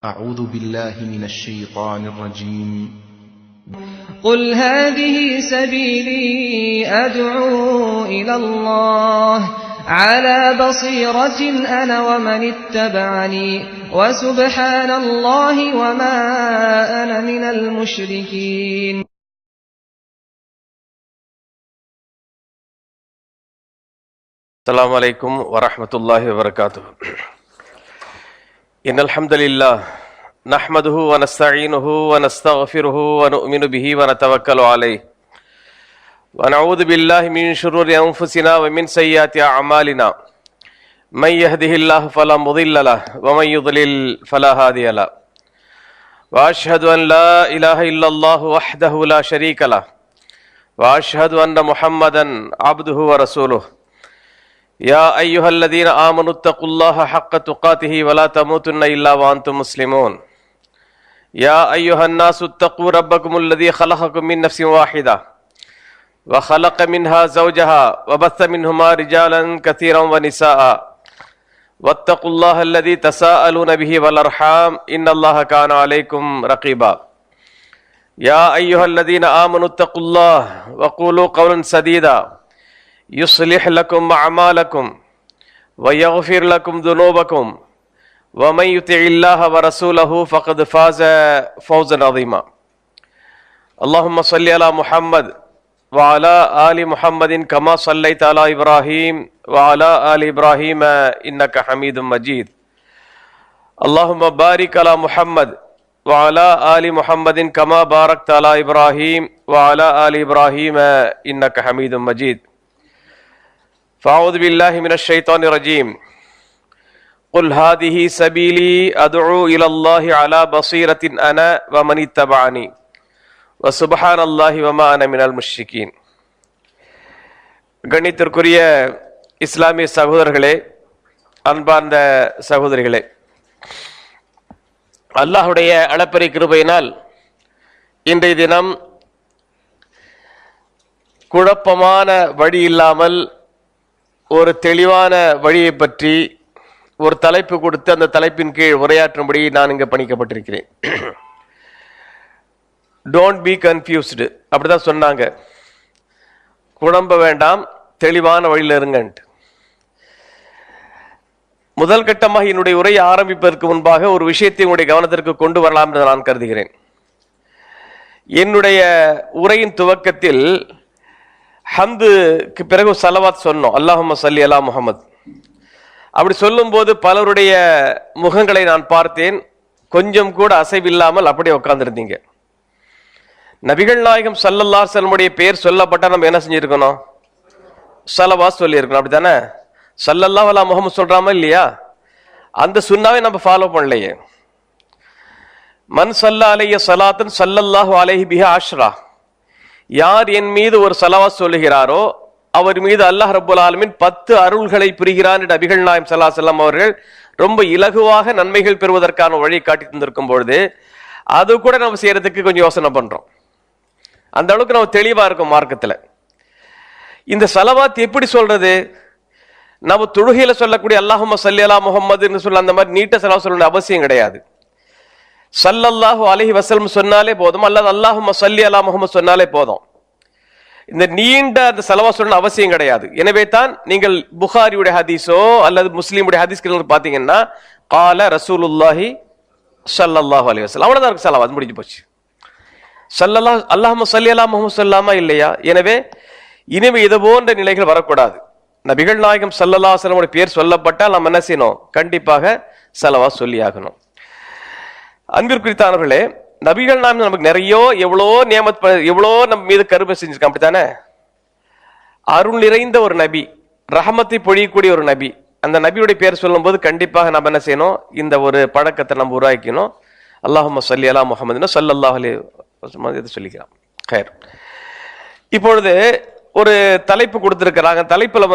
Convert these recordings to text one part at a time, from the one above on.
أعوذ بالله من الشيطان الرجيم. قل هذه سبيلي أدعو إلى الله على بصيرة أنا ومن اتبعني وسبحان الله وما أنا من المشركين. السلام عليكم ورحمة الله وبركاته. إن الحمد لله نحمده ونستعينه ونستغفره ونؤمن به ونتوكل عليه ونعوذ بالله من شرور أنفسنا ومن سيئات أعمالنا من يهده الله فلا مضل له ومن يضلل فلا هادي له وأشهد أن لا إله إلا الله وحده لا شريك له وأشهد أن محمدا عبده ورسوله. يا أيها الذين آمنوا اتقوا الله حق تقاته ولا تموتن إلا وأنتم مسلمون. يا أيها الناس اتقوا ربكم الذي خلقكم من نفس واحدة وخلق منها زوجها وبث منهما رجالا كثيرا ونساء واتقوا الله الذي تساءلون به والأرحام إن الله كان عليكم رقيبا. يا أيها الذين آمنوا اتقوا الله وقولوا قولا سديدا يصلح لكم أعمالكم ويغفر لكم ذنوبكم ومن يطع الله ورسوله فقد فاز فوزا عظيما. اللهم صل على محمد وعلى آل محمد كما صليت على إبراهيم وعلى آل إبراهيم إنك حميد مجيد. اللهم بارك على محمد وعلى آل محمد كما باركت على إبراهيم وعلى آل إبراهيم إنك حميد مجيد. فأعوذ بالله من الشيطان الرجيم. قل هذه سبيلي أدعو إلى الله على بصيرة أنا ومن اتبعني وسبحان الله وما أنا من المشركين. கண்ணியத்திற்குரிய இஸ்லாமிய சகோதரர்களே, அன்பார்ந்த சகோதரிகளே, அல்லாஹுடைய அளப்பரிய கிருபையினால் இன்றைய தினம் குழப்பமான வழி இல்லாமல் ஒரு தெளிவான வழியை பற்றி ஒரு தலைப்பு கொடுத்து அந்த தலைப்பின் கீழ் உரையாற்றும்படி நான் இங்கே பணிக்கப்பட்டிருக்கிறேன். டோன்ட் பி கன்ஃபியூஸ்டு, அப்படிதான் சொன்னாங்க. குழம்ப வேண்டாம், தெளிவான வழியில் இருங்கன்ட்டு. முதல் கட்டமாக என்னுடைய உரையை ஆரம்பிப்பதற்கு முன்பாக ஒரு விஷயத்தை உங்களுடைய கவனத்திற்கு கொண்டு வரலாம் என்று நான் கருதுகிறேன். என்னுடைய உரையின் துவக்கத்தில் ஹம்துக்கு பிறகு சலவாத் சொன்னோம், அல்லாஹும்ம ஸல்லி அலா முஹம்மத். அப்படி சொல்லும்போது பலருடைய முகங்களை நான் பார்த்தேன், கொஞ்சம் கூட அசைவில்லாமல் அப்படியே உட்கார்ந்துருந்தீங்க. நபிகள் நாயகம் ஸல்லல்லாஹு அலைஹி வஸல்லமுடைய பெயர் சொல்லப்பட்டா நம்ம என்ன செஞ்சிருக்கணும்? சலவாத் சொல்லியிருக்கணும், அப்படித்தானே? ஸல்லல்லாஹு அலா முஹம்மத் சொல்றாமா இல்லையா? அந்த சுன்னாவை நம்ம ஃபாலோ பண்ணலையே. மன் ஸல்லா அலைஹி ஸலாத்தன் ஸல்லல்லாஹு அலைஹி பிஹா அஷ்ரா, யார் என் மீது ஒரு ஸலவாத் சொல்லுகிறாரோ அவர் மீது அல்லாஹ் ரப்பல் ஆலமீன் 10 அருள்களை புரிகிறான் என்று நபிகள் நாயகம் ஸல்லல்லாஹு அலைஹி வஸல்லம் அவர்கள் ரொம்ப இலகுவாக நன்மைகள் பெறுவதற்கான வழி காட்டி தந்திருக்கும் பொழுது அது கூட நம்ம செய்யறதுக்கு கொஞ்சம் யோசனை பண்றோம். அந்த அளவுக்கு நம்ம தெளிவா இருக்கும் மார்க்கத்துல. இந்த ஸலவாத் எப்படி சொல்றது? நம்ம தொழுகையில சொல்லக்கூடிய அல்லாஹும்ம ஸல்லி அலா முஹம்மதுன்னு சொல்ல அந்த மாதிரி நீட்ட ஸலவாத் சொல்லணும்னு அவசியம் கிடையாது. ஸல்லல்லாஹு அலைஹி வஸல்லம் சொன்னாலே போதும், அல்லது அல்லாஹும்ம ஸல்லி அலா முஹம்மது சொன்னாலே போதும். இந்த நீண்ட அந்த ஸலவாத் சொல்லணும் அவசியம் கிடையாது. எனவே தான் நீங்கள் புகாரியுடைய ஹதீஸோ அல்லது முஸ்லீமுடைய ஹதீஸ்கள் பார்த்தீங்கன்னா கால ரசூலுல்லாஹி ஸல்லல்லாஹு அலைஹி வஸல்லம், அவ்வளவுதான் இருக்கு, ஸலவாத் முடிஞ்சு போச்சு. ஸல்லல்லாஹு அல்லாஹும்ம ஸல்லி அலா முஹம்மது சொல்லாமா இல்லையா? எனவே இனிமே இது போன்ற நிலைகள் வரக்கூடாது. நபிகள் நாயகம் ஸல்லல்லாஹு அலைஹி வஸல்லம் பேர் சொல்லப்பட்டால் நாம் என்ன செய்யணும்? கண்டிப்பாக ஸலவாத் சொல்லி ஆகணும். அன்பிற்குரித்தானவர்களே, நபிகள் நாயகம் நமக்கு நிறைய எவ்வளோ நம்ம மீது கருமை செஞ்சிருக்கோம், அப்படித்தானே? அருள் நிறைந்த ஒரு நபி, ரஹமத்தை பொழியக்கூடிய ஒரு நபி. அந்த நபியுடைய பேர் சொல்லும் போது கண்டிப்பாக நம்ம என்ன செய்யணும்? இந்த ஒரு பழக்கத்தை நம்ம உருவாக்கணும். அல்லாஹும்ம ஸல்லி அலா முஹம்மதுன்னு ஸல்லல்லாஹு அலைஹி வஸல்லம் சொல்லிக்கலாம். ஹைர். இப்பொழுது ஒரு தலைப்பு கொடுத்திருக்கிறாங்க. தலைப்புல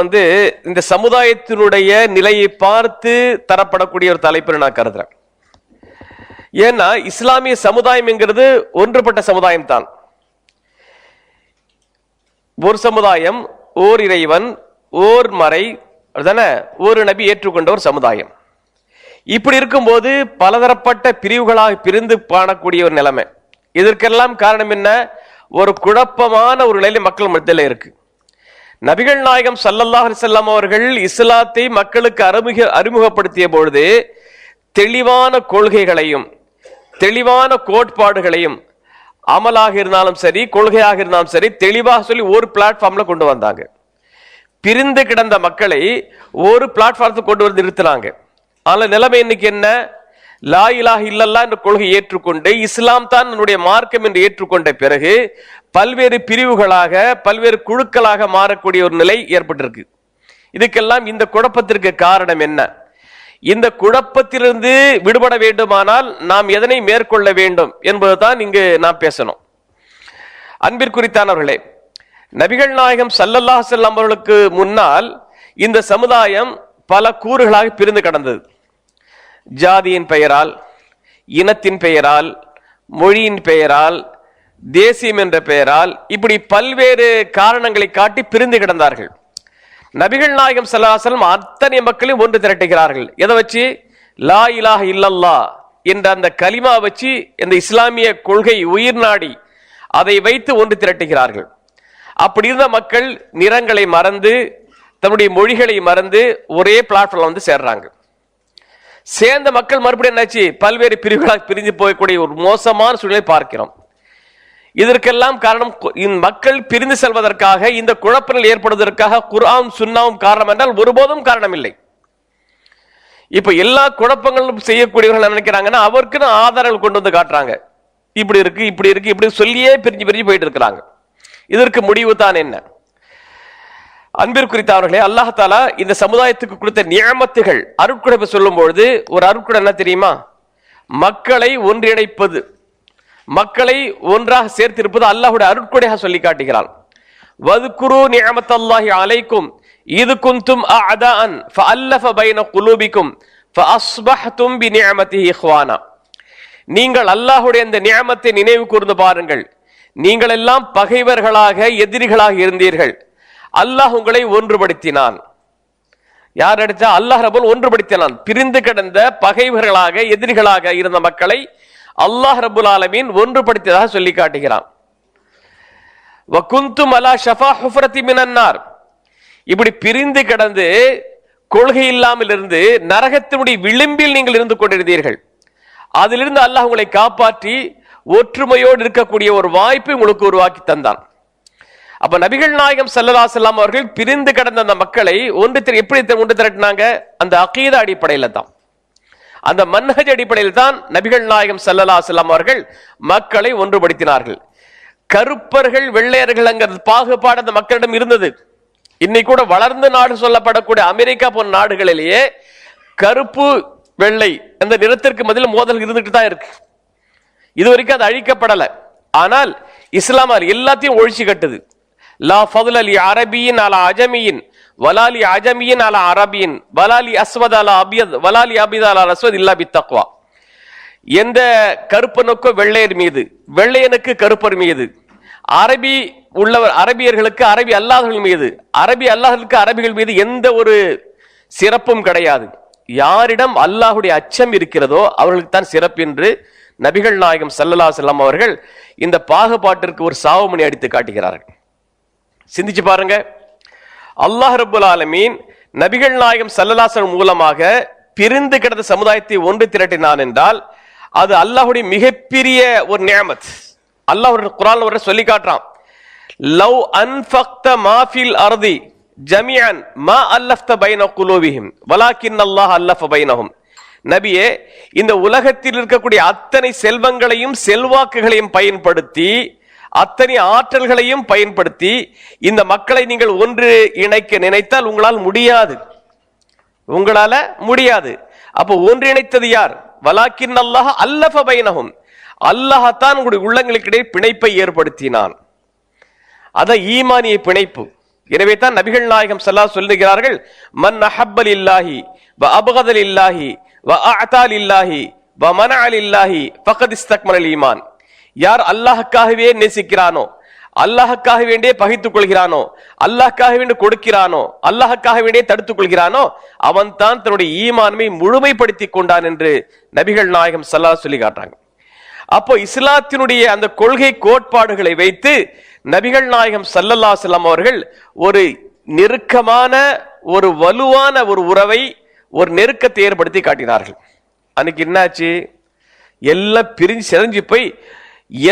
இந்த சமுதாயத்தினுடைய நிலையை பார்த்து தரப்படக்கூடிய ஒரு தலைப்புன்னு நான் கருதுறேன். ஏன்னா இஸ்லாமிய சமுதாயம் என்கிறது ஒன்றுபட்ட சமுதாயம் தான். ஒரு சமுதாயம், ஓர் இறைவன், ஓர் மறை, ஒரு நபி ஏற்றுக்கொண்ட ஒரு சமுதாயம். இப்படி இருக்கும்போது பலதரப்பட்ட பிரிவுகளாக பிரிந்து காணக்கூடிய ஒரு நிலைமை. இதற்கெல்லாம் காரணம் என்ன? ஒரு குழப்பமான ஒரு நிலை மக்கள் மத்தியில் இருக்கு. நபிகள் நாயகம் ஸல்லல்லாஹு அலைஹி வஸல்லம் அவர்கள் இஸ்லாத்தை மக்களுக்கு அறிமுகப்படுத்திய பொழுது தெளிவான கொள்கைகளையும் தெளிவான கோட்பாடுகளையும் அமலாக இருந்தாலும் சரி கொள்கையாக இருந்தாலும் சரி தெளிவாக சொல்லி ஒரு பிளாட்ஃபார்ம்ல கொண்டு வந்தாங்க. பிரிந்து கிடந்த மக்களை ஒரு பிளாட்ஃபார்த்துக்கு கொண்டு வந்து நிறுத்தினாங்க. ஆனால் நிலைமை இன்னைக்கு என்ன? லா இலாஹ இல்லல்லாஹ் என்ற கொள்கை ஏற்றுக்கொண்டு இஸ்லாம் தான் என்னுடைய மார்க்கம் என்று ஏற்றுக்கொண்ட பிறகு பல்வேறு பிரிவுகளாக பல்வேறு குழுக்களாக மாறக்கூடிய ஒரு நிலை ஏற்பட்டிருக்கு. இதுக்கெல்லாம் இந்த குழப்பத்திற்கு காரணம் என்ன? இந்த குழப்பத்திலிருந்து விடுபட வேண்டுமானால் நாம் எதனை மேற்கொள்ள வேண்டும் என்பதுதான் இங்கு நாம் பேசணும். அன்பிற்குரித்தானவர்களே, நபிகள் நாயகம் ஸல்லல்லாஹு அலைஹி வஸல்லம் அவர்களுக்கு முன்னால் இந்த சமுதாயம் பல கூறுகளாக பிரிந்து கடந்தது. ஜாதியின் பெயரால், இனத்தின் பெயரால், மொழியின் பெயரால், தேசியம் என்ற பெயரால் இப்படி பல்வேறு காரணங்களை காட்டி பிரிந்து கிடந்தார்கள். நபிகள் நாயகம் ஸல்லல்லாஹு அலைஹி வஸல்லம் அத்தனை மக்களையும் ஒன்று திரட்டுகிறார்கள். எதை வச்சு? லா இலாஹ இல்லல்லாஹ் என்ற அந்த கலிமா வச்சு இந்த இஸ்லாமிய கொள்கை உயிர் நாடி அதை வைத்து ஒன்று திரட்டுகிறார்கள். அப்படி இருந்த மக்கள் நிறங்களை மறந்து தன்னுடைய மொழிகளை மறந்து ஒரே பிளாட்ஃபார்ம்ல வந்து சேர்றாங்க. சேர்ந்த மக்கள் மறுபடியும் என்னாச்சு? பல்வேறு பிரிவுகளாக பிரிஞ்சு போகக்கூடிய ஒரு மோசமான சூழ்நிலை பார்க்கிறோம். இதற்கெல்லாம் காரணம் மக்கள் பிரிந்து செல்வதற்காக, இந்த குழப்பங்கள் ஏற்படுவதற்காக குர்ஆன் சுன்னாவும் காரணம் என்றால் ஒருபோதும் காரணம் இல்லை. இப்ப எல்லா குழப்பங்களும் செய்யக்கூடியவர்கள் நினைக்கிறாங்கன்னா அவருக்குன்னு ஆதாரங்கள் கொண்டு வந்து காட்டுறாங்க. இப்படி இருக்கு இப்படி இருக்கு இப்படி சொல்லியே பிரிஞ்சு பிரிஞ்சு போயிட்டு இருக்கிறாங்க. இதற்கு முடிவு தான் என்ன? அன்பிற்குரித்தவர்களே, அல்லாஹ் தஆலா இந்த சமுதாயத்துக்கு கொடுத்த நியமத்துகள் அருட்கொடை சொல்லும் பொழுது ஒரு அருட்கொடை என்ன தெரியுமா? மக்களை ஒன்றிணைப்பது, மக்களை ஒன்றாக சேர்த்திருப்பது அல்லாஹ்வுடைய அருட்கொடையாக சொல்லி காட்டுகிறான். வذ்குரு நிஅமத்தல்லாஹி அலைக்கும் இத் குன்தும் அஅதான் ஃபஅல்லஃப பைன குலூபிக்கும் ஃபஅஸ்பஹ்தும் பிநிஅமதிஹி இஹ்வானா. நீங்கள் அல்லாஹ்வுடைய இந்த நியமத்தை நினைவு கூர்ந்து பாருங்கள். நீங்கள் எல்லாம் பகைவர்களாக எதிரிகளாக இருந்தீர்கள், அல்லாஹ் உங்களை ஒன்றுபடுத்தினான். யார் அடித்தா? அல்லாஹ் ரப்பல் ஒன்றுபடுத்தினான். பிரிந்து கிடந்த பகைவர்களாக எதிரிகளாக இருந்த மக்களை அல்லாஹ் ரப்புல் ஆலமீன் ஒன்றுபடுத்தியதாக சொல்லி காட்டுகிறான். வகுந்தும் அலா ஷஃபா ஹுஃப்ரத்தி மினன் நார். இப்படி பிரிந்து கிடந்து கொள்கை இல்லாமல் இருந்து நரகத்தினுடைய விளிம்பில் நீங்கள் இருந்து கொண்டிருந்தீர்கள். அதிலிருந்து அல்லாஹ் உங்களை காப்பாற்றி ஒற்றுமையோடு இருக்கக்கூடிய ஒரு வாய்ப்பை உங்களுக்கு உருவாக்கி தந்தான். அப்ப நபிகள் நாயகம் ஸல்லல்லாஹு அலைஹி வஸல்லம் அவர்கள் பிரிந்து கிடந்த அந்த மக்களை எப்படி ஒன்று திரட்டினாங்க? அந்த அகீதா அடிப்படையில தான், அந்த மன்ஹஜ் அடிப்படையில் தான் நபிகள் நாயகம் ஸல்லல்லாஹு அலைஹி வஸல்லம் அவர்கள் மக்களை ஒன்றுபடுத்தினார்கள். கருப்பர்கள் வெள்ளையர்கள் அங்க பாகுபாடு அந்த மக்களிடம் இருந்தது. இன்னைக்கு கூட வளர்ந்த நாடு சொல்லப்படக்கூடிய அமெரிக்கா போன்ற நாடுகளிலேயே கருப்பு வெள்ளை அந்த நிறத்திற்கு மத்தியில் மோதல் இருந்துட்டு தான் இருக்கு. இதுவரைக்கும் அது அழிக்கப்படல. ஆனால் இஸ்லாம் எல்லாத்தையும் ஒழிச்சு கட்டுது. லா ஃபதுல லி அரபியின் அலா அஜமியின் வலாலி அஜமியின் அலா அரபியின் வலாலி அஸ்வத் அலா அபியத் வலாலி அபித் அலா அஸ்வத் இல்லா பித்தக்வா. எந்த கருப்பனுக்கு வெள்ளையர் மீது, வெள்ளையனுக்கு கருப்பர் மீது, அரபி உள்ளவர் அரபியர்களுக்கு அரபி அல்லாதவர்கள் மீது, அரபி அல்லாதவர்களுக்கு அரபிகள் மீது எந்த ஒரு சிறப்பும் கிடையாது. யாரிடம் அல்லாஹுடைய அச்சம் இருக்கிறதோ அவர்களுக்கு தான் சிறப்பு என்று நபிகள் நாயகம் ஸல்லல்லாஹு அலைஹி வஸல்லம் அவர்கள் இந்த பாகுபாட்டிற்கு ஒரு சாவுமணி அடித்து காட்டுகிறார்கள். சிந்திச்சு பாருங்க. அல்லாஹ் ரப்புல் ஆலமீன் நபிகள் நாயகம் ஸல்லல்லாஹு அலைஹி வஸல்லம் மூலமாக பிரிந்து கிடந்த சமுதாயத்தை ஒன்று திரட்டினான் என்றால் அது அல்லாஹ்வுடைய மிகப்பெரிய ஒரு நியமத். அல்லாஹ் குர்ஆன்ல ஒரு சொல்லி காட்டுறான், லவ் அன்ஃபக்த மா ஃபில் அர்தி ஜமீஅன் மா அல்லஃப்த பைன குலூபிஹிம் வலாக்கின் அல்லாஹ் அல்லஃப பைனஹும். நபியே, இந்த உலகத்தில் இருக்கக்கூடிய அத்தனை செல்வங்களையும் செல்வாக்குகளையும் பயன்படுத்தி அத்தனை ஆற்றல்களையும் பயன்படுத்தி இந்த மக்களை நீங்கள் ஒன்று இணைக்க நினைத்தால் உங்களால் முடியாது, உங்களால முடியாது. அப்போ ஒன்றிணைத்தது யார்? வலாக்கின் அல்லாஹ் அல்லஃப பைனஹும். அல்லாஹ் தான் உங்களுடைய உள்ளங்களுக்கிடையே பிணைப்பை ஏற்படுத்தினான். அதான் ஈமானிய பிணைப்பு. எனவே தான் நபிகள் நாயகம் ஸல்லல்லாஹு சொல்லுகிறார்கள், மன் அஹப்ப லில்லாஹி வ அப்கத லில்லாஹி வ அஅதா லில்லாஹி வ மனஅ லில்லாஹி ஃபகத் இஸ்தக்மலல் ஈமான். யார் அல்லாஹ்வுக்காகவே நேசிக்கிறானோ, அல்லாஹ்க்காக வேண்டியே பகைத்துக் கொள்கிறானோ, அல்லாஹ்க்காக வேண்டி கொடுக்கிறானோ, அல்லாஹ்க்காக வேண்டியே தடுத்துக் கொள்கிறானோ, அவன் தான் தன்னுடைய ஈமான்மை முழுமைப்படுத்தி கொண்டான் என்று நபிகள் நாயகம் ஸல்லல்லாஹு சொல்லி காட்டுறாங்க. அப்போ இஸ்லாத்தினுடைய அந்த கொள்கை கோட்பாடுகளை வைத்து நபிகள் நாயகம் ஸல்லல்லாஹு அலைஹி வஸல்லம் அவர்கள் ஒரு நெருக்கமான ஒரு வலுவான ஒரு உறவை, ஒரு நெருக்கத்தை ஏற்படுத்தி காட்டினார்கள். அன்னைக்கு என்னாச்சு? எல்லாம் பிரிஞ்சு செறிஞ்சு போய்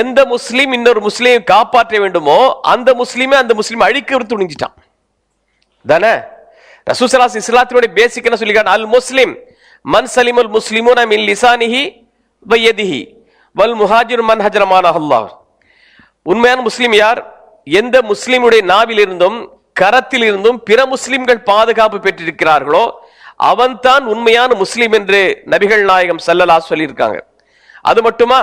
எந்த முஸ்லீம் இன்னொரு முஸ்லீமை காப்பாற்ற வேண்டுமோ அந்த முஸ்லீமை அந்த முஸ்லீம் அழிக்க துணிஞ்சிட்டான் தானே. ரசூல் ஸல்லல்லாஹு அலைஹி வஸல்லம் இஸ்லாத்தினுடைய பேசிக் என்ன சொல்லிருக்காங்க? அல் முஸ்லிம் மன் சலிமல் முஸ்லிமூன மின் லிசானிஹி வ யதிஹி வல் முஹாஜிர் மன் ஹஜரமானஹு அல்லாஹ். உண்மையான முஸ்லிம் யார்? எந்த முஸ்லிமுடைய நாவிலிருந்தும் கரத்திலிருந்தும் பிற முஸ்லிம்கள் பாதுகாப்பு பெற்றிருக்கிறார்களோ அவன் தான் உண்மையான முஸ்லிம் என்று நபிகள் நாயகம் ஸல்லல்லாஹு சொல்லியிருக்காங்க. அது மட்டுமா,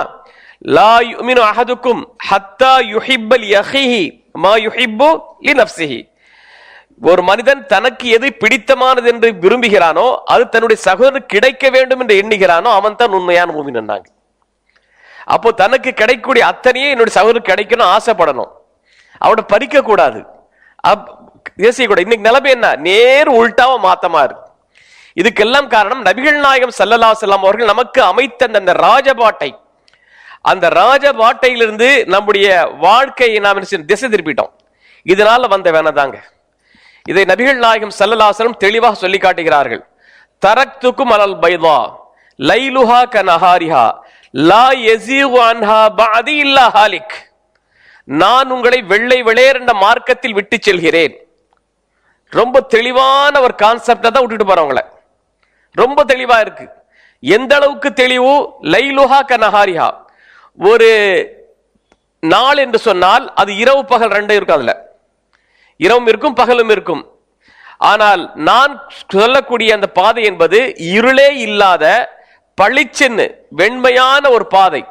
லா யுமினு அஹதுக்கும் ஹத்தா யுஹிப்ப லியஹிஹி மா யுஹிப்பு லினஃப்ஸிஹி. ஒரு மனிதன் தனக்கு எது பிடித்தமானது என்று விரும்புகிறானோ அது தன்னுடைய சகோதரனுக்கு கிடைக்க வேண்டும் என்று எண்ணுகிறானோ அவன் தான் உண்மையான மூமின் என்றாங்க. அப்போ தனக்கு கிடைக்கக்கூடிய அத்தனையே என்னுடைய சகோதரனுக்கு கிடைக்கணும் ஆசைப்படணும், அவனை பறிக்க கூடாது, கூட. இன்னைக்கு நிலைமை என்ன? நேர் உள்டாவ மாத்தமா இருக்கு. இதுக்கெல்லாம் காரணம் நபிகள் நாயகம் ஸல்லல்லாஹு அலைஹி வஸல்லம் அவர்கள் நமக்கு அமைத்த அந்த ராஜபாட்டை. அந்த ராஜபாட்டையிலிருந்து நம்முடைய வாழ்க்கையை நாம் திசை திருப்பிட்டோம். இதனால வந்த வேணதாங்க. இதை நபிகள் நாயகம் ஸல்லல்லாஹு அலைஹி வஸல்லம் தெளிவாக சொல்லி காட்டுகிறார்கள். தரக்துக்கும் அலல் பைதா லைலுஹா கனஹாரிஹா லா யஸீகு அன்ஹா பஅதி இல்லா ஹாலிக். நான் உங்களை வெள்ளை வெளேர் என்ற மார்க்கத்தில் விட்டு செல்கிறேன். ரொம்ப தெளிவான ஒரு கான்செப்டை தான் விட்டுட்டு போறவங்கள. ரொம்ப தெளிவா இருக்கு. எந்த அளவுக்கு தெளிவு? லைலுஹா கனஹாரிஹா. ஒரு நாள் என்று சொன்னால் அது இரவு பகல் ரெண்டும் இருக்கும். அதுல இரவும் இருக்கும் பகலும் இருக்கும். ஆனால் நான் சொல்லக்கூடிய அந்த பாதை என்பது இருளே இல்லாத பளிச்சென்னு வெண்மையான ஒரு பாதை.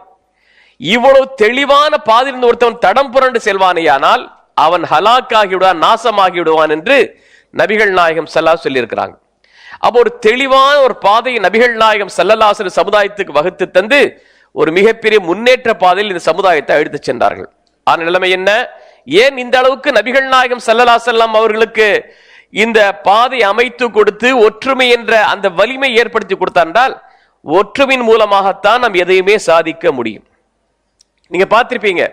இவ்வளவு தெளிவான பாதையிலிருந்து ஒருத்தவன் தடம் புரண்டு செல்வானேயானால் அவன் ஹலாக்காகி விடுவான், நாசமாகி விடுவான் என்று நபிகள் நாயகம் ஸல்லல்லாஹு சொல்லியிருக்கிறாங்க. அப்போ ஒரு தெளிவான ஒரு பாதையை நபிகள் நாயகம் ஸல்லல்லாஹு அலைஹி வஸல்லம் சமுதாயத்துக்கு வகுத்து தந்து ஒரு மிகப்பெரிய முன்னேற்ற பாதையில் இந்த சமுதாயத்தை அழைத்து சென்றார்கள். ஆன நிலைமை என்ன? ஏன் இந்த அளவுக்கு நபிகள் நாயகம் ஸல்லல்லாஹு அலைஹி வஸல்லம் அவர்களுக்கு இந்த பாதை அமைத்து கொடுத்து ஒற்றுமை என்ற அந்த வலிமை ஏற்படுத்தி கொடுத்தார் என்றால் ஒற்றுமையின் மூலமாகத்தான் நாம் எதையுமே சாதிக்க முடியும். நீங்க பார்த்திருப்பீங்க,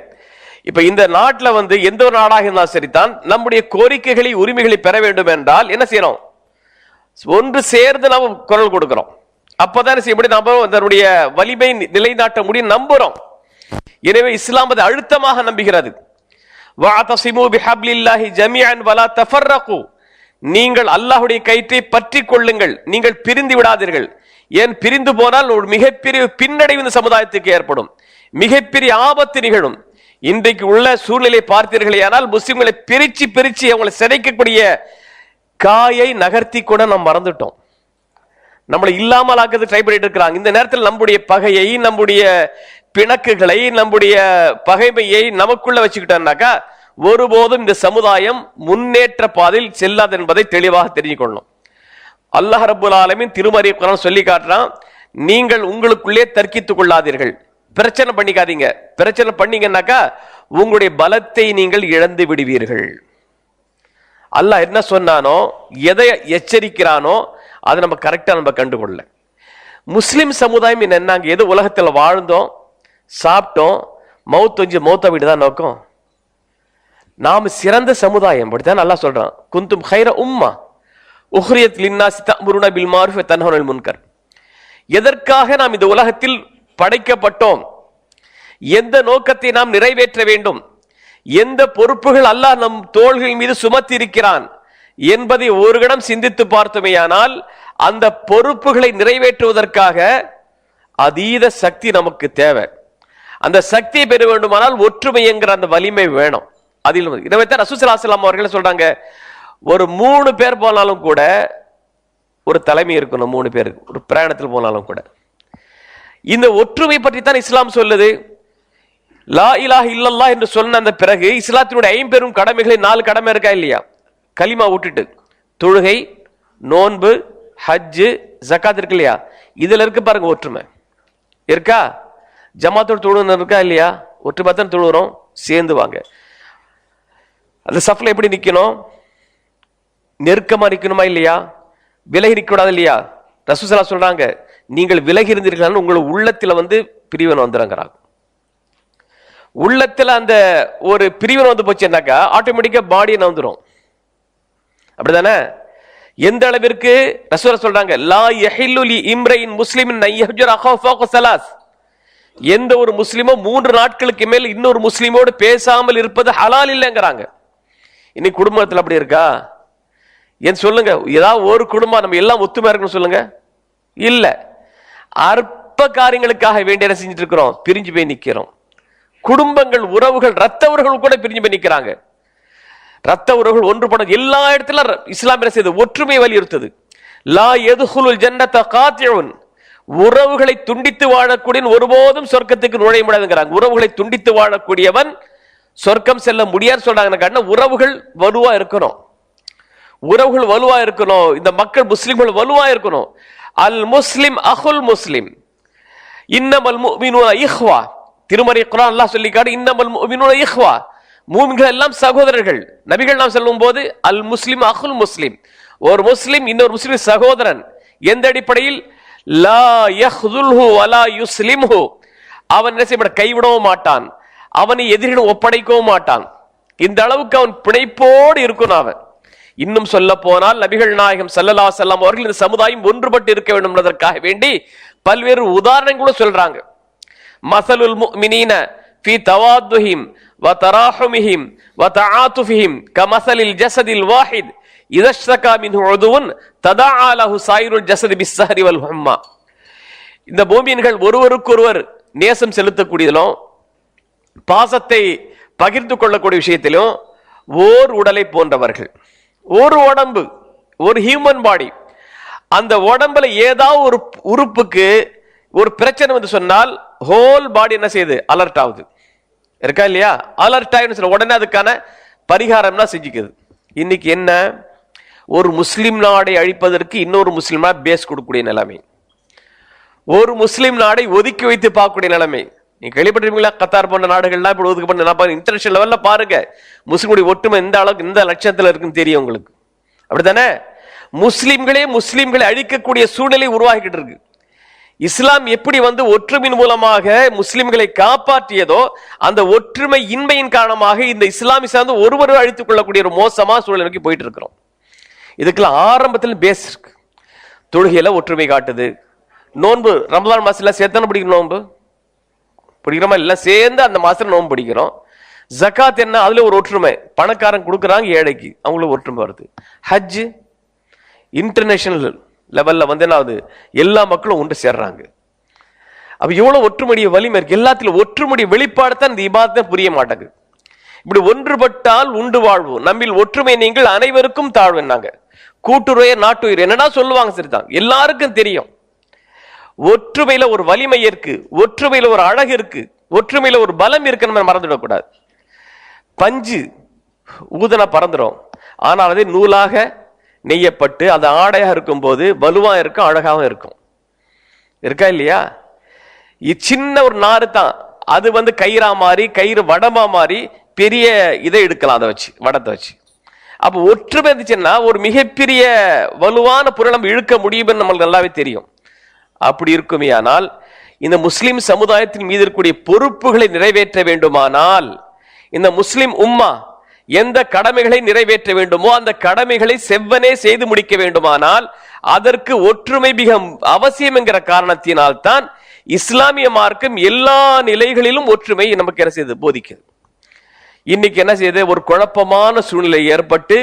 இப்ப இந்த நாட்டில் எந்த ஒரு நாடாக இருந்தாலும் சரிதான், நம்முடைய கோரிக்கைகளை உரிமைகளை பெற வேண்டும் என்றால் என்ன செய்யறோம்? ஒன்று சேர்ந்து நாம் குரல் கொடுக்கிறோம். அப்பதான் நாம அதனுடைய வலிமை நிலைநாட்ட முடியும் நம்புறோம். எனவே இஸ்லாம் அதை அழுத்தமாக நம்புகிறது. வஅதஸிமு பிஹப்லில்லாஹி ஜமீஅன் வலா தஃபர்ரகு. நீங்கள் அல்லாஹ்வுடைய கயிற்றை பற்றி கொள்ளுங்கள், நீங்கள் பிரிந்து விடாதீர்கள். ஏன் பிரிந்து போனால் ஒரு மிகப்பெரிய பின்னடைவு இந்த சமுதாயத்துக்கு ஏற்படும், மிகப்பெரிய ஆபத்து நிகழும். இன்றைக்கு உள்ள சூழ்நிலை பார்த்தீர்களேயானால் முஸ்லிம்களை பிரிச்சு பிரிச்சு அவங்களை சிதைக்கக்கூடிய காயை நகர்த்தி கூட நாம் மறந்துட்டோம். நம்மளை இல்லாமல் ஆக்குறது ட்ரை பண்ணிட்டு இருக்கிறாங்க. இந்த நேரத்தில் நம்முடைய பகையை, நம்முடைய பிணக்குகளை, நம்முடைய பகைமையை நமக்குள்ள வச்சுக்கிட்டோம்னாக்கா ஒருபோதும் இந்த சமுதாயம் முன்னேற்ற பாதையில் செல்லாது என்பதை தெளிவாக தெரிஞ்சுக்கொள்ளணும். அல்லாஹ் ரப்புல் ஆலமீன் திருமறை குர்ஆன் சொல்லி காட்டுறான், நீங்கள் உங்களுக்குள்ளே தர்க்கித்துக் கொள்ளாதீர்கள், பிரச்சனை பண்ணிக்காதீங்க. பிரச்சனை பண்ணீங்கன்னாக்கா உங்களுடைய பலத்தை நீங்கள் இழந்து விடுவீர்கள். அல்லாஹ் என்ன சொன்னானோ, எதை எச்சரிக்கிறானோ அதை நம்ம கரெக்டா நம்ம கண்டுகொள்ள. முஸ்லிம் சமுதாயம் என்னங்க? ஏதோ உலகத்தில் வாழ்ந்தோம், சாப்பிட்டோம், மௌத்த வீடு தான் நோக்கம். நாம் சிறந்த சமுதாயம் அப்படித்தான் அல்லாஹ் சொல்றான். குந்தும் ஹைர உம்மா உஹ்ரியத் லின்னாஸி தஅமுருன பில் மஅரூஃப் வ தன்ஹவுன அனில் முன்கர். எதற்காக நாம் இந்த உலகத்தில் படைக்கப்பட்டோம், எந்த நோக்கத்தை நாம் நிறைவேற்ற வேண்டும், எந்த பொறுப்புகள் அல்லாஹ் நம் தோள்கள் மீது சுமத்தி இருக்கிறான் என்பதை ஒரு கணம் சிந்தித்து பார்த்தோமேயானால் அந்த பொறுப்புகளை நிறைவேற்றுவதற்காக அதீத சக்தி நமக்கு தேவை. அந்த சக்தியை பெற வேண்டுமானால் ஒற்றுமை என்கிற அந்த வலிமை வேணும். அதில் இதைத்தான் ரசூல் ஸல்லல்லாஹு அலைஹி வஸல்லம் அவர்கள் சொல்றாங்க, ஒரு 3 பேர் போனாலும் கூட ஒரு தலைமை இருக்கணும். 3 பேருக்கு ஒரு பிரயாணத்தில் போனாலும் கூட இந்த ஒற்றுமை பற்றி தான் இஸ்லாம் சொல்லுது. லா இலாஹ இல்லல்லாஹ் என்று சொன்ன அந்த பிறகு இஸ்லாத்தினுடைய 50 கடமைகளை 4 கடமை இருக்கா இல்லையா? கலிமா விட்டுட்டு தொழுகை, நோன்பு, ஹஜ்ஜு, ஜகாத் இருக்கு இல்லையா? இதுல இருக்கு பாருங்க ஒற்றுமை இருக்கா? ஜமாத்தோட தொழுகை இருக்கா இல்லையா? ஒற்றுமை தான் தொழுகிறோம், சேர்ந்து வாங்க. அந்த சஃப்ல எப்படி நிக்கணும்? நெருக்கமா நிக்கணுமா இல்லையா? விலகி நிக்க கூடாது இல்லையா? ரசூல் ஸல்லல்லாஹு அலைஹி சொல்றாங்க, நீங்கள் விலகி இருந்தீர்கள் உங்கள் உள்ளத்துல பிரிவினை வந்துறாங்க. உள்ளத்துல அந்த ஒரு பிரிவினை வந்து போச்சுன்னாக்கா ஆட்டோமேட்டிக்கா பாடி வந்துடும். அப்படிதானே? எந்த அளவிற்கு ரசூல் சொல்றாங்க, லா யஹில்லு லி இம்ரைன் முஸ்லிமின் யஹ்ஜுர அஹா ஃபௌக ஸலாஸ், எந்த ஒரு முஸ்லிமோ 3 நாட்களுக்கு மேல் இன்னொரு முஸ்லிமோடு பேசாமல் இருப்பது ஹலால் இல்லைங்கிறாங்க. இன்னைக்கு குடும்பத்தில் அப்படி இருக்கா? ஏன் சொல்லுங்க, ஏதாவது ஒரு குடும்பம் நம்ம எல்லாம் ஒத்துமையா இருக்குன்னு சொல்லுங்க. இல்ல, அற்ப காரியங்களுக்காக வேண்டிய என்ன செஞ்சுட்டு இருக்கிறோம்? பிரிஞ்சு போய் நிக்கிறோம். குடும்பங்கள், உறவுகள், ரத்த உறவுகள் கூட பிரிஞ்சு போய் நிக்கிறாங்க. ரத்த உறவுகள் ஒன்றுபட எல்லா இடத்துல இஸ்லாம் என்ன செய்யுது? ஒற்றுமை வலியுறுத்தது. லா யதுகுலுல் ஜன்னத காத்திஉன், உறவுகளை துண்டித்து வாழக்கூடிய ஒருபோதும் சொர்க்கத்துக்கு நுழைய முடியாதுங்கிறாங்க. உறவுகளை துண்டித்து வாழக்கூடியவன் சொர்க்கம் செல்ல முடியாது சொல்றாங்க. உறவுகள் வலுவா இருக்கணும், உறவுகள் வலுவா இருக்கணும். இந்த மக்கள் முஸ்லிம்கள் வலுவா இருக்கணும். அல் முஸ்லிம் அஹுல் முஸ்லிம், இன்னமல் முஃமினூன இஹ்வா, திருமறை குர்ஆன் அல்லாஹ் சொல்லிக்காடு, இன்னமல் முஃமினூன இஹ்வா, மூமின்கள் எல்லாம் சகோதரர்கள். நபிகள் நாம் சொல்லும் போது அல் முஸ்லிம் அஹுல் முஸ்லிம், ஒரு முஸ்லிம் இன்னொரு முஸ்லிம் சகோதரன். எந்த அடிப்படையில்? லா யஹ்துல்ஹு வலா யுஸ்லிம்ஹு, அவன் என்ன செய்ய கைவிடவும் மாட்டான், அவனை எதிரிடம் ஒப்படைக்கவும் மாட்டான். இந்த அளவுக்கு அவன் பிணைப்போடு இருக்கணும் அவன். இன்னும் சொல்ல போனால் நபிகள் நாயகம் ஸல்லல்லாஹு அலைஹி வஸல்லம் அவர்கள் இந்த சமுதாயம் ஒன்றுபட்டு இருக்க வேண்டும் என்பதற்காக வேண்டி பல்வேறு உதாரணங்களும் சொல்றாங்க. மஸலுல் முஃமினீன ஃபீ தவாதுஹிம் வ தராஹுமிஹிம் வ தஆதுஃபிஹிம் கமஸலில் ஜஸதில் வாஹித் இதஷ்தகா மின்ஹு உதுவுன் ததஆ லஹு ஸாயிருல் ஜஸதி பிஸ்ஸஹரி வல் ஹும்மா. இந்த முஃமின்கள் ஒருவருக்கொருவர் நேசம் செலுத்தக்கூடியதிலும் பாசத்தை பகிர்ந்து கொள்ளக்கூடிய விஷயத்திலும் ஓர் உடலை போன்றவர்கள். ஒரு உடம்பு, ஒரு ஹியூமன் பாடி, அந்த உடம்புல ஏதாவது ஒரு உறுப்புக்கு ஒரு பிரச்சனை வந்து சொன்னால் ஹோல் பாடி என்ன செய்யுது? அலர்ட் ஆகுது. இருக்கா இல்லையா? அலர்ட் ஆகுது, உடனே அதுக்கான பரிகாரம்னா செஞ்சுக்குது. இன்னைக்கு என்ன? ஒரு முஸ்லிம் நாடை அழிப்பதற்கு இன்னொரு முஸ்லிம் நாடு பேஸ் கொடுக்கக்கூடிய நிலைமை, ஒரு முஸ்லிம் நாடை ஒதுக்கி வைத்து பார்க்கக்கூடிய நிலைமை. நீங்க கேள்விப்பட்டிருப்பீங்களா? கத்தார் போன்ற நாடுகள்லாம் இப்படி ஒதுக்கப்பட்ட இன்டர்நேஷனல் லெவல்ல பாருங்க, முஸ்லிம்களுடைய ஒற்றுமை எந்த அளவுக்கு இந்த லட்சத்துல இருக்குன்னு தெரியும் உங்களுக்கு. அப்படித்தானே? முஸ்லிம்களை அழிக்கக்கூடிய சூழ்நிலை உருவாகிட்டு இருக்கு. இஸ்லாம் எப்படி ஒற்றுமையின் மூலமாக முஸ்லிம்களை காப்பாற்றியதோ அந்த ஒற்றுமை இன்மையின் காரணமாக இந்த இஸ்லாமி சார்ந்து ஒருவரை அழித்துக் கொள்ளக்கூடிய ஒரு மோசமா சூழ்நிலைக்கு போயிட்டு இருக்கிறோம். இதுக்கெல்லாம் ஆரம்பத்தில் பேஸ் இருக்கு. தொழுகையில ஒற்றுமை காட்டுது. நோன்பு ரமலான் மாசத்துல சேர்த்தான பிடிக்கணும், நோன்பு பிடிக்கிறோமா? இல்ல சேர்ந்து அந்த மாசத்துல நோன்பு பிடிக்கிறோம். ஜகாத் என்ன? அதுல ஒரு ஒற்றுமை, பணக்காரன் கொடுக்குறாங்க ஏழைக்கு, அவங்களுக்கு ஒற்றுமை வருது. ஹஜ் இன்டர்நேஷனல் லெவல்ல என்ன ஆகுது? எல்லா மக்களும் ஒன்று சேர்றாங்க. அப்ப எவ்வளவு ஒற்றுமைய வலிமை இருக்கு. எல்லாத்திலும் ஒற்றுமைய வெளிப்பாடுதான் இந்த இபாதத்தை புரிய மாட்டாங்க. இப்படி ஒன்றுபட்டால் உண்டு வாழ்வு, நம்மில் ஒற்றுமை நீங்கள் அனைவருக்கும் தாழ்வுன்னாங்க. கூட்டுறவு நாட்டுயிர் என்னன்னா சொல்லுவாங்க, சரிதான், எல்லாருக்கும் தெரியும். ஒற்றுமையில ஒரு வலிமை இருக்கு, ஒற்றுமையில ஒரு அழகு இருக்கு, ஒற்றுமையில ஒரு பலம் இருக்கு, நம்ம மறந்துவிடக்கூடாது. பஞ்சு ஊதனா பறந்துடும், ஆனால் அதே நூலாக நெய்யப்பட்டு அது ஆடையாக இருக்கும் போது வலுவா இருக்கும், அழகாகவும் இருக்கும். இருக்கா இல்லையா? சின்ன ஒரு நாறு தான், அது கயிறா மாறி, கயிறு வடமா மாறி பெரிய இதை எடுக்கலாம், அதை வச்சு, வடத்தை வச்சு. அப்ப ஒற்றுமை இருந்துச்சுன்னா ஒரு மிகப்பெரிய வலுவான பொருள் நம்ம இழுக்க முடியும், நம்மளுக்கு நல்லாவே தெரியும். அப்படி இருக்குமே ஆனால் இந்த முஸ்லிம் சமுதாயத்தின் மீது இருக்கக்கூடிய பொறுப்புகளை நிறைவேற்ற வேண்டுமானால், இந்த முஸ்லிம் உம்மா எந்த கடமைகளை நிறைவேற்ற வேண்டுமோ அந்த கடமைகளை செவ்வனே செய்து முடிக்க வேண்டுமானால் அதற்கு ஒற்றுமை மிக அவசியம் என்கிற காரணத்தினால் தான் இஸ்லாமிய மார்க்கம் எல்லா நிலைகளிலும் ஒற்றுமை நமக்கு என்ன செய்து போதிக்கிறது. இன்னைக்கு என்ன செய்யுது? ஒரு குழப்பமான சூழ்நிலை ஏற்பட்டு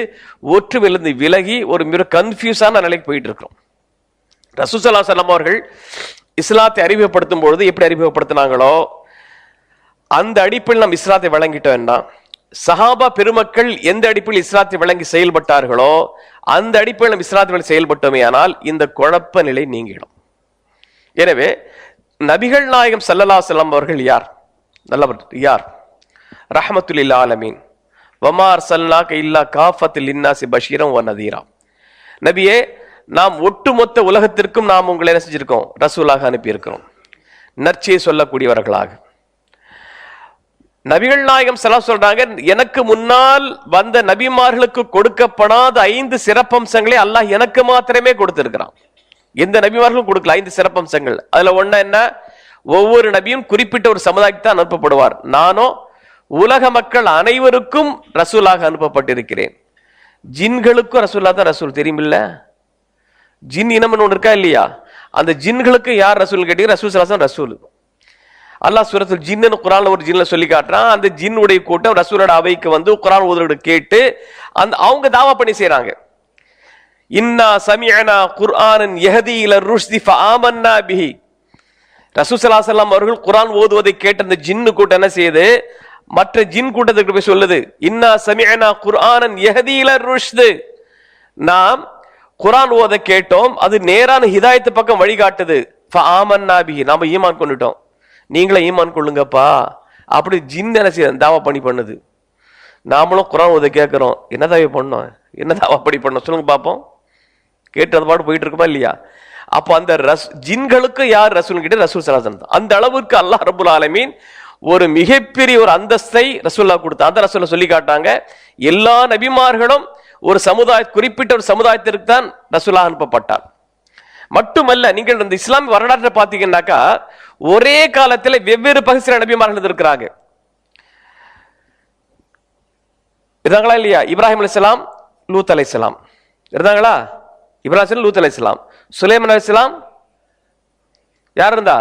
ஒற்றுமையிலிருந்து விலகி ஒரு மிக கன்ஃபியூஸான நிலைக்கு போயிட்டு இருக்கிறோம். ரசூல் ஸல்லல்லாஹு அலைஹி வஸல்லம் அவர்கள் இஸ்லாத்தை அறிமுகப்படுத்தும் பொழுது எப்படி அறிமுகப்படுத்தினாங்களோ அந்த அடிப்படையில் நாம் இஸ்லாத்தை வழங்கிட்டோம்னா, சஹாபா பெருமக்கள் எந்த அடிப்படையில் இஸ்லாத்தை வழங்கி செயல்பட்டார்களோ அந்த அடிப்படையில் நாம் இஸ்லாத்தை செயல்பட்டோமே ஆனால் இந்த குழப்ப நிலை நீங்கிடும். எனவே நபிகள் நாயகம் ஸல்லல்லாஹு அலைஹி வஸல்லம் அவர்கள் யார்? நல்லவர் யார்? ரஹ்மத்துல் லில் ஆலமீன், வமா அர்ஸல்னாக இல்லா காஃபத்துல் லின்னாஸி பஷீரன் வ நதீரா. நபியே, நாம் ஒட்டுமொத்த உலகத்திற்கும் நாம் உங்களை என்ன செஞ்சிருக்கோம்? ரசூலாக அனுப்பி இருக்கிறோம், நற்செய்தி சொல்லக்கூடியவர்களாக. நபிகள் நாயகம் ஸல்லல்லாஹு அலைஹி சொல்றாங்க, எனக்கு முன்னால் வந்த நபிமார்களுக்கு கொடுக்கப்படாத 5 சிறப்பம்சங்களை அல்லாஹ் எனக்கு மாத்திரமே கொடுத்திருக்கிறான். எந்த நபிமார்களும் கொடுக்கல 5 சிறப்பம்சங்கள். அதுல ஒண்ணு என்ன, ஒவ்வொரு நபியும் குறிப்பிட்ட ஒரு சமுதாயத்துக்கு தான் அனுப்பப்படுவார். நானும் உலக மக்கள் அனைவருக்கும் ரசூலாக அனுப்பப்பட்டிருக்கிறேன். ஜின்களுக்கும் ரசூலா தான் ரசூல், தெரியுமில்ல? ஜின் இனம்னு ஒன்று இருக்கா இல்லையா? அந்த ஜின்களுக்கு யார் ரசூல் கேட்டீங்க? ரசூல் ஸல்லல்லாஹு அலைஹி வஸல்லம் ரசூல். அல்லாஹ் சூரத்துல் ஜின்னு குர்ஆன்ல ஒரு ஜின்ல சொல்லி காட்டுறான். அந்த ஜின்னுடைய கூட்டம் ரசூலோட அவைக்கு வந்து குர்ஆன் ஓதுறத கேட்டு அவங்க தாவா பண்ணி செய்றாங்க. இன்னா சமிஅனா குர்ஆனன் யஹதி இல ருஷ்தி ஃபஆமன்னா பிஹி. ரசூல் ஸல்லல்லாஹு அலைஹி வஸல்லம் அவர்கள் குர்ஆன் ஓதுவதை கேட்ட அந்த ஜின்னு கூட்டம் என்ன செய்யுது? மற்ற ஜின் கூட்டத்துக்கு போய் சொல்லுது, இன்னா சமிஅனா குர்ஆனன் யஹதி இல ருஷ்து. நாம் குர்ஆன் ஓத கேட்டோம், அது நேரான ஹிதாயத்து பக்கம் வழிகாட்டுது. ஃபஆமன்னா பிஹி, நாம ஈமான் கொண்டுட்டோம், நீங்களே ஈமான் கொள்ளுங்கப்பா. அப்படி ஜின் என்ன செய்ய தாவா பண்ணி பண்ணுது. நாமளும் குர்ஆன் ஓத கேட்கிறோம், என்ன தாவா பண்ணோம், என்ன தாவா படி பண்ணோம் சொல்லுங்க பார்ப்போம். கேட்டு அது பாட்டு போயிட்டு இருக்குமா இல்லையா? அப்போ அந்த ஜின்களுக்கு யார் ரசூல் கிட்ட? ரசூல் ஸல்லல்லாஹு அலைஹி வஸல்லம். அந்த அளவுக்கு அல்லாஹ் ரப்புல் ஆலமீன் ஒரு மிகப்பெரிய ஒரு அந்தஸ்தை ரசூலுல்லாஹ் கொடுத்தா. அந்த ரசூலை சொல்லி காட்டாங்க, எல்லா நபிமார்களும் ஒரு குறிப்பிட்ட ஒரு சமுதாயத்திற்கு தான் ரசூலா அனுப்பப்பட்டார். மட்டுமல்ல, நீங்கள் இந்த இஸ்லாமிய வரலாற்றை பார்த்தீங்கன்னாக்கா ஒரே காலத்தில் வெவ்வேறு பகுதியில நபிமார்கள் இருக்கிறாங்க. இருந்தாங்களா இல்லையா? இப்ராஹிம் அலைஹிஸ்ஸலாம், லூத் அலைஹிஸ்ஸலாம் இருந்தாங்களா? இப்ராஹிம், லூத் அலைஹிஸ்ஸலாம். சுலைமான் அலைஹிஸ்ஸலாம் யார் இருந்தா?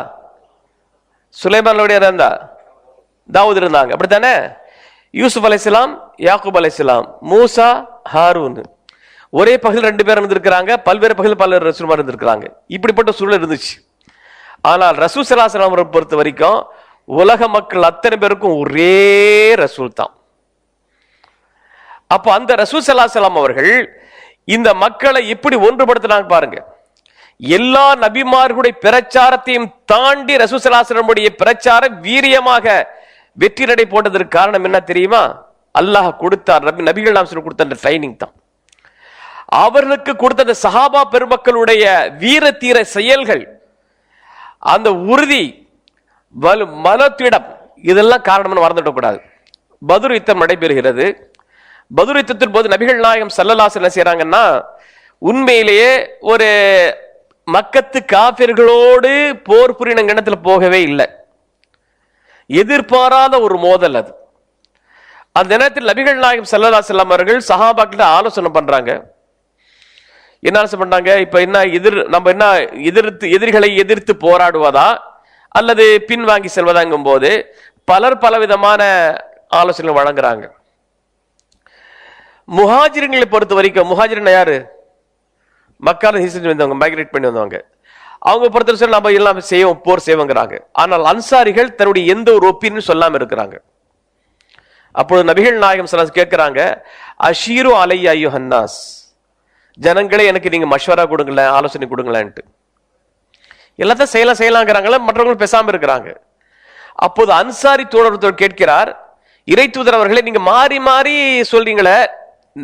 சுலைமானுடைய இருந்தா, தாவூத் இருந்தாங்க, அப்படித்தானே? யூசுப் அலைஹிஸ்ஸலாம், யாக்கூப் அலைஹிஸ்ஸலாம், மூசா, ஹாரூன். ஒரே பகுதியில் 2 பேர் இருந்திருக்கிறாங்க, பல்வேறு பகுதியில் பல்வேறு ரசூல்மார் இருந்திருக்கிறாங்க. இப்படிப்பட்ட சூழல் இருந்துச்சு. ஆனால் ரசூல் ஸல்லல்லாஹு அலைஹி வஸல்லம் பொறுத்த வரைக்கும் உலக மக்கள் அத்தனை பேருக்கும் ஒரே ரசூல் தான். அப்போ அந்த ரசூல் ஸல்லல்லாஹு அலைஹி வஸல்லம் அவர்கள் இந்த மக்களை எப்படி ஒன்றுபடுத்தினாங்க பாருங்க. எல்லா நபிமார்களுடைய பிரச்சாரத்தையும் தாண்டி ரசூல் ஸல்லல்லாஹு அலைஹி வஸல்லம் பிரச்சாரம் வீரியமாக வெற்றி நடை போட்டதற்கு காரணம் என்ன தெரியுமா? அல்லாஹ் கொடுத்தார், நபிகள் நாயகம் கொடுத்த அந்த ட்ரைனிங் தான். அவர்களுக்கு கொடுத்த அந்த சஹாபா பெருமக்களுடைய வீர தீர செயல்கள், அந்த உறுதி, மனத்திடம், இதெல்லாம் காரணம் மறந்துவிடக்கூடாது. பத்ர் யுத்தம் நடைபெறுகிறது. பத்ர் யுத்தத்தின் போது நபிகள் நாயகம் ஸல்லல்லாஹு அலைஹி வஸல்லம் என்ன செய்றாங்கன்னா, உண்மையிலேயே ஒரு மக்கத்து காபிர்களோடு போர் புரியும் எண்ணத்தில் போகவே இல்லை. எதிர்பாராத ஒரு மோதல் அது. அந்த நேரத்தில் நபிகள் நாயகம் ஸல்லல்லாஹு அலைஹி வஸல்லம் அவர்கள் சஹாபாக்கிட்ட ஆலோசனை பண்றாங்க. என்ன ஆலோசனை பண்றாங்க? இப்ப என்ன நம்ம என்ன எதிரிகளை எதிர்த்து போராடுவதா அல்லது பின்வாங்கி செல்வதாங்கும் போது பலர் பலவிதமான ஆலோசனைகள் வழங்குறாங்க. முஹாஜிர்களை பொறுத்த வரைக்கும், முஹாஜிர்னா யாரு? மக்கால ஹிஜ்ரத் வந்தவங்க, மைக்ரேட் பண்ணி வந்தவங்க. அவங்க பொறுத்தவரை நம்ம எல்லாம் செய்வோம், போர் செய்வோங்கிறாங்க. ஆனால் அன்சாரிகள் தன்னுடைய எந்த ஒரு ஒப்பீனியன் சொல்லாம இருக்கிறாங்க. அப்பொழுது நபிகள் நாயகம் ஸல்லல்லாஹு அலைஹி வஸல்லம் கேட்கிறாங்க, அஷீரு அலையா அய்யுஹன்னாஸ், ஜனங்களே எனக்கு நீங்க மஷ்வரா கொடுங்களேன், ஆலோசனை கொடுங்களேன்ட்டு. எல்லாத்தையும் செய்யலாங்கிறாங்களே, மற்றவர்கள் பேசாம இருக்கிறாங்க. அப்போது அன்சாரி தோழர் கேட்கிறார், இறை தூதர் அவர்களே, நீங்க மாறி மாறி சொல்றீங்களே,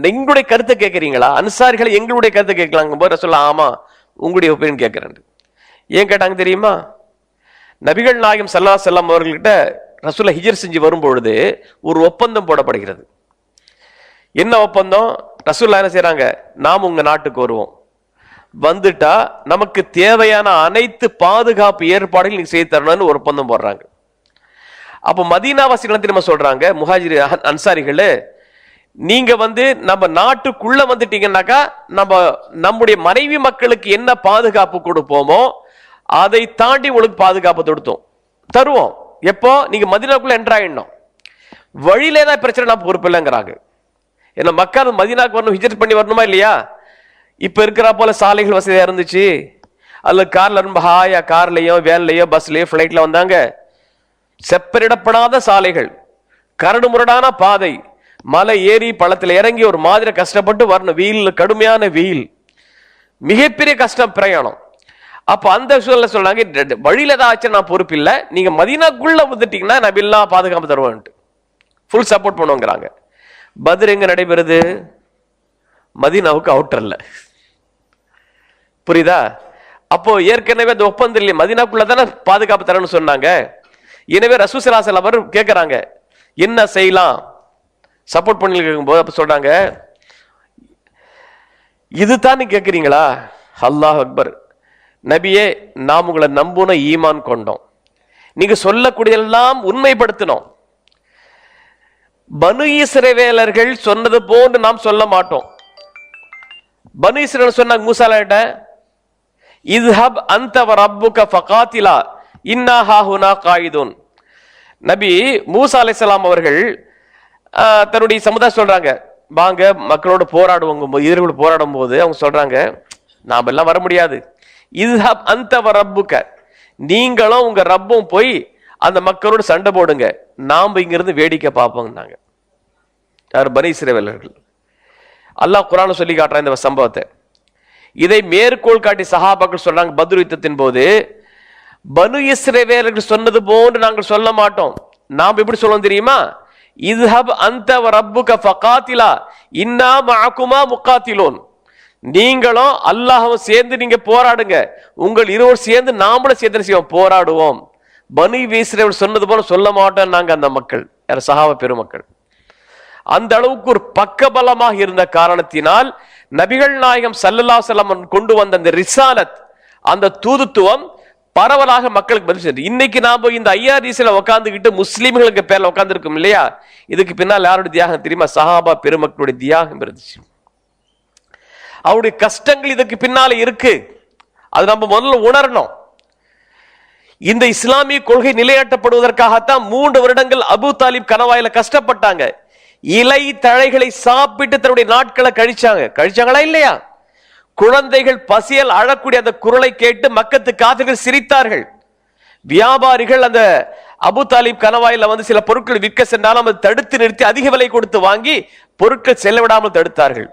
எங்களுடைய கருத்தை கேட்கறீங்களா? அன்சாரிகளை எங்களுடைய கருத்தை கேட்கலாங்க போது சொல்ல, ஆமா உங்களுடைய ஒப்பீனியன் கேட்கிறேன். ஏன் கேட்டாங்க தெரியுமா? நபிகள் நாயகம் ஸல்லல்லாஹு அலைஹி வஸல்லம் அவர்கள்கிட்ட ரசூலுல்லாஹ் ஹிஜ்ர் செஞ்சு வரும்பொழுது ஒரு ஒப்பந்தம் போடப்படுகிறது. என்ன ஒப்பந்தம்? ரசூலுல்லாஹ் என்ன செய்றாங்க, நாம் உங்க நாட்டுக்கு வருவோம், வந்துட்டா நமக்கு தேவையான அனைத்து பாதுகாப்பு ஏற்பாடுகள் நீங்க செய்து தரணும்னு ஒரு ஒப்பந்தம் போடுறாங்க. அப்போ மதீனாவாசிகள் திரும்ப சொல்றாங்க, முஹாஜிர் அன்சாரிகள், நீங்க நம்ம நாட்டுக்குள்ள வந்துட்டீங்கன்னாக்கா நம்முடைய மனைவி மக்களுக்கு என்ன பாதுகாப்பு கொடுப்போமோ அதை தாண்டி உங்களுக்கு பாதுகாப்பு தருவோம். எப்போ? நீங்க மதீனாக்குள்ள என்டர் ஆயிடணும். வழியில ஏதாவது பிரச்சனை நான் பொறுப்பு இல்லைங்கிறாங்க. ஏன்னா மக்கள் மதீனாக்கு வரணும், ஹிஜ்ரத் பண்ணி வரணுமா இல்லையா? இப்ப இருக்கிற போல சாலைகள் வசதியா இருந்துச்சு? அல்ல கார்ல ரொம்ப ஹாயா கார்லயோ வேன்லயோ பஸ்லயோ பிளைட்ல வந்தாங்க? செப்பரிடப்படாத சாலைகள், கரடு முரடான பாதை, மலை ஏறி பள்ளத்தில் இறங்கி ஒரு மாதிரி கஷ்டப்பட்டு வரணும். வெயில், கடுமையான வெயில், மிகப்பெரிய கஷ்டம், பிரயாணம். அப்ப அந்த சூழல்ல சொல்றாங்க, வழியில ஏதாச்சும் நான் பொறுப்பு இல்லை, நீங்க மதீனாக்குள்ள வந்துட்டீங்கன்னா நபில்லா பாதுகாப்பு தருவான்ட்டு ஃபுல் சப்போர்ட் பண்ணுவாங்கிறாங்க. பத்ர் எங்க நடைபெறுது? மதீனாவுக்கு அவுட்டர்ல. புரியுதா? அப்போ ஏற்கனவே அந்த ஒப்பந்தம் இல்லையே, மதீனாக்குள்ள தானே பாதுகாப்பு தரணும்னு சொன்னாங்க. எனவே ரசூல் ஸல்லல்லாஹு அலைஹி வஸல்லம் கேட்கிறாங்க, என்ன செய்யலாம் சப்போர்ட் பண்ணி கேட்கும்போது அப்ப சொல்றாங்க, இதுதான் நீ கேட்கிறீங்களா? அல்லாஹ் அக்பர். நபியே, நாம் உங்களை நம்புன ஈமான் கொண்டோம், நீங்க சொல்லக்கூடியதெல்லாம் உண்மைப்படுத்தினோம். பனு இஸ்ரவேலர்கள் சொன்னது போன்று நாம் சொல்ல மாட்டோம். பனு இஸ்ரவேல் சொன்னாங்க மூசாட்ட, இத்ஹப் அன்த வ ரப்புக ஃபகாத்திலா இன்னா ஹாஹுனா காயிதுன். நபி மூசா அலைஹிஸ்ஸலாம் அவர்கள் தன்னுடைய சமுதாயம் சொல்றாங்க, வாங்க மக்களோடு போராடுவாங்க, எதிரிகளோடு போராடும் போது அவங்க சொல்றாங்க, நாம எல்லாம் வர முடியாது. இத்ஹப் அன்த வ ரப்புக, நீங்களும் உங்க ரப்பும் போய் அந்த மக்களோடு சண்டை போடுங்க, நாம இங்கிருந்து வேடிக்கை பார்ப்போம்னாங்க. யார்? பனு இஸ்ரவேலர்கள். அல்லாஹ் குர்ஆன்ல சொல்லி காட்டுறான் இந்த சம்பவத்தை. இதை மேற்கோள் காட்டி சஹாபாக்கள் சொல்றாங்க, பத்ர் யுத்தத்தின் போது பனு இஸ்ரவேலர்கள் சொன்னது போன்று நாங்கள் சொல்ல மாட்டோம். நாம் எப்படி சொல்லுவோம் தெரியுமா? இத்ஹப் அன்த வ ரப்புக ஃபகாத்திலா இன்னா மஅகுமா முகாத்திலூன். நீங்களும் அல்லாஹ்வும் சேர்ந்து நீங்க போராடுங்க, உங்கள் இருவர் சேர்ந்து நாமளும் சேர்ந்து செய்வோம், போராடுவோம். பனு இஸ்ரவேல் சொன்னது போல சொல்ல மாட்டோம் நாங்க. அந்த மக்கள் யார்? சஹாபா பெருமக்கள். அந்த அளவுக்கு ஒரு பக்கபலமாக இருந்த காரணத்தினால் நபிகள் நாயகம் ஸல்லல்லாஹு அலைஹி வஸல்லம் கொண்டு வந்த அந்த ரிசாலத், அந்த தூதுத்துவம் பரவலாக மக்களுக்கு பதில் செஞ்சு. இன்னைக்கு நாம இந்த ஐஆர்டிசில உட்காந்துக்கிட்டு முஸ்லீம்களுக்கு பேர்ல உட்கார்ந்து இருக்கோம் இல்லையா? இதுக்கு பின்னால் யாருடைய தியாகம் தெரியுமா? சஹாபா பெருமக்களுடைய தியாகம் இருந்துச்சு. அவருடைய கஷ்டங்கள் இதுக்கு பின்னால இருக்கு. அது நம்ம முதல்ல உணரணும். இந்த இஸ்லாமிய கொள்கை நிலையாட்டப்படுவதற்காகத்தான் 3 வருடங்கள் அபு தாலிப் கணவாயில கஷ்டப்பட்டாங்க. இலை தழைகளை சாப்பிட்டு தன்னுடைய நாட்களை கழிச்சாங்களா இல்லையா? குழந்தைகள் பசியால் அழக்கூடிய அந்த குரலை கேட்டு மக்கத்து காதுகள் சிரித்தார்கள். வியாபாரிகள் அந்த அபு தாலிப் கணவாயில வந்து சில பொருட்கள் விற்க சென்றாலும் அதை தடுத்து நிறுத்தி அதிக விலை கொடுத்து வாங்கி பொருட்கள் செல்ல விடாமல் தடுத்தார்கள்.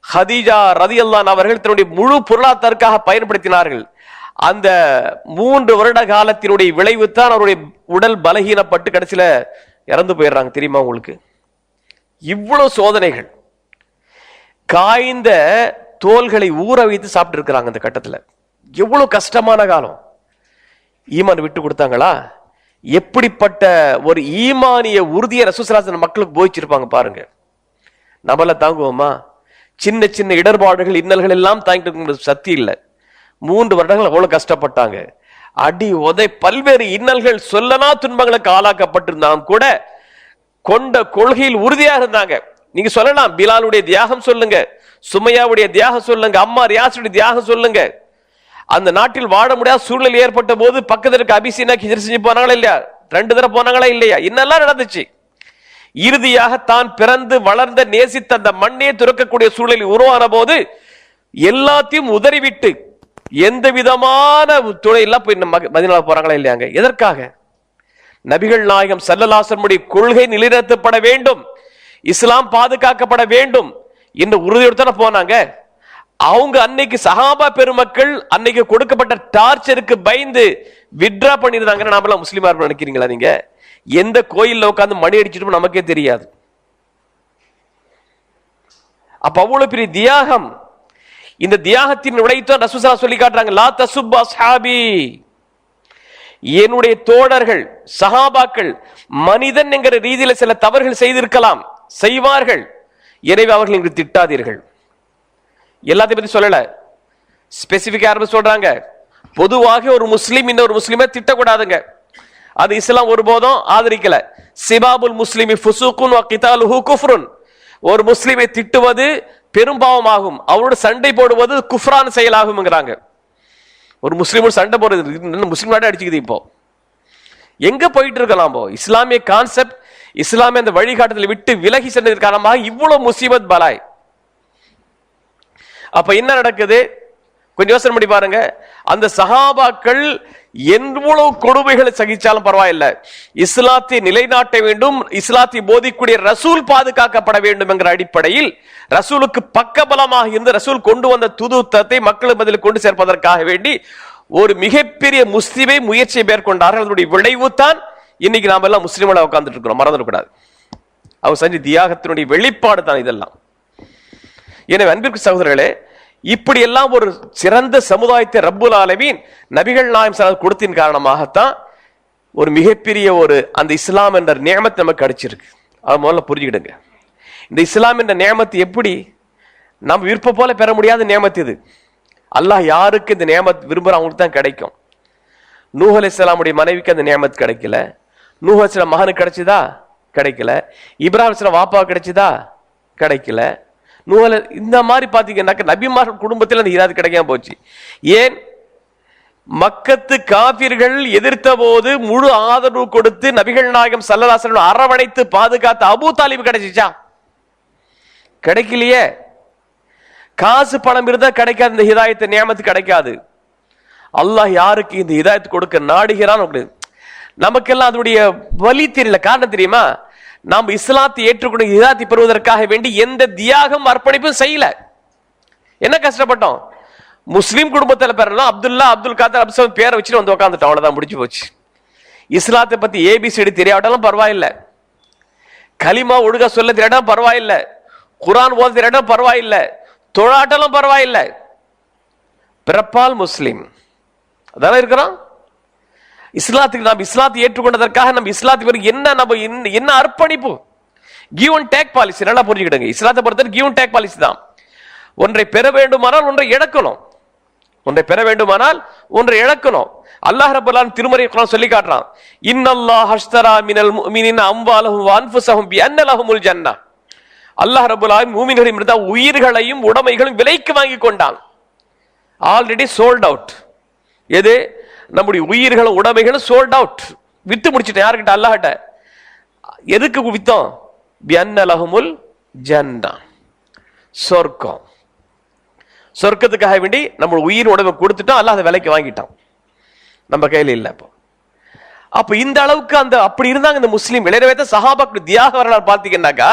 ஹதீஜா ரலியல்லாஹு அன்ஹா அவர்கள் தன்னுடைய முழு பொருளாதாரத்திற்காக பயன்படுத்தினார்கள். அந்த 3 வருட காலத்தினுடைய விளைவு தான் அவருடைய உடல் பலகீனப்பட்டு கடைசியில இறந்து போயிடுறாங்க. தெரியுமா உங்களுக்கு? இவ்வளவு சோதனைகள், காய்ந்த தோள்களை ஊற வைத்து சாப்பிட்டு இருக்கிறாங்க. அந்த கட்டத்துல எவ்வளவு கஷ்டமான காலம். ஈமான் விட்டு கொடுத்தாங்களா? எப்படிப்பட்ட ஒரு ஈமானிய உறுதிய ரசூலுல்லாஹி மக்களுக்கு போயிச்சிருப்பாங்க பாருங்க. நம்மள தாங்குவோமா? சின்ன சின்ன இடர்பாடுகள் இன்னல்கள் எல்லாம் தாங்கிட்டு சக்தி இல்லை. 3 வருடங்கள் அவ்வளவு கஷ்டப்பட்டாங்க. அடி உதை பல்வேறு இன்னல்கள் சொல்லனா துன்பங்களுக்கு ஆளாக்கப்பட்டிருந்தாலும் கூட கொண்ட கொள்கையில் உறுதியாக இருந்தாங்க. நீங்க சொல்லலாம், பிலாலுடைய தியாகம் சொல்லுங்க, சுமையாவுடைய தியாகம் சொல்லுங்க, அம்மார் யாசுடைய தியாகம் சொல்லுங்க. அந்த நாட்டில் வாழ முடியாத சூழ்நிலை ஏற்பட்ட போது பக்கத்தில் இருக்க அபிசீனா ஹிஜ்ரத் செஞ்சு போனாங்களா இல்லையா? 2 தடவை போனாங்களா இல்லையா? இன்னெல்லாம் நடந்துச்சு. இறுதியாக தான் பிறந்து வளர்ந்த நேசித்த அந்த மண்ணே துறக்கக்கூடிய சூழலில் உருவான போது எல்லாத்தையும் உதறிவிட்டு எந்த விதமான துணை எல்லாம் போய் மதீனால போறாங்களா இல்லையாங்க? எதற்காக? நபிகள் நாயகம் ஸல்லல்லாஹு அலைஹி வஸல்லம் கொள்கை நிலைநிறுத்தப்பட வேண்டும், இஸ்லாம் பாதுகாக்கப்பட வேண்டும் என்ற உறுதியோடு தானே போனாங்க. அவங்க அன்னைக்கு சஹாபா பெருமக்கள் அன்னைக்கு கொடுக்கப்பட்ட டார்ச்சருக்கு பயந்து வித்ரா பண்ணிருந்தாங்க. நாமெல்லாம் முஸ்லிமா நினைக்கிறீங்களா? நீங்க எந்த கோயில்ல உட்கார்ந்து மணி அடிச்சிட்டு நமக்கே தெரியாது. அப்ப அவ்வளவு பெரிய தியாகம். இந்த தியாகத்தின் விளைத்தான் ரசூலுல்லாஹ் சொல்லி காட்டுறாங்க, லா தசுப் அஸ்ஹாபி, என்னுடைய தோழர்கள் சஹாபாக்கள் மனிதன் என்கிற ரீதியில சில தவறுகள் செய்திருக்கலாம், செய்வார்கள், எனவே அவர்கள் இங்கு திட்டாதீர்கள். எல்லாத்தையும் பத்தி சொல்லல, ஸ்பெசிபிக் யாரும் சொல்றாங்க. பொதுவாக ஒரு முஸ்லிம் இன்னொரு முஸ்லிமை திட்டக்கூடாதுங்க, அது இஸ்லாம் ஒருபோதும் ஆதரிக்கல. சிபாபுல் முஸ்லிமி ஃபுசூக்குன் வ கிதாலுஹு குஃப்ருன், ஒரு முஸ்லிமை திட்டுவது பெரும்பாவமாகும், அவரோட சண்டை போடுவது குஃப்ரான் செயலாகும்ங்கறாங்க. ஒரு முஸ்லிமோட சண்டை போடுறது முஸ்லிம் நாடு அடிச்சுக்குது. இப்போ எங்க போயிட்டு இருக்கலாம்? இஸ்லாமிய கான்செப்ட், இஸ்லாமிய அந்த வழிகாட்டுதலை விட்டு விலகி சென்றதன் காரணமாக இவ்வளவு முசீபத் பலாய். அப்ப என்ன நடக்குது? கொஞ்சம் யோசனை பண்ணி பாருங்க. அந்த சஹாபாக்கள் எவ்வளவு கொடுமைகளை சகிச்சாலும் பரவாயில்லை, இஸ்லாத்தை நிலைநாட்ட வேண்டும், இஸ்லாத்தை போதிக்கூடிய ரசூல் பாதுகாக்கப்பட வேண்டும் என்கிற அடிப்படையில் ரசூலுக்கு பக்கபலமாக இருந்து ரசூல் கொண்டு வந்த துதுத்தத்தை மக்கள் பதில் கொண்டு சேர்ப்பதற்காக வேண்டி ஒரு மிகப்பெரிய முஸ்லிமை முயற்சியை மேற்கொண்டார்கள். அதனுடைய விளைவு தான் இன்னைக்கு நாம எல்லாம் முஸ்லிம்களா உட்கார்ந்துட்டு இருக்கிறோம். மறந்துடக்கூடாது. அவர் செஞ்ச தியாகத்தினுடைய வெளிப்பாடு தான் இதெல்லாம். எனவே அன்பிற்கு சகோதரர்களே, இப்படி எல்லாம் ஒரு சிறந்த சமுதாயத்தை ரப்புல் ஆலமீன் நபிகள் நாயகம் ஸல்லல்லாஹு கொடுத்தின் காரணமாகத்தான் ஒரு மிகப்பெரிய ஒரு அந்த இஸ்லாம் என்ற நியமத் நமக்கு கிடைச்சிருக்கு. அது முதல்ல புரிஞ்சுக்கிடுங்க. இந்த இஸ்லாம் என்ற நியமத்து எப்படி நம்ம விருப்பம் போல பெற முடியாத நியமத்து இது. அல்லாஹ் யாருக்கு இந்த நியமத் விரும்புகிற அவங்களுக்கு தான் கிடைக்கும். நூஹ் அலைஹிஸ்ஸலாமுடைய மனைவிக்கு அந்த நியமத் கிடைக்கல. நூஹ் அலைஹிஸ்ஸலாம் மகனுக்கு கிடைச்சதா? கிடைக்கல. இப்ராஹிம் அலைஹிஸ்ஸலாம் வாப்பா கிடைச்சதா? கிடைக்கல. நூஹ் இந்த மாதிரி பார்த்தீங்கன்னாக்க நபிமார் குடும்பத்தில் அந்த ஹிதாயத் கிடைக்காம போச்சு. ஏன்? மக்கத்து காபிர்கள் எதிர்த்த போது முழு ஆதரவு கொடுத்து நபிகள் நாயகம் ஸல்லல்லாஹு அலைஹி வஸல்லம் அரவணைத்து பாதுகாத்த அபூ தாலிப் கிடைச்சிச்சா? கிடைக்கலையே. காசு பணம் இருந்தா கிடைக்காது, இந்த ஹிதாயத்து நியமத்து கிடைக்காது. அல்லாஹ் யாருக்கு இந்த ஹிதாயத்து கொடுக்க நாடுகிறான். நமக்கெல்லாம் அதனுடைய வலி தெரியல. காரணம் தெரியுமா? நாம் இஸ்லாத்தை ஏற்றுக்கொண்டு ஹிதாயத்தை பெறுவதற்காக வேண்டி எந்த தியாகம் அர்ப்பணிப்பும் செய்யல. என்ன கஷ்டப்பட்டோம்? முஸ்லீம் குடும்பத்தில் பெறலாம். அப்துல்லா, அப்துல் காதர், அப்துல் பேரை வச்சுட்டு வந்து உட்காந்துட்டோம். அவ்வளவுதான், முடிச்சு போச்சு. இஸ்லாத்தை பத்தி ஏபிசிடி தெரியாட்டாலும் பரவாயில்லை, கலிமா ஒழுங்கா சொல்ல தெரியாட்டாலும் பரவாயில்லை, குரான் ஓத தெரியாட்டாலும் பரவாயில்லை, தொழாட்டாலும் பரவாயில்லை, பிறப்பால் முஸ்லீம் அதான இருக்கிறோம். இஸ்லாத்துக்கு நாம் இஸ்லாத்தை ஏற்றுக்கொண்டதற்காக நம்ம இஸ்லாத்துக்கு என்ன அர்ப்பணிப்பு? Give and take policy. நல்லா புரிஞ்சுக்கிடுங்க. இஸ்லாத்தை பொறுத்தவரை கிவ் அண்ட் டேக் பாலிசி தான். ஒன்றை பெற வேண்டுமானால் ஒன்றை இழக்கணும். ஒன்றை பெற வேண்டுமானால் ஒன்றை இழக்கணும். அல்லாஹ் ரப்பல் ஆலமீன் திருமறை குர்ஆன் சொல்லி காட்டுறான், இன்னல்லாஹ் அஷ்தரா மினல் முஃமினீன அம்வாலஹும் வ அன்ஃபுஸஹும் பிஅன்ன லஹுமுல் ஜன்னah. அல்லாஹ் ரப்பல் ஆலமீன் மூமின்களிடம் உயிர்களையும் உடைமைகளையும் விலைக்கு வாங்கி கொண்டான். Already sold out. எது? நம்முடைய உயிர்களும் உடைமைகளும் சோல்ட் அவுட், வித்து முடிச்சிட்டேன். யாருக்கிட்ட? அல்லாஹ்கிட்ட. எதுக்கு வித்தோம்? பிஅன்ன லஹுமுல் ஜன்னah, சொர்க்கம். சொர்க்கத்துக்காக வேண்டி நம்ம உயிர் உடம்பை கொடுத்துட்டோம். அல்லாஹ் அதை விலைக்கு வாங்கிட்டான், நம்ம கையில் இல்லை. அப்ப இந்த அளவுக்கு அந்த அப்படி இருந்தாங்க இந்த முஸ்லீம். இளையவேத சஹாபாக்கள் தியாக வரலாறு பார்த்தீங்கன்னாக்கா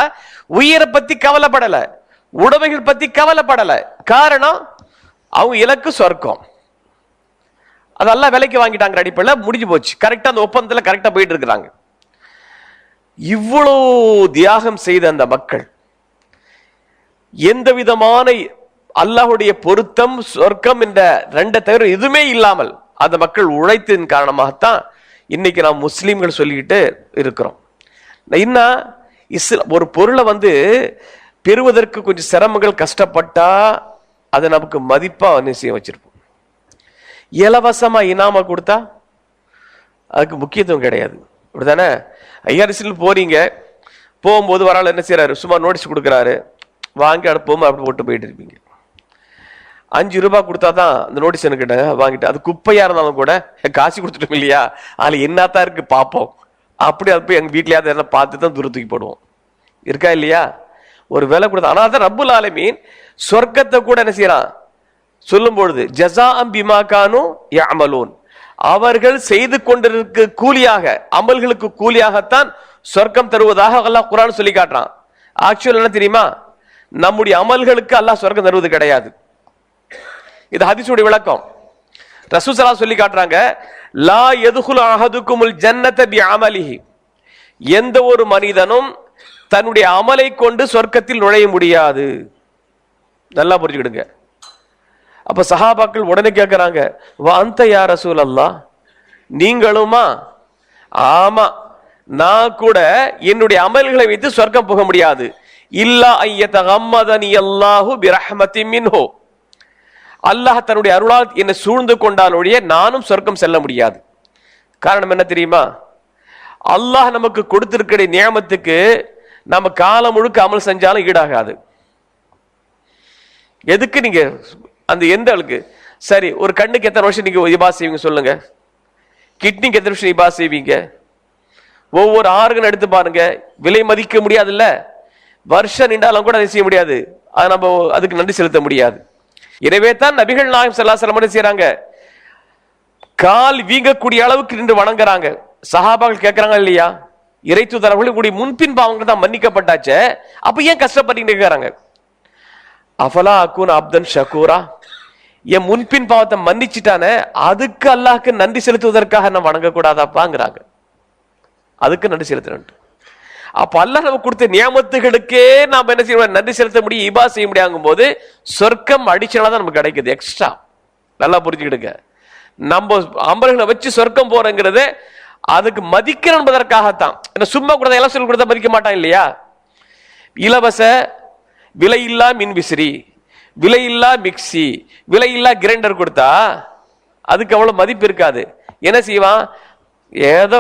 உயிரை பத்தி கவலைப்படல, உடமைகள் பத்தி கவலைப்படல. காரணம் அவங்க இலக்கு சொர்க்கம். அதெல்லாம் விலைக்கு வாங்கிட்டாங்க. அடிப்படையில் முடிஞ்சு போச்சு. கரெக்டா அந்த ஒப்பந்தத்தில் கரெக்டா போயிட்டு இருக்கிறாங்க. இவ்வளோ தியாகம் செய்த அந்த மக்கள் எந்த விதமான அல்லாஹுடைய பொருத்தம் சொர்க்கம் என்ற ரெண்டை தவிர எதுவுமே இல்லாமல் அந்த மக்கள் உழைத்ததன் காரணமாகத்தான் இன்னைக்கு நாம் முஸ்லீம்கள் சொல்லிக்கிட்டு இருக்கிறோம். இன்னும் ஒரு பொருளை பெறுவதற்கு கொஞ்சம் சிரமங்கள் கஷ்டப்பட்டா அதை நமக்கு மதிப்பா நிச்சயம் வச்சிருப்போம். இலவசமா இனாம கொடுத்தா அதுக்கு முக்கியத்துவம் கிடையாது. அப்படித்தானே? ஐஆர்எஸ்ல போறீங்க, போகும்போது வராள் என்ன செய்யறாரு? சும்மா நோட்டீஸ் கொடுக்குறாரு, வாங்கி அனுப்புவோம் அப்படி போட்டு போயிட்டு இருப்பீங்க. 5 ரூபாய் கொடுத்தா தான் அந்த நோட்டீஸ் எனக்கு வாங்கிட்டு, அது குப்பையா இருந்தாலும் கூட காசு கொடுத்துட்டோம் இல்லையா, அதுல என்னத்தான் இருக்கு பார்ப்போம். அப்படி அது போய் எங்க வீட்லயாவது என்ன பார்த்து தான் தூரத்துக்கு போடுவோம். இருக்கா இல்லையா? ஒரு வேலை கொடுத்தா. ஆனால் தான் ரப்புல் ஆலமீன் சொர்க்கத்தை கூட என்ன செய்யறான் சொல்லும் பொழுது, ஜஸாஅம் பிமா கானூ யஅமலூன், அவர்கள் செய்து கொண்டிருக்க கூலியாக, அமல்களுக்கு கூலியாகத்தான் சொர்க்கம் தருவதாக அல்லாஹ் குர்ஆன் சொல்லி காட்டுறான். ஆக்சுவல் என்ன தெரியுமா? நம்முடைய அமல்களுக்கு அல்லாஹ் சொர்க்கம் தருவது கிடையாது. இது ஹதீஸுடைய விளக்கம். ரசூல் ஸல்லல்லாஹு அலைஹி சொல்லி காட்டுறாங்க, லா யதுகுலு அஹதுகுமுல் ஜன்னத பிஅமலிஹி, எந்த ஒரு மனிதனும் தன்னுடைய அமலை கொண்டு சொர்க்கத்தில் நுழைய முடியாது. நல்லா புரிஞ்சுக்கிடுங்க. அப்ப சஹாபாக்கள் உடனே கேட்கிறாங்க, வா அன்த யா ரசூலல்லாஹ், நீங்களுமா? ஆமா, நான் கூட என்னுடைய அமல்களை வைத்து சொர்க்கம் போக முடியாது. இல்லா ஐயதகம்மதனி அல்லாஹு பிரஹ்மத்தி மின்ஹு, அல்லாஹ் தன்னுடைய அருளால் என்னை சூழ்ந்து கொண்டாலொழிய நானும் சொர்க்கம் செல்ல முடியாது. காரணம் என்ன தெரியுமா? அல்லாஹ் நமக்கு கொடுத்திருக்கிற நியமத்துக்கு நம்ம காலம் முழுக்க அமல் செஞ்சாலும் ஈடாகாது. எதுக்கு நீங்க அந்த எந்த அளவுக்கு சரி, ஒரு கண்ணுக்கு எத்தனை வருஷம் நீங்க இபா செய்வீங்க சொல்லுங்க? கிட்னிக்கு எத்தனை வருஷம் இபா செய்வீங்க? ஒவ்வொரு ஆர்கன் எடுத்து பாருங்க, விலை மதிக்க முடியாதுல்ல. வருஷம் நின்றாலும் கூட அதை செய்ய முடியாது. அது நம்ம அதுக்கு நன்றி செலுத்த முடியாது. எனவே தான் நபிகள் நாயகம் ஸல்லல்லாஹு அலைஹி வஸல்லம் செய்றாங்க, கால் வீங்கக்கூடிய அளவுக்கு நின்று வணங்குறாங்க. சஹாபாக்கள் கேட்கறாங்க இல்லையா, இறை தூதர் அவர்களுடைய முன்பின் பாவங்கள் தான் மன்னிக்கப்பட்டாச்சே, அப்ப ஏன் கஷ்டப்பட்டு இருக்கிறாங்க? அஃபலா அகூன அப்தன் ஷகூரா, என் முன்பின் பாவத்தை மன்னிச்சுட்டானே, அதுக்கு அல்லாஹ்க்கு நன்றி செலுத்துவதற்காக நான் வணங்கக்கூடாதாப்பாங்கிறாங்க. அதுக்கு நன்றி செலுத்தணும். அப்ப அல்லாஹ் நமக்கு கொடுத்த நியமத்துகளுக்கே நாம் என்ன செய்ய நன்றி செலுத்த முடியும், இபா செய்ய முடியாங்கும் போது சொர்க்கம் அடிஷனலா தான் நமக்கு கிடைக்குது, எக்ஸ்ட்ரா. நல்லா புரிஞ்சுக்கிடுங்க. நம்ம அமல்களை வச்சு சொர்க்கம் போறங்கிறது அதுக்கு மதிக்கணும் என்பதற்காகத்தான். சும்மா கொடுத்தா எல்லாம் சொல்லி கொடுத்தா மதிக்க மாட்டான் இல்லையா? இலவச விலையில்லா மின் விசிறி, விலையில்லா மிக்சி, விலையில்லா கிரைண்டர் கொடுத்தா அதுக்கு அவ்வளவு மதிப்பு இருக்காது. என்ன செய்வான்? ஏதோ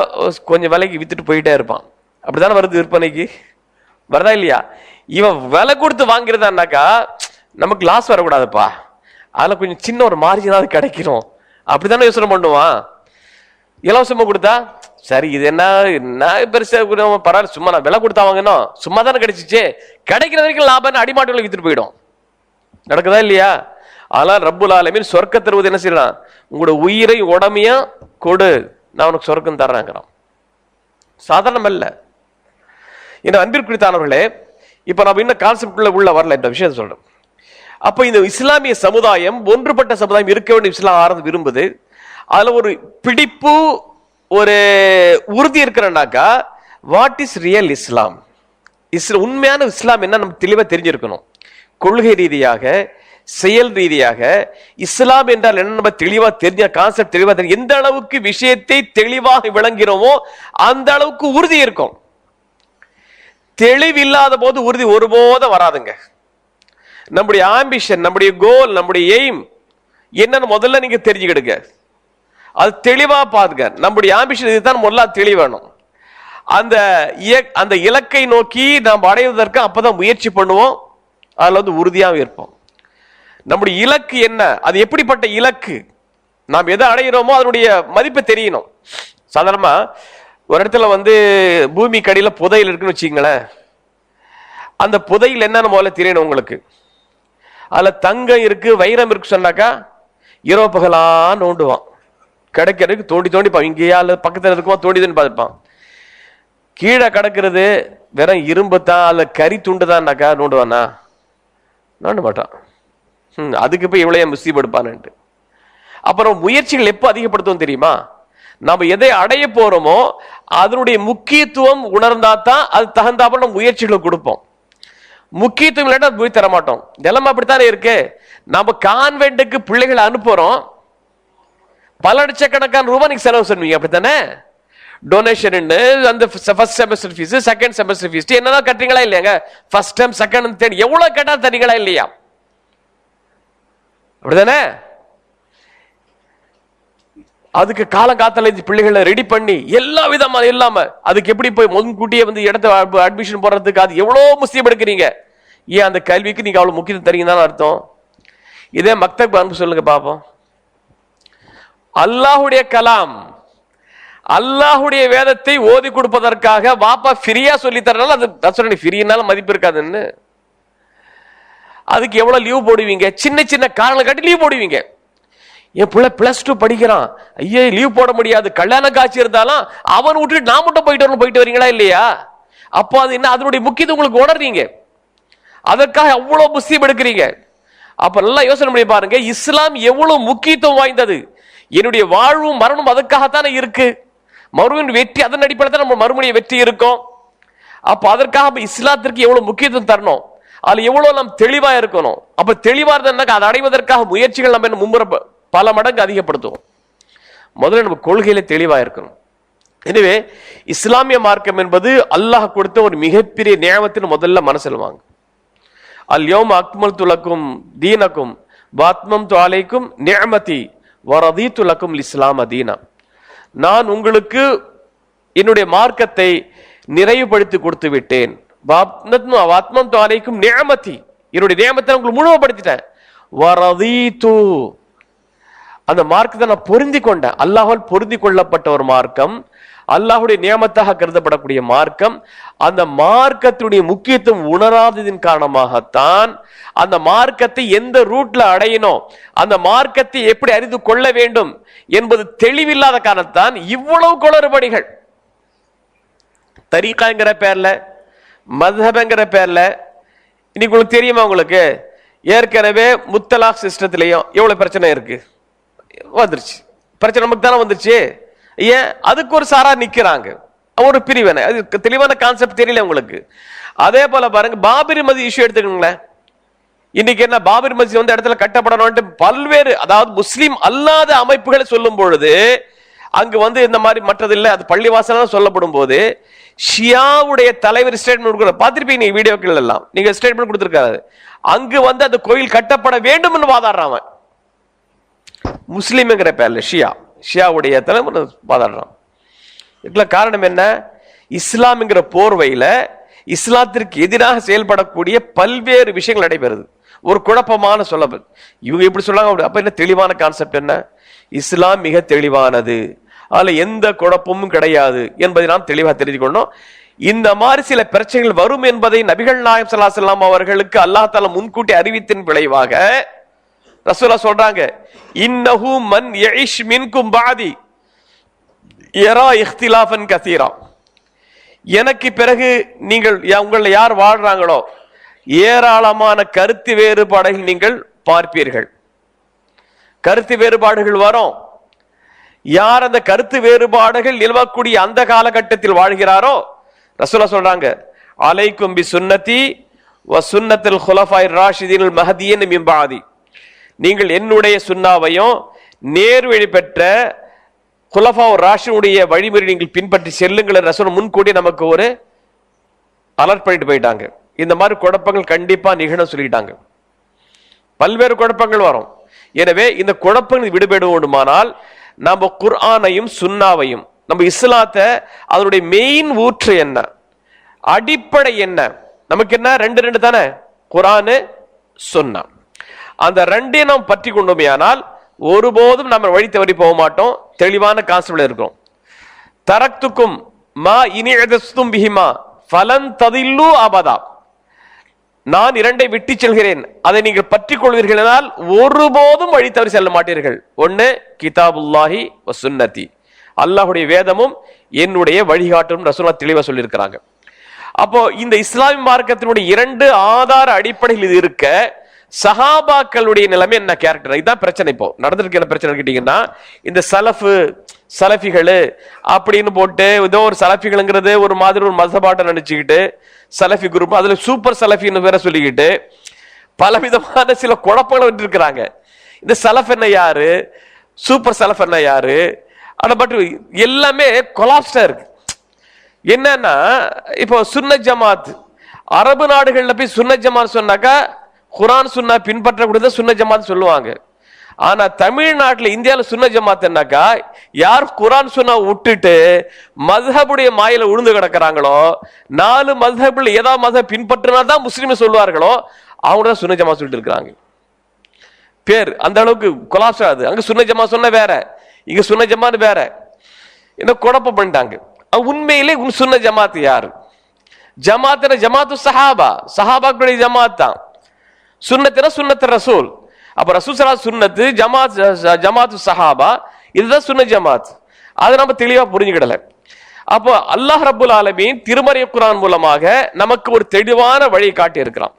கொஞ்சம் விலைக்கு வித்துட்டு போயிட்டே இருப்பான். அப்படித்தானே வருது விற்பனைக்கு, வருதா இல்லையா? இவன் விலை கொடுத்து வாங்கிறதான்னாக்கா நமக்கு லாஸ் வரக்கூடாதுப்பா, அதுல கொஞ்சம் சின்ன ஒரு மார்ஜினாவது கிடைக்கணும், அப்படித்தானே யோசனை பண்ணுவான். இலவசமா கொடுத்தா சரி இது என்ன பெருசா பரவாயில்ல, சும்மா நான் விலை கொடுத்தா வாங்கணும், சும்மா தானே கிடைச்சிச்சு, கிடைக்கிற வரைக்கும் லாபம் அடிமாட்டுகளை வித்துட்டு போயிடும். நடக்குதா இல்லையா? அதெல்லாம் ரப்புல் ஆலமீன் சொர்க்க தருவது என்ன செய்யலாம்? உங்களோட உயிரை உடமையா கொடு, நான் உனக்கு சொர்க்கம் தர்றேங்கிறான். சாதாரணம் அல்ல. என்ன அன்பிற்குரித்தானவர்களே, இப்ப நம்ம இன்னும் கான்செப்ட் உள்ள வரல, இந்த விஷயத்தை சொல்றேன். அப்ப இந்த இஸ்லாமிய சமுதாயம் ஒன்றுபட்ட சமுதாயம் இருக்க வேண்டும் இஸ்லாம் ஆரம்பி விரும்புது. அதுல ஒரு பிடிப்பு, ஒரு உறுதி இருக்கிறனாக்கா வாட் இஸ் ரியல் இஸ்லாம், உண்மையான இஸ்லாம் என்ன நம்ம தெளிவா தெரிஞ்சிருக்கணும். கொள்கை ரீதியாக, செயல் ரீதியாக இஸ்லாம் என்றால் என்ன நம்ம தெளிவா தெரிஞ்ச கான்செப்ட் தெளிவா தெரியும். எந்த அளவுக்கு விஷயத்தை தெளிவாக விளங்கிறோமோ அந்த அளவுக்கு உறுதி இருக்கும். தெளிவில்லாத போது உறுதி ஒருபோதும் வராதுங்க. நம்முடைய ஆம்பிஷன், நம்முடைய கோல், நம்முடைய எய்ம் என்னன்னு முதல்ல நீங்க தெரிஞ்சுக்கிடுங்க. அது தெளிவா பாருங்க. நம்முடைய ஆம்பிஷன் இதுதான் முதல்ல தெளிவானும். அந்த இலக்கை நோக்கி நாம் அடைவதற்கு அப்பதான் முயற்சி பண்ணுவோம், அதுல உறுதியாக இருப்போம். நம்முடைய இலக்கு என்ன, அது எப்படிப்பட்ட இலக்கு, நாம் எதை அடைகிறோமோ அதனுடைய மதிப்பை தெரியணும். சாதாரணமா ஒரு இடத்துல பூமி கடியில புதையல் இருக்குன்னு வச்சுங்களேன், அந்த புதையல் என்னன்னு முதல்ல தெரியணும் உங்களுக்கு. அதுல தங்கம் இருக்கு, வைரம் இருக்கு சொன்னாக்கா இரவு பகலா நோண்டுவான், கிடைக்கிறதுக்கு தோண்டி தோண்டி இங்கேயா பக்கத்துல இருக்குமா தோண்டி தோண்டி பார்த்துப்பான். கீழே கிடக்கிறது வெறும் இரும்பு தான், அதுல கறி துண்டு தான்னாக்கா நோண்டுவானா? நோண்ட மாட்டான். அதுக்கு போய் இவ்வளவு முஸ்தீபடுப்பான்ட்டு. அப்புறம் முயற்சிகள் எப்போ அதிகப்படுத்தும் தெரியுமா? நம்ம எதை அடைய போறோமோ அதனுடைய முக்கியத்துவம் உணர்ந்தா தான் அது தகுந்தாப்புல நம்ம முயற்சிகளை கொடுப்போம். முக்கியத்துவம் இல்லாட்டா போய் தர மாட்டோம். நிலைமை அப்படித்தானே இருக்கு. நம்ம கான்வென்ட்டுக்கு பிள்ளைகளை அனுப்புறோம், பல லட்சக்கணக்கான ரூபாய் நீங்க செலவு பண்ணுவீங்க, அப்படித்தானே? டொனேஷன், அந்த first semester fees, second semester fees என்னதான் கட்டுறீங்களா இல்லையாங்க? ஃபர்ஸ்ட் டைம், செகண்ட், தேர்ட் எவ்வளவு கேட்டா தரீங்களா இல்லையா? அப்படிதானே? அதுக்கு காலங்காத்தால பிள்ளைகளை ரெடி பண்ணி எல்லா விதமா இல்லாம அதுக்கு எப்படி போய் முன்கூட்டியே இடத்த அட்மிஷன் போடுறதுக்கு அது எவ்வளவு முஸ்தீப் எடுக்கிறீங்க. ஏன் அந்த கல்விக்கு நீங்க அவ்வளவு முக்கியத்துவம் தரீங்கன்னு அர்த்தம். இதே மக்தப் அனுப்ப சொல்லுங்க பாப்போம். அல்லாஹுடைய கலாம், அல்லாஹுடைய வேதத்தை ஓதி கொடுப்பதற்காக வாப்பா ஃப்ரீயா சொல்லி தரனால அது சொல்ல ஃப்ரீனால மதிப்பு இருக்காதுன்னு. அதுக்கு எவ்வளவு லீவ் போடுவீங்க? சின்ன சின்ன காரணம் காட்டி லீவ் போடுவீங்க. என் பிள்ளை +2 படிக்கிறான், ஐயே லீவ் போட முடியாது, கல்யாண காட்சி இருந்தாலும் அவன் விட்டுட்டு நான் மட்டும் போயிட்டு வரீங்களா இல்லையா? அப்போ அது என்ன, அதனுடைய முக்கியத்துவம் உங்களுக்கு உணர்றீங்க, அதற்காக அவ்வளவு முஸ்தீப் எடுக்கிறீங்க. அப்ப நல்லா யோசனை பண்ணி பாருங்க, இஸ்லாம் எவ்வளவு முக்கியத்துவம் வாய்ந்தது. என்னுடைய வாழ்வும் மரணம் அதற்காகத்தானே இருக்கு. மறுமையின் வெற்றி அதன் அடிப்படையில் தான் நம்ம மறுமைய வெற்றி இருக்கும். அப்ப அதற்காக இஸ்லாத்திற்கு எவ்வளவு முக்கியத்துவம் தரணும், அதுல எவ்வளவு நாம் தெளிவா இருக்கணும். அப்ப தெளிவா இருந்தா அதை அடைவதற்காக முயற்சிகள் நம்ம மும்முறை பல மடங்கு அதிகப்படுத்துவோம். முதல்ல நம்ம கொள்கையில தெளிவா இருக்கணும். எனவே இஸ்லாமிய மார்க்கம் என்பது அல்லாஹ் கொடுத்த ஒரு மிகப்பெரிய நியமத்தின் முதல்ல மனசில் வாங்க. அல்யௌம அக்மல்து லக்கும் தீனக்கும் வஅத்மம்து அலைக்கும் நிஅமதி வரதீது லக்கும் இஸ்லாம தீனா. நான் உங்களுக்கு என்னுடைய மார்க்கத்தை நிறைவுபடுத்தி கொடுத்து விட்டேன். வஅத்மம்து அலைக்கும் நிஅமதி, என்னுடைய நியமத்தை உங்களுக்கு முழுமைப்படுத்திட்டேன். வரதீது, அந்த மார்க்கத்தை நான் பொருந்தி கொண்டேன். அல்லாஹ்வால் பொருந்தி கொள்ளப்பட்ட ஒரு மார்க்கம், அல்லாஹ்வுடைய நியமத்தாக கருதப்படக்கூடிய மார்க்கம். அந்த மார்க்கத்துடைய முக்கியத்துவம் உணராததின் காரணமாகத்தான் அந்த மார்க்கத்தை எந்த ரூட்ல அடையணும், அந்த மார்க்கத்தை எப்படி அறிந்து கொள்ள வேண்டும் என்பது தெளிவில்லாத காரணத்தான் இவ்வளவு குளறுபடிகள். தரீகாங்கிற பேர்ல, மத்ஹப்ங்கிற பேர்ல, இன்னைக்கு உங்களுக்கு தெரியுமா? உங்களுக்கு ஏற்கனவே முத்தலாக் சிஸ்டத்திலையும் எவ்வளவு பிரச்சனை இருக்கு, வந்துருச்சு பிரச்சனை, நமக்கு தானே வந்துருச்சு. ஏன் அதுக்கு ஒரு சாரா நிக்கிறாங்க, ஒரு பிரிவினை, அது தெளிவான கான்செப்ட் தெரியல உங்களுக்கு. அதே போல பாருங்க, பாபரி மஸ்ஜித் இஷ்யூ எடுத்துக்கோங்களேன். இன்னைக்கு என்ன, பாபரி மஸ்ஜித் இடத்துல கட்டப்படணும் பல்வேறு, அதாவது முஸ்லிம் அல்லாத அமைப்புகளை சொல்லும் பொழுது அங்கு இந்த மாதிரி மற்றது இல்லை, அது பள்ளிவாசல் சொல்லப்படும் போது ஷியாவுடைய தலைவர் ஸ்டேட்மெண்ட் கொடுக்குற பார்த்திருப்பீங்க நீங்க வீடியோக்கள் எல்லாம், நீங்க ஸ்டேட்மெண்ட் கொடுத்திருக்காரு. அங்கு அந்த கோயில் கட்டப்பட வேண்டும் என்று வாதாடுறாங்க. முஸ்லீம்ங்கிற பேர்ல ஷியாவுடைய தலைவர் வாதாடுறான். இதுக்கு காரணம் என்ன? இஸ்லாம்ங்கிற போர்வையில இஸ்லாத்திற்கு எதிராக செயல்படக்கூடிய பல்வேறு விஷயங்கள் நடைபெறுது. ஒரு குழப்பமான சொல்லப்பது இவங்க எப்படி சொல்றாங்க. அப்ப என்ன தெளிவான கான்செப்ட் என்ன? இஸ்லாம் மிக தெளிவானது, அதுல எந்த குழப்பமும் கிடையாது என்பதை நாம் தெளிவாக தெரிந்து கொண்டோம். இந்த மாதிரி சில பிரச்சனைகள் வரும் என்பதை நபிகள் நாயகம் ஸல்லல்லாஹு அலைஹி வஸல்லம் அவர்களுக்கு அல்லாஹ் தஆலா முன்கூட்டி அறிவித்தின் விளைவாக ரசூலுல்லாஹ் சொல்றாங்க, இன்னஹு மன் யஇஷ் மின்கும் பாதி யரா இக்திலாஃபன் கஸீரா. எனக்கு பிறகு நீங்கள் உங்களை யார் வாழ்றாங்களோ ஏராளமான கருத்து வேறுபாடுகள் நீங்கள் பார்ப்பீர்கள். கருத்து வேறுபாடுகள் வரும். யார் அந்த கருத்து வேறுபாடுகள் நிலவக்கூடிய அந்த காலகட்டத்தில் வாழ்கிறாரோ ரசூலுல்லாஹ் சொல்றாங்க, அலைக்கும் பி சுன்னதி வ சுன்னத்துல் குலஃபாயிர் ராஷிதீனுல் மஹ்தியின் மின் பாதி. நீங்கள் என்னுடைய சுன்னாவையும் நேர்வழி பெற்ற குலஃபா ராஷினுடைய வழிமுறை நீங்கள் பின்பற்றி செல்லுங்கள். ரசூல் முன்கூட்டி நமக்கு ஒரு அலர்ட் பண்ணிட்டு போயிட்டாங்க. இந்த மாதிரி குழப்பங்கள் கண்டிப்பா நிகழும் சொல்லிட்டாங்க. பல்வேறு குழப்பங்கள் வரும். எனவே இந்த குழப்பங்கள் விடுபடுவோமானால் நம்ம குர்ஆனையும் சுன்னாவையும், நம்ம இஸ்லாத்தை அதனுடைய மெயின் ஊற்று என்ன, அடிப்படை என்ன, நமக்கு என்ன ரெண்டு தானே, குர்ஆன் சுன்னா. அந்த ரெண்டையும் நாம் பற்றி கொண்டோமேயானால் ஒருபோதும் நம்ம வழி தவறி போக மாட்டோம். தெளிவான கான்செப்ட்ல இருக்கும். தரக்துக்கும் மா இனிஅதஸ்தும் பிஹிமா ஃபலன் ததில்லு அபதா. நான் இரண்டை விட்டு செல்கிறேன், அதை நீங்கள் பற்றி கொள்வீர்களால் ஒருபோதும் வழி தவறி செல்ல மாட்டீர்கள். ஒன்னு கிதாபுல்லாஹி வ சுன்னதி, அல்லாஹ்வுடைய வேதமும் என்னுடைய வழிகாட்டும் ரசூலுல்லாஹ் தெளிவா சொல்லியிருக்கிறாங்க. அப்போ இந்த இஸ்லாமிய மார்க்கத்தினுடைய இரண்டு ஆதார அடிப்படையில் இது இருக்க, சஹாபாக்களுடைய நிலைமை என்ன கேரக்டர், இதுதான் பிரச்சனை. இப்போ நடந்திருக்கிற பிரச்சனை கேட்டீங்கன்னா, இந்த சலஃபிகள் அப்படின்னு போட்டு ஏதோ ஒரு சலஃபிகள்ங்கிறது ஒரு மாதிரி ஒரு மசபாட்டை நினைச்சுக்கிட்டு சலஃபி குரூப், அதுல சூப்பர் சலஃபின்னு வேற சொல்லிக்கிட்டு பலவிதமான சில குழப்பங்களை இருக்கிறாங்க. இந்த சலஃப் என்ன யாரு, சூப்பர் சலஃப் என்ன யாரு, ஆனா பட் எல்லாமே கொலாப்ஸ்டா இருக்கு. என்னன்னா இப்போ சுன்னத் ஜமாத், அரபு நாடுகள்ல போய் சுன்னத் ஜமாத் சொன்னாக்கா குர்ஆன் சுன்னா பின்பற்றக்கூடியத சுன்னத் ஜமாத் சொல்லுவாங்க. ஆனா தமிழ்நாட்டில் இந்தியாவில் சுன்னத் ஜமாத் என்னக்கா, யார் குர்ஆன் சுன்னா விட்டுட்டு மذஹபுடைய மாயில உழுந்து கிடக்கிறாங்களோ, 4 மذஹபில் ஏதாவது மذஹப் பின்பற்றினா தான் முஸ்லிம் சொல்வார்களோ அவங்க தான் சுன்னத் ஜமாத் சொல்லிட்டு இருக்காங்க. பேர் அந்த அளவுக்கு கொலாப்ஸ் ஆகுது. அங்க சுன்னத் ஜமாத் சொன்ன வேற, இங்க சுன்னத் ஜமாத் வேற, என்ன குழப்பம் பண்ணிட்டாங்க. உண்மையிலே சுன்னத் ஜமாத் யாரு? ஜமாத்னா ஜமாத்து சஹாபா, சஹாபாக்களுடைய ஜமாத் தான். சுன்னத்துனா சுன்னத்து ரசூல். அப்ப ரசூல் ஸல்லல்லாஹு சுன்னத்து, ஜமாத்து சஹாபா, இதுதான் சுன்னத் ஜமாத். அதை நம்ம தெளிவா புரிஞ்சுக்கிடல. அப்போ அல்லாஹ் ரப்புல் ஆலமீன் திருமறை குர்ஆன் மூலமாக நமக்கு ஒரு தெளிவான வழி காட்டி இருக்கிறான்.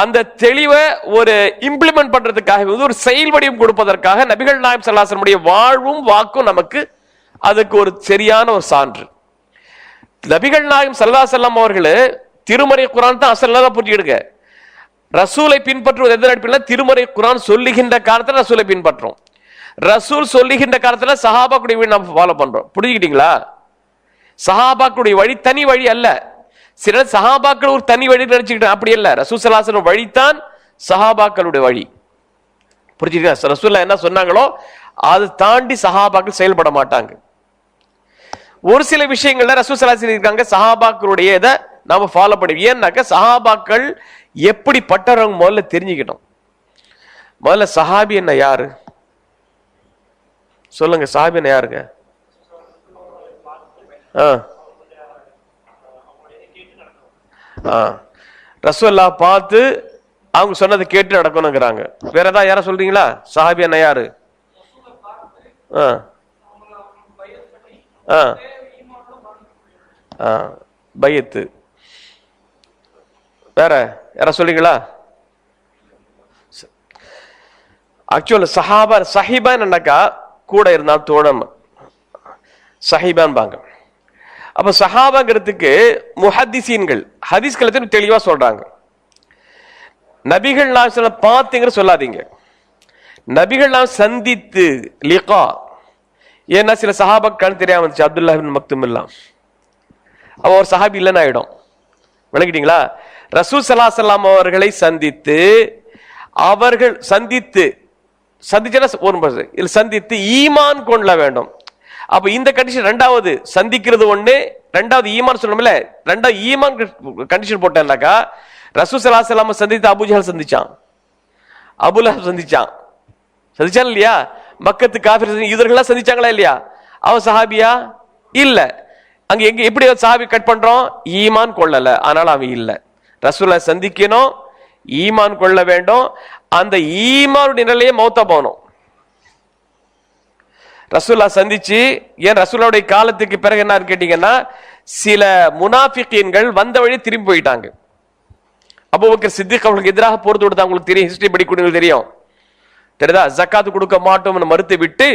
அந்த தெளிவை ஒரு இம்ப்ளிமெண்ட் பண்றதுக்காக, ஒரு செயல் வடிவம் கொடுப்பதற்காக நபிகள் நாயகம் ஸல்லல்லாஹு அலைஹி வஸல்லம் வாழ்வும் வாக்கும் நமக்கு அதுக்கு ஒரு சரியான ஒரு சான்று. நபிகள் நாயகம் ஸல்லல்லாஹு அலைஹி வஸல்லம் அவர்கள் திருமறை குர்ஆன் தான் அசல்ல தான் புரிஞ்சுக்கிடுங்க. ரசூலை பின்பற்றுவது எந்த அடிப்படையில்? திருமறை குர்ஆன் சொல்லுகின்ற காலத்துல ரசூலை பின்பற்றோம். ரசூல் சொல்லுகின்ற காலத்துல சஹாபாக்குடைய வழி நம்ம ஃபாலோ பண்றோம். புரிஞ்சுக்கிட்டீங்களா? சஹாபாக்குடைய வழி தனி வழி அல்ல. சில சஹாபாக்கள் ஒரு தனி வழி நினைச்சுக்கிட்டேன், அப்படி அல்ல. ரசூல் ஸல்லல்லாஹு அலைஹி வஸல்லம் வழிதான் சஹாபாக்களுடைய வழி. புரிஞ்சுக்கிட்டீங்களா? ரசூலுல்லாஹ் என்ன சொன்னாங்களோ அதை தாண்டி சஹாபாக்கள் செயல்பட மாட்டாங்க. ஒரு சில விஷயங்கள்ல ரசூல் ஸல்லல்லாஹு அலைஹி வஸல்லம் இருக்காங்க, சஹாபாக்களுடைய இதை நாம ஃபாலோ பண்ணுவோம். ஏன்னாக்க சஹாபாக்கள் எப்படி பட்டறவங்க முதல்ல தெரிஞ்சுக்கிட்டோம். முதல்ல சஹாபி என்ன யாரு சொல்லுங்க? சஹாபி என்ன யாருங்க? ரசூலுல்லாஹ் பார்த்து அவங்க சொன்னதை கேட்டு நடக்கணுங்கிறாங்க. வேற ஏதாவது யார சொல்றீங்களா? சஹாபி என்ன யாரு? பையத்து. வேற யார சொல்றீங்களா? ஆக்சுவல் சஹாபா, சஹிபான் என்னக்கா கூட இருந்தால் தோழம், சஹிபான் பாங்க. அப்ப சஹாபாங்கிறதுக்கு முஹத்திசீன்கள் ஹதீஸ் கலத்தில் தெளிவா சொல்றாங்க. நபிகள் நாயகம் பார்த்தீங்க சொல்லாதீங்க. நபிகள் நாம் சந்தித்து லிகா, ஏன்னா சில சஹாபாக்கள் தெரியாம இருந்துச்சு. அப்துல்லா இப்னு மக்தும் எல்லாம் அவ ஒரு சஹாபி இல்லைன்னு ஆயிடும். விளங்கிட்டீங்களா? ரசூல் ஸல்லல்லாஹு அலைஹி வஸல்லம் அவர்களை சந்தித்து ஈமான் கொள்ள வேண்டும். அப்ப இந்த கண்டிஷன் ரெண்டாவது சந்திக்கிறது ஒண்ணு, ரெண்டாவது ஈமான் சொல்லணும்ல. ரெண்டாவது ஈமான் கண்டிஷன் போட்டேன்னாக்கா ரசூல் ஸல்லல்லாஹு அலைஹி வஸல்லம் சந்தித்து அபூஜஹல் சந்திச்சான், அபூலஹப் சந்திச்சான் இல்லையா? மக்கத்து காஃபிர் இதர்கள்லாம் சந்திச்சாங்களா இல்லையா? அவன் சஹாபியா இல்ல. அங்க எங்க எப்படி சஹாபி கட் பண்றோம்? ஈமான் கொள்ளல, அதனால அவன் இல்ல. ரசூலை சந்திக்கணும், ஈமான் கொள்ள வேண்டும். அந்த ஈமானுடைய நிலையே மௌத்தா போகணும். ரசூல்லா சந்திச்சு, ஏன் ரசூலுடைய காலத்துக்கு பிறகு என்ன கேட்டீங்கன்னா சில முனாஃபிகீன்கள் வந்த வழி திரும்பி போயிட்டாங்க. அபூபக்கர் சித்திக் அவர்களுக்கு எதிராக போர் தொடுத்தா உங்களுக்கு தெரியும், ஹிஸ்டரி படிக்கக்கூடியவங்களுக்கு தெரியும். தெரியுதா? ஜக்காத்து கொடுக்க மாட்டோம் மறுத்து விட்டு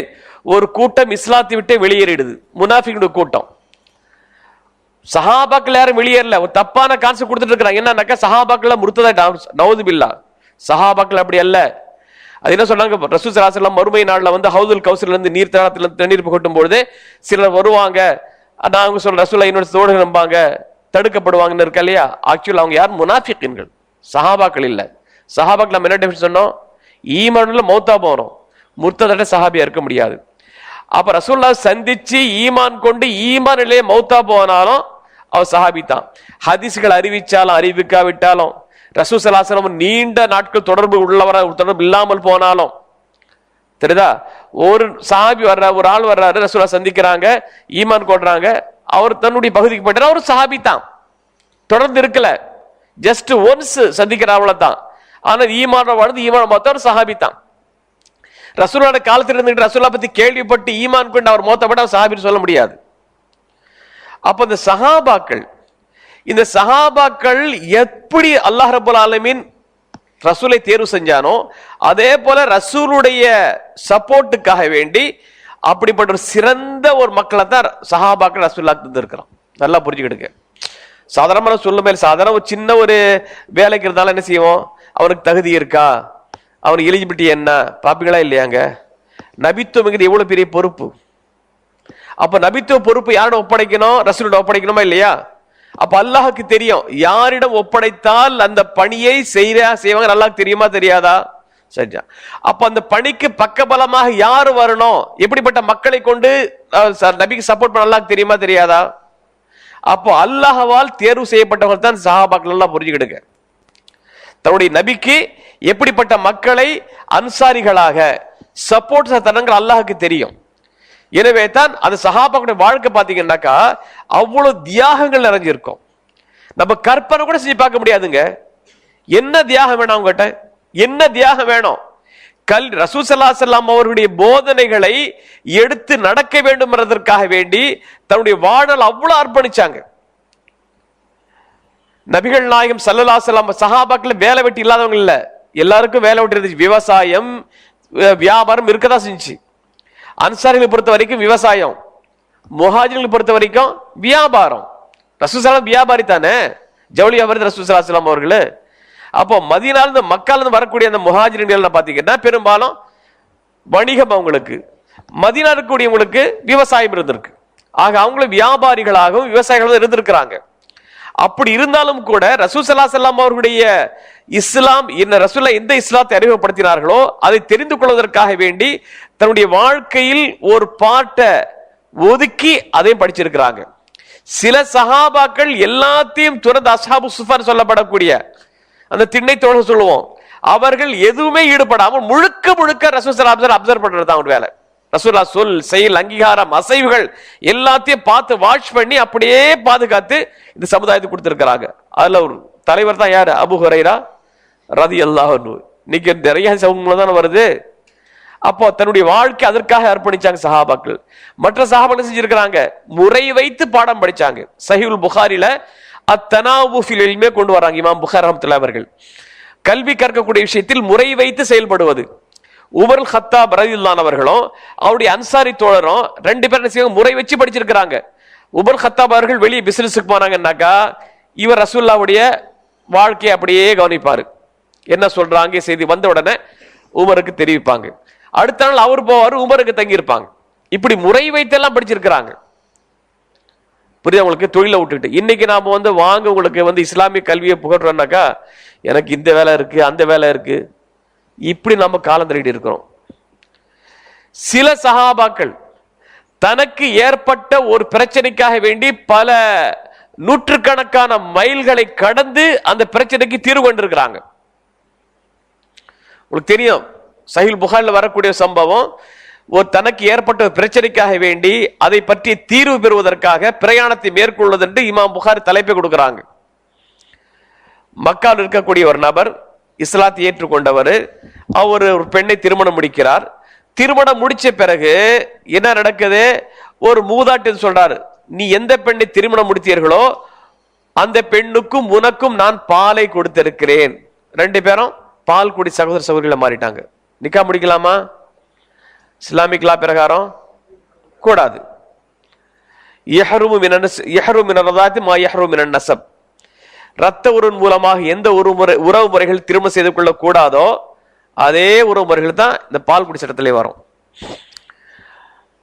ஒரு கூட்டம் இஸ்லாத்தை விட்டு வெளியேறிடுது, முனாஃபிகுடைய கூட்டம். சஹாபாக்கள் யாரும் வெளியேறல, ஒரு தப்பான கான்செப்ட் கொடுத்துட்டு இருக்காங்க. என்னன்னாக்கா சஹாபாக்கள் முர்த்ததா, நவுது பில்லா. சஹாபாக்கள் அப்படி அல்ல. அது என்ன சொன்னாங்க? ரசூல் ஸல்லல்லாஹு அலைஹி வஸல்லம் மறுமை நாள்ல வந்து ஹவுதுல் கௌசர்ல இருந்து நீர் தடாகத்துல தண்ணீர் கொட்டும் பொழுது சிலர் வருவாங்க, நாங்க சொல்ற ரசூலுல்லாஹ் என்னோட தோழர்கள் நம்பாங்க, தடுக்கப்படுவாங்கன்னு இருக்கா இல்லையா? ஆக்சுவலா அவங்க யார்? முனாஃபிகீன்கள், சஹாபாக்கள் இல்ல. சஹாபாக்கள் நம்ம என்ன டெஃபினிஷன் சொன்னோம்? ஈமான்ல மௌத்தா போறோம், முர்த்ததா சஹாபியா இருக்க முடியாது. அப்ப ரசூலுல்லாஹ் சந்திச்சு ஈமான் கொண்டு ஈமான் நிலையே மௌத்தா போனாலும் அவர் சஹாபி தான். ஹதீஸ்கள் அறிவிச்சாலும் அறிவிக்காவிட்டாலும், ரசூல் ஸல்லல்லாஹு அலைஹி வஸல்லம் நீண்ட நாட்கள் தொடர்பு உள்ளவர தொடர்பு இல்லாமல் போனாலும், தெரியுதா? ஒரு சஹாபி வர்றாரு, ஒரு ஆள் வர்றாரு, ரசூலுல்லாஹ் சந்திக்கிறாங்க, ஈமான் கொள்றாங்க, அவர் தன்னுடைய பகுதிக்கு போயிட்டார், அவர் சஹாபி தான், தொடர்ந்து இருக்கல, ஜஸ்ட் ஒன்ஸ் சந்திக்கிற அவ்வளவுதான். ஆனா ஈமான வாழ்ந்து ஈமான மொத்தம் ஒரு சஹாபி தான். ரசூலுல்லாஹ் காலத்தில் இருந்துட்டு ரசூலுல்லாஹ் பத்தி கேள்விப்பட்டு ஈமான் கொண்டு அவர் மௌத்தப்பட்ட அவர் சஹாபின்னு சொல்ல முடியாது. அப்ப இந்த சஹாபாக்கள் எப்படி அல்லாஹ் ரப்பல் ஆலமீன் ரசூலை தேர்வு செஞ்சானோ அதே போல ரசூலுடைய சப்போர்ட்டுக்காக வேண்டி அப்படிப்பட்ட ஒரு சிறந்த ஒரு மக்களை தான் சஹாபாக்கள் ரசூலுல்லாஹ் தந்திருக்கிறான். நல்லா புரிஞ்சுக்கிடுங்க. சாதாரணமான சொல்லும் மேல் சாதாரண ஒரு சின்ன ஒரு வேலைக்கு இருந்தாலும் என்ன செய்வோம்? அவனுக்கு தகுதி இருக்கா, அவனுக்கு எலிஜிபிலிட்டி என்ன பாப்பீங்களா இல்லையாங்க? நபித்துவங்கிறது எவ்வளவு பெரிய பொறுப்பு. அப்ப நபித்துவ பொறுப்பு யாரிடம் ஒப்படைக்கணும்? ரசூலிடம் ஒப்படைக்கணுமா இல்லையா? அப்ப அல்லாஹ்க்கு தெரியும் யாரிடம் ஒப்படைத்தால் அந்த பணியை செய்வாங்க. அல்லாஹ்க்கு தெரியுமா தெரியாதா? சரியா? அப்ப அந்த பணிக்கு பக்கபலமாக யாரு வரணும், எப்படிப்பட்ட மக்களை கொண்டு நபிக்கு சப்போர்ட் பண்ண அல்லாஹ்க்கு தெரியுமா தெரியாதா? அப்போ அல்லாஹ்வால் தேர்வு செய்யப்பட்டவர்கள் தான் சஹாபாக்கள். எல்லாம் புரிஞ்சுக்கிடுங்க. தன்னுடைய நபிக்கு எப்படிப்பட்ட மக்களை அன்சாரிகளாக சப்போர்ட் தரங்கள் அல்லாஹ்க்கு தெரியும். எனவே தான் அந்த சஹாபாக்களுடைய வாழ்க்கை பார்த்தீங்கன்னாக்கா அவ்வளவு தியாகங்கள் நிறைஞ்சிருக்கும். நம்ம கற்பனை கூட செஞ்சு பார்க்க முடியாதுங்க. என்ன தியாகம் வேணும் அவங்ககிட்ட, என்ன தியாகம் வேணும்? ரசூல் ஸல்லல்லாஹு அலைஹி வஸல்லம் அவர்களுடைய போதனைகளை எடுத்து நடக்க வேண்டும் என்பதற்காக வேண்டி தன்னுடைய வாழ்நாள் அவ்வளவு அர்ப்பணிச்சாங்க. நபிகள் நாயகம் ஸல்லல்லாஹு அலைஹி வஸல்லம் சஹாபாக்கள் வேலை வெட்டி இல்லாதவங்க இல்ல, எல்லாருக்கும் வேலை வெட்டி இருந்துச்சு. விவசாயம் வியாபாரம் இருக்கதான் செஞ்சுச்சு. அன்சாரிகளை பொறுத்த வரைக்கும் விவசாயம், முஹாஜிர்களை பொறுத்த வரைக்கும் வியாபாரம். ரசூல் ஸல்லல்லாஹு அலைஹி வஸல்லம் வியாபாரி தானே, ஜவுளி வியாபாரி ரசூல் ஸல்லல்லாஹு அலைஹி வஸல்லம் அவர்கள். அப்போ மதீனால மக்கால இருந்து வரக்கூடிய அந்த முஹாஜிர்கள் பாத்தீங்கன்னா பெரும்பாலும் வணிகம், அவங்களுக்கு மதீனா இருக்கக்கூடியவங்களுக்கு விவசாயம் இருந்திருக்கு. ஆக அவங்களும் வியாபாரிகளாகவும் விவசாயிகளும் இருந்திருக்கிறாங்க. அப்படி இருந்தாலும் கூட ரசூல் ஸல்லல்லாஹு அலைஹி வஸல்லம் அவர்களுடைய இஸ்லாம் என்ன, ரசூலுல்லாஹ் எந்த இஸ்லாத்தை அறிமுகப்படுத்தினார்களோ அதை தெரிந்து கொள்வதற்காக வேண்டி தன்னுடைய வாழ்க்கையில் ஒரு பாட்டை ஒதுக்கி அதையும் படிச்சிருக்கிறாங்க. சில சஹாபாக்கள் எல்லாத்தையும் துறந்து அஸ்ஹாபு சுஃபான் சொல்லப்படக்கூடிய அந்த திண்ணை தோழர் சொல்லுவோம், அவர்கள் எதுவுமே ஈடுபடாமல் முழுக்க முழுக்க ரசூல் ஸல்லல்லாஹு அலைஹி வஸல்லம் அப்சர்வ் பண்றது தான் ஒரு வேலை. ரசூலுல்லாஹ் சொல் செயல் அங்கீகாரம் அசைவுகள் எல்லாத்தையும் பார்த்து வாட்ச் பண்ணி அப்படியே பாதுகாத்து இந்த சமுதாயத்துக்கு கொடுத்திருக்கிறாங்க. அதுல ஒரு தலைவர் தான் யாரு? அபூ ஹுரைரா ரலியல்லாஹு அன்ஹு. இன்னைக்கு நிறைய சமூகங்கள் தான் வருது. அப்போ தன்னுடைய வாழ்க்கை அதற்காக அர்ப்பணிச்சாங்க சஹாபாக்கள். மற்ற சஹாபாக்கள் செஞ்சிருக்கிறாங்க, முறை வைத்து பாடம் படிச்சாங்க. சஹீஹுல் புகாரில அத்தனாவு ஃபில் இல்மே கொண்டு வராங்க இமாம் புகாரி ரஹ்மத்துல்லாஹி அவர்கள். கல்வி கற்கக்கூடிய விஷயத்தில் முறை வைத்து செயல்படுவது. உமர் கத்தாப் ரலியல்லாஹு அவர்களும் அவருடைய அன்சாரி தோழரும் ரெண்டு பேரும் முறை வச்சு படிச்சிருக்கிறாங்க. உமர் கத்தாப் அவர்கள் வெளியே பிசினஸுக்கு போனாங்கன்னாக்கா இவர் ரசூலுல்லாஹ்வுடைய வாழ்க்கையை அப்படியே கவனிப்பாரு. என்ன சொல்றாங்க செய்தி வந்த உடனே உமருக்கு தெரிவிப்பாங்க. அடுத்த நாள் அவர் போவாரு, உமருக்கு தங்கி இருப்பாங்க. இப்படி முறை வைத்தெல்லாம் படிச்சிருக்கிறாங்க. புரியுது உங்களுக்கு? தொழிலை விட்டுட்டு இன்னைக்கு நாம வாங்க உங்களுக்கு இஸ்லாமிய கல்வியை புகட்டுறோம்னாக்கா, எனக்கு இந்த வேலை இருக்கு, அந்த வேலை இருக்கு, இப்படி நம்ம காலம் தள்ளிட்டு இருக்கிறோம். சில சஹாபாக்கள் தனக்கு ஏற்பட்ட ஒரு பிரச்சனைக்காக வேண்டி பல நூற்றுக்கணக்கான மைல்களை கடந்து அந்த பிரச்சனைக்கு தீர்வு கண்டிருக்கிறாங்க. உங்களுக்கு தெரியும், சஹீஹ் புகாரில் வரக்கூடிய சம்பவம், ஒரு தனக்கு ஏற்பட்ட பிரச்சனைக்காக வேண்டி அதை பற்றி தீர்வு பெறுவதற்காக பிரயாணத்தை மேற்கொள்வது என்று இமாம் புகாரி தலைப்பை கொடுக்கிறாங்க. மக்காவில் இருக்கக்கூடிய ஒரு நபர் இஸ்லாத்தை ஏற்றுக்கொண்டவர், அவர் ஒரு பெண்ணை திருமணம் முடிக்கிறார். திருமணம் முடிச்ச பிறகு என்ன நடக்குது? ஒரு மூதாட்டி சொல்றாரு, நீ எந்த பெண்ணை திருமணம் முடித்தீர்களோ அந்த பெண்ணுக்கும் உனக்கும் நான் பாலை கொடுத்திருக்கிறேன். ரெண்டு பேரும் பால் குடி சகோதர சகோதரிகளை மாறிட்டாங்க. நிக்கா முடிக்கலாமா? இஸ்லாமிக் லா பிரகாரம் கூடாது. ரத்த உறவின் மூலமாக எந்த உறவு முறைகள் திருமணம் செய்து கொள்ள கூடாதோ அதே உறவு முறைகள் தான் இந்த பால் குடி சட்டத்திலே வரும்.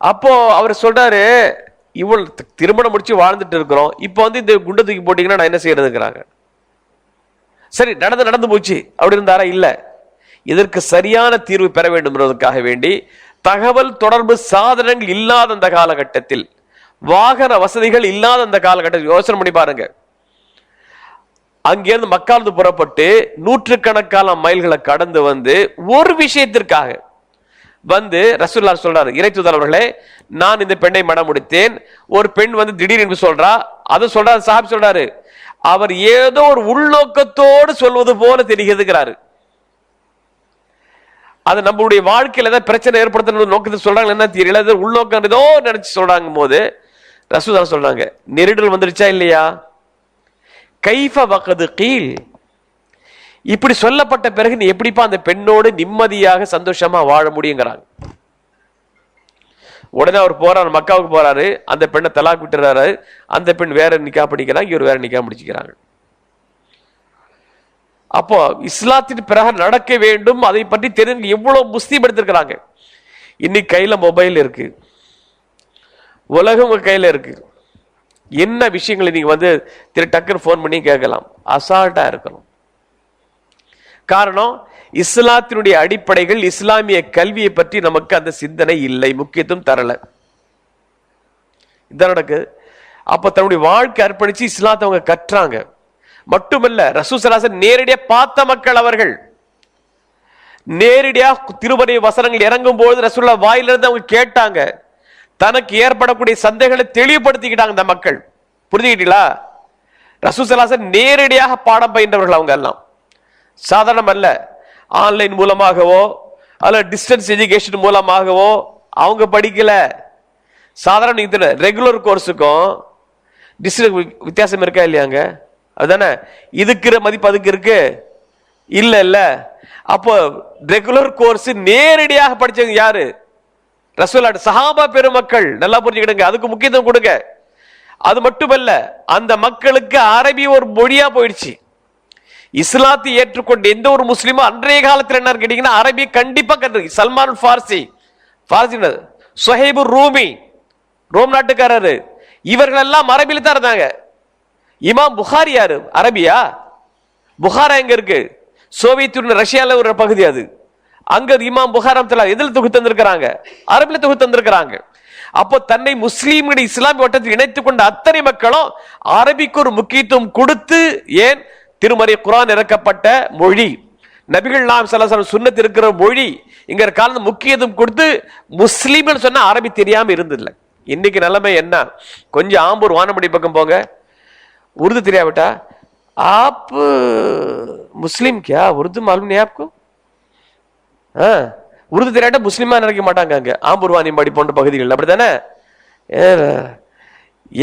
அப்போ அவர் சொல்றாரு, இவ்வளவு திருமணம் முடிச்சு வாழ்ந்துட்டு இருக்கிறோம், இப்போ இந்த குண்டை தூக்கி போட்டீங்கன்னா நான் என்ன செய்யறதுங்கிறாங்க. சரி, நடந்து போச்சு அப்படி இருந்தாரா? இல்ல, இதற்கு சரியான தீர்வு பெற வேண்டும் என்பதற்காக வேண்டி தகவல் தொடர்பு சாதனங்கள் இல்லாத அந்த காலகட்டத்தில், வாகன வசதிகள் இல்லாத அந்த காலகட்டத்தில் யோசனை பண்ணி பாருங்க. அங்கிருந்து மக்காலிருந்து புறப்பட்டு நூற்றுக்கணக்கான மைல்களை கடந்து ஒரு விஷயத்திற்காக ரசூலுல்லாஹ் சொல்றாரு, இறை தூதர் அவர்களே, நான் இந்த பெண்ணை மணம் முடித்தேன். ஒரு பெண் திடீரென்று சொல்றா, அது சொல்றாரு, சாஹிப் சொல்றாரு, அவர் ஏதோ ஒரு உள்நோக்கத்தோடு சொல்வது போல தெரிகிறதுங்கிறாரு. அது நம்மளுடைய வாழ்க்கையில ஏதாவது பிரச்சனை ஏற்படுத்த நோக்கத்தை சொல்றாங்க, என்ன தெரியல, உள்நோக்கம் ஏதோ நினைச்சு சொல்றாங்க போது ரசூலுல்லாஹ் சொல்றாங்க, நெருடல் வந்துருச்சா இல்லையா? கைஃப வகது கீல், இப்படி சொல்லப்பட்ட பிறகு நீ எப்படிப்பா அந்த பெண்ணோடு நிம்மதியாக சந்தோஷமா வாழ முடியுங்கிறாங்க. உடனே அவர் போறாரு, மக்காவுக்கு போறாரு, அந்த பெண்ணை தலாக் விட்டுறாரு. அந்த பெண் வேற நிக்கா படிக்கிறாங்க, இவர் வேற நிக்கா முடிச்சுக்கிறாங்க. அப்போ இஸ்லாத்தின் பிறகு நடக்க வேண்டும், அதை பற்றி தெரிஞ்சு எவ்வளவு முஸ்லீம் எடுத்திருக்கிறாங்க. இன்னைக்கு கையில மொபைல் இருக்கு, உலகம் உங்க கையில இருக்கு. என்ன விஷயங்களை நீங்க டக்குன்னு போன் பண்ணி கேட்கலாம், அசால்ட்டா இருக்கணும். காரணம், இஸ்லாத்தினுடைய அடிப்படைகள், இஸ்லாமிய கல்வியை பற்றி நமக்கு அந்த சிந்தனை இல்லை, முக்கியத்துவம் தரல. இதான் நடக்குது. அப்ப தன்னுடைய வாழ்க்கை அர்ப்பணிச்சு இஸ்லாத்தை அவங்க கற்றாங்க. மட்டுமல்ல, ரசூல் ஸல்லல்லாஹு அலைஹி வஸல்லம் நேரடியாக பார்த்த மக்கள் அவர்கள். நேரடியாக திருமறை வசனங்கள் இறங்கும் போது ரசூலுல்லாஹ் வாயிலிருந்து அவங்க கேட்டாங்க. தனக்கு ஏற்படக்கூடிய சந்தேகங்களை தெளிவுபடுத்திக்கிட்டாங்க இந்த மக்கள். புரிஞ்சுக்கிட்டீங்களா? ரசூல் ஸல்லல்லாஹு அலைஹி வஸல்லம் நேரடியாக பாடம் பயின்றவர்கள் அவங்க எல்லாம். சாதாரணம் அல்ல. ஆன்லைன் மூலமாகவோ அல்ல டிஸ்டன்ஸ் எஜுகேஷன் மூலமாகவோ அவங்க படிக்கல. சாதாரண ரெகுலர் கோர்ஸுக்கும் டிஸ்டன்ஸ் வித்தியாசம் இருக்கா இல்லையாங்க? அதுதானே, இதுக்கு மதிப்பு அதுக்கு இருக்கு இல்ல இல்ல. அப்போ ரெகுலர் கோர்ஸ் நேரடியாக படிச்சவங்க யாரு? ரசூலுல்லாஹ் சஹாபா பெருமக்கள். நல்லா புரிஞ்சுக்கிடுங்க, அதுக்கு முக்கியத்துவம் கொடுங்க. அது மட்டுமல்ல, அந்த மக்களுக்கு அரபி ஒரு மொழியா போயிடுச்சு. இஸ்லாத்தை ஏற்றுக்கொண்டு எந்த ஒரு முஸ்லீமும் அன்றைய காலத்தில் என்ன கேட்டீங்கன்னா அரபி கண்டிப்பா கற்று. சல்மான் ஃபார்சி, சுஹைபு ரூமி, ரோம் நாட்டுக்காரரு, இவர்கள் எல்லாம் அரபியில தான் இருந்தாங்க. இமாம் புகாரி யாரு? அரபியா? புகாரா எங்க இருக்கு? சோவியத் யூனியன், ரஷ்யால ஒரு பகுதி அது. அங்க இமாம் புகாரா எதில் தொகுத்து தந்திருக்கிறாங்க? அரபில தொகுத்து தந்திருக்கிறாங்க. அப்போ தன்னை முஸ்லீம்களுடைய இஸ்லாமிய வட்டத்தில் இணைத்துக் கொண்ட அத்தனை மக்களும் அரபிக்கு ஒரு முக்கியத்துவம் கொடுத்து, ஏன் திருமறை குர்ஆன் இறக்கப்பட்ட மொழி, நபிகள் நாயகம் ஸல்லல்லாஹு அலைஹி வஸல்லம் சுன்னத் இருக்கிற மொழி, இங்க காலம் முக்கியத்துவம் கொடுத்து முஸ்லீம்கள் சொன்னா அரபி தெரியாம இருந்ததில்லை. இன்னைக்கு நிலைமை என்ன? கொஞ்சம் ஆம்பூர் வானமடி பக்கம் போங்க, உருது தெரியா बेटा, आप मुस्लिम क्या? उर्दू मालूम नहीं आपको? உருது தெரியாட்ட முஸ்லிமா நினைக்க மாட்டாங்க. அங்க ஆம்பூர் வாணியம்பாடி போன்ற பகுதிகள் அப்படித்தானே.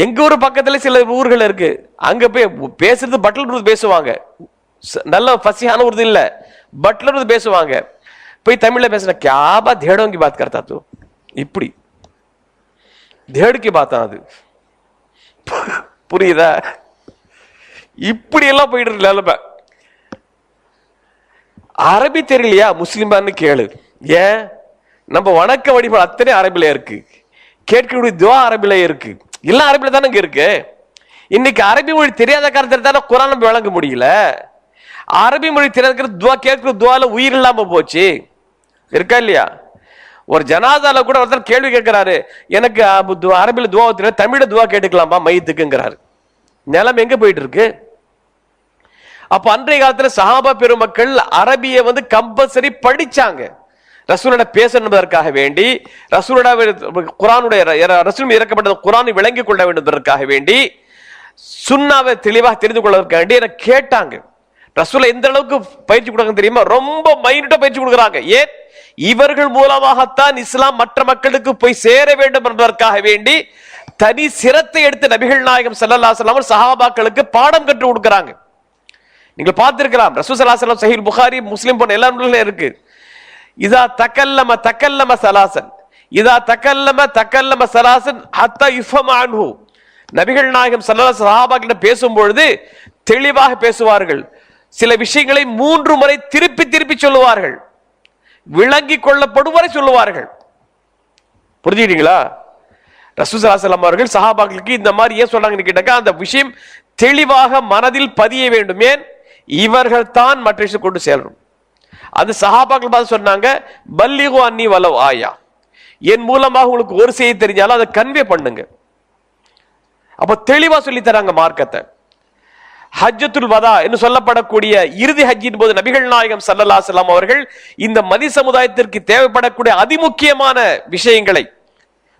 எங்க ஊர் பக்கத்துல சில ஊர்கள் இருக்கு, அங்க போய் பேசுறது பட்லர் உருது பேசுவாங்க. நல்ல ஃபசியான உருது இல்ல, பட்லர் உருது பேசுவாங்க. போய் தமிழ்ல பேசுற கியாபா தேடோं की बात करता तू, இப்படி தேடு की बात அது புரியுதா? இப்படி எல்லாம் போயிட்டு இருக்கு. அரபி தெரியலையா முஸ்லிமான்னு கேளு. ஏன் நம்ம வணக்க வழிபாடு அத்தனை அரபில இருக்கு. கேட்கக்கூடிய துவா அரபில இருக்கு. எல்லாம் அரபில தானே இருக்கு. இன்னைக்கு அரபி மொழி தெரியாத காரணத்துல தானே குர்ஆன் நம்ம விளங்க முடியல. அரபி மொழி தெரியாத துவா கேட்கிற துவால உயிர் இல்லாம போச்சு. இருக்கா இல்லையா? ஒரு ஜனாதால கூட ஒருத்தர் கேள்வி கேட்கிறாரு, எனக்கு அரபில துவா தெரியாது, தமிழ துவா கேட்டுக்கலாமா மையத்துக்குங்கிறாரு. நிலம் எங்க போயிட்டு இருக்கு? அப்ப அன்றைய காலத்துல சஹாபா பெருமக்கள் அரபிய கம்பல்சரி படிச்சாங்க. ரசூலோட பேசணுவதற்காக வேண்டி, ரசூலோட குர்ஆனுடைய ரசூல் இறக்கப்பட்ட குர்ஆனை விளங்கிக் கொள்ள வேண்டும் என்பதற்காக வேண்டி, சுன்னாவை தெளிவாக தெரிந்து கொள்வதற்காக வேண்டி எனக்கு கேட்டாங்க. ரசூலை எந்த அளவுக்கு பயிற்சி கொடுக்க தெரியுமா? ரொம்ப மைனூட்டா பயிற்சி கொடுக்குறாங்க. ஏன்? இவர்கள் மூலமாகத்தான் இஸ்லாம் மற்ற மக்களுக்கு போய் சேர வேண்டும் என்பதற்காக வேண்டி தனி சிரத்தை எடுத்து நபிகள் நாயகம் ஸல்லல்லாஹு அலைஹி வஸல்லம் சஹாபாக்களுக்கு பாடம் கற்றுக் கொடுக்கிறாங்க. நீங்கள் பார்த்திருக்கலாம், ரசூல் ஸல்லல்லாஹு அலைஹி வஸல்லம் சஹீஹ் புகாரி, முஸ்லிம் போன்ற எல்லா நூல்களிலும் இருக்கு. இதா தகல்லம ஸலாசன், இதா தகல்லம ஸலாசன் ஹத்தா யுஃபம அன்ஹு. நபிகள் நாயகம் ஸல்லல்லாஹு அலைஹி வஸல்லம் சஹாபாக்களிடம் பேசும்பொழுது தெளிவாக பேசுவார்கள். சில விஷயங்களை 3 முறை திருப்பி திருப்பி சொல்லுவார்கள். விளங்கி கொள்ளப்படும் வரை சொல்லுவார்கள். புரிஞ்சுக்கிட்டீங்களா? ரசூல் ஸல்லல்லாஹு அலைஹி வஸல்லம் அவர்கள் சஹாபாக்களுக்கு இந்த மாதிரி ஏன் சொன்னாங்கன்னு கேட்டாக்கா, அந்த விஷயம் தெளிவாக மனதில் பதிய வேண்டும். ஏன்? இவர்கள் தான் மற்ற விஷயம் கொண்டு செல்லும். அந்த சஹாபாக்கள் பார்த்து சொன்னாங்க, பல்லிகு அன்னி வலவ் ஆயா, என் மூலமாக உங்களுக்கு ஒரு செய்தி தெரிஞ்சாலும் அதை கன்வே பண்ணுங்க. அப்ப தெளிவா சொல்லி தராங்க மார்க்கத்தை. ஹஜ்ஜத்துல் வதா என்று சொல்லப்படக்கூடிய இறுதி ஹஜ்ஜின் போது நபிகள் நாயகம் ஸல்லல்லாஹு அலைஹி வஸல்லம் அவர்கள் இந்த மதி சமுதாயத்திற்கு தேவைப்படக்கூடிய அதிமுக்கியமான விஷயங்களை,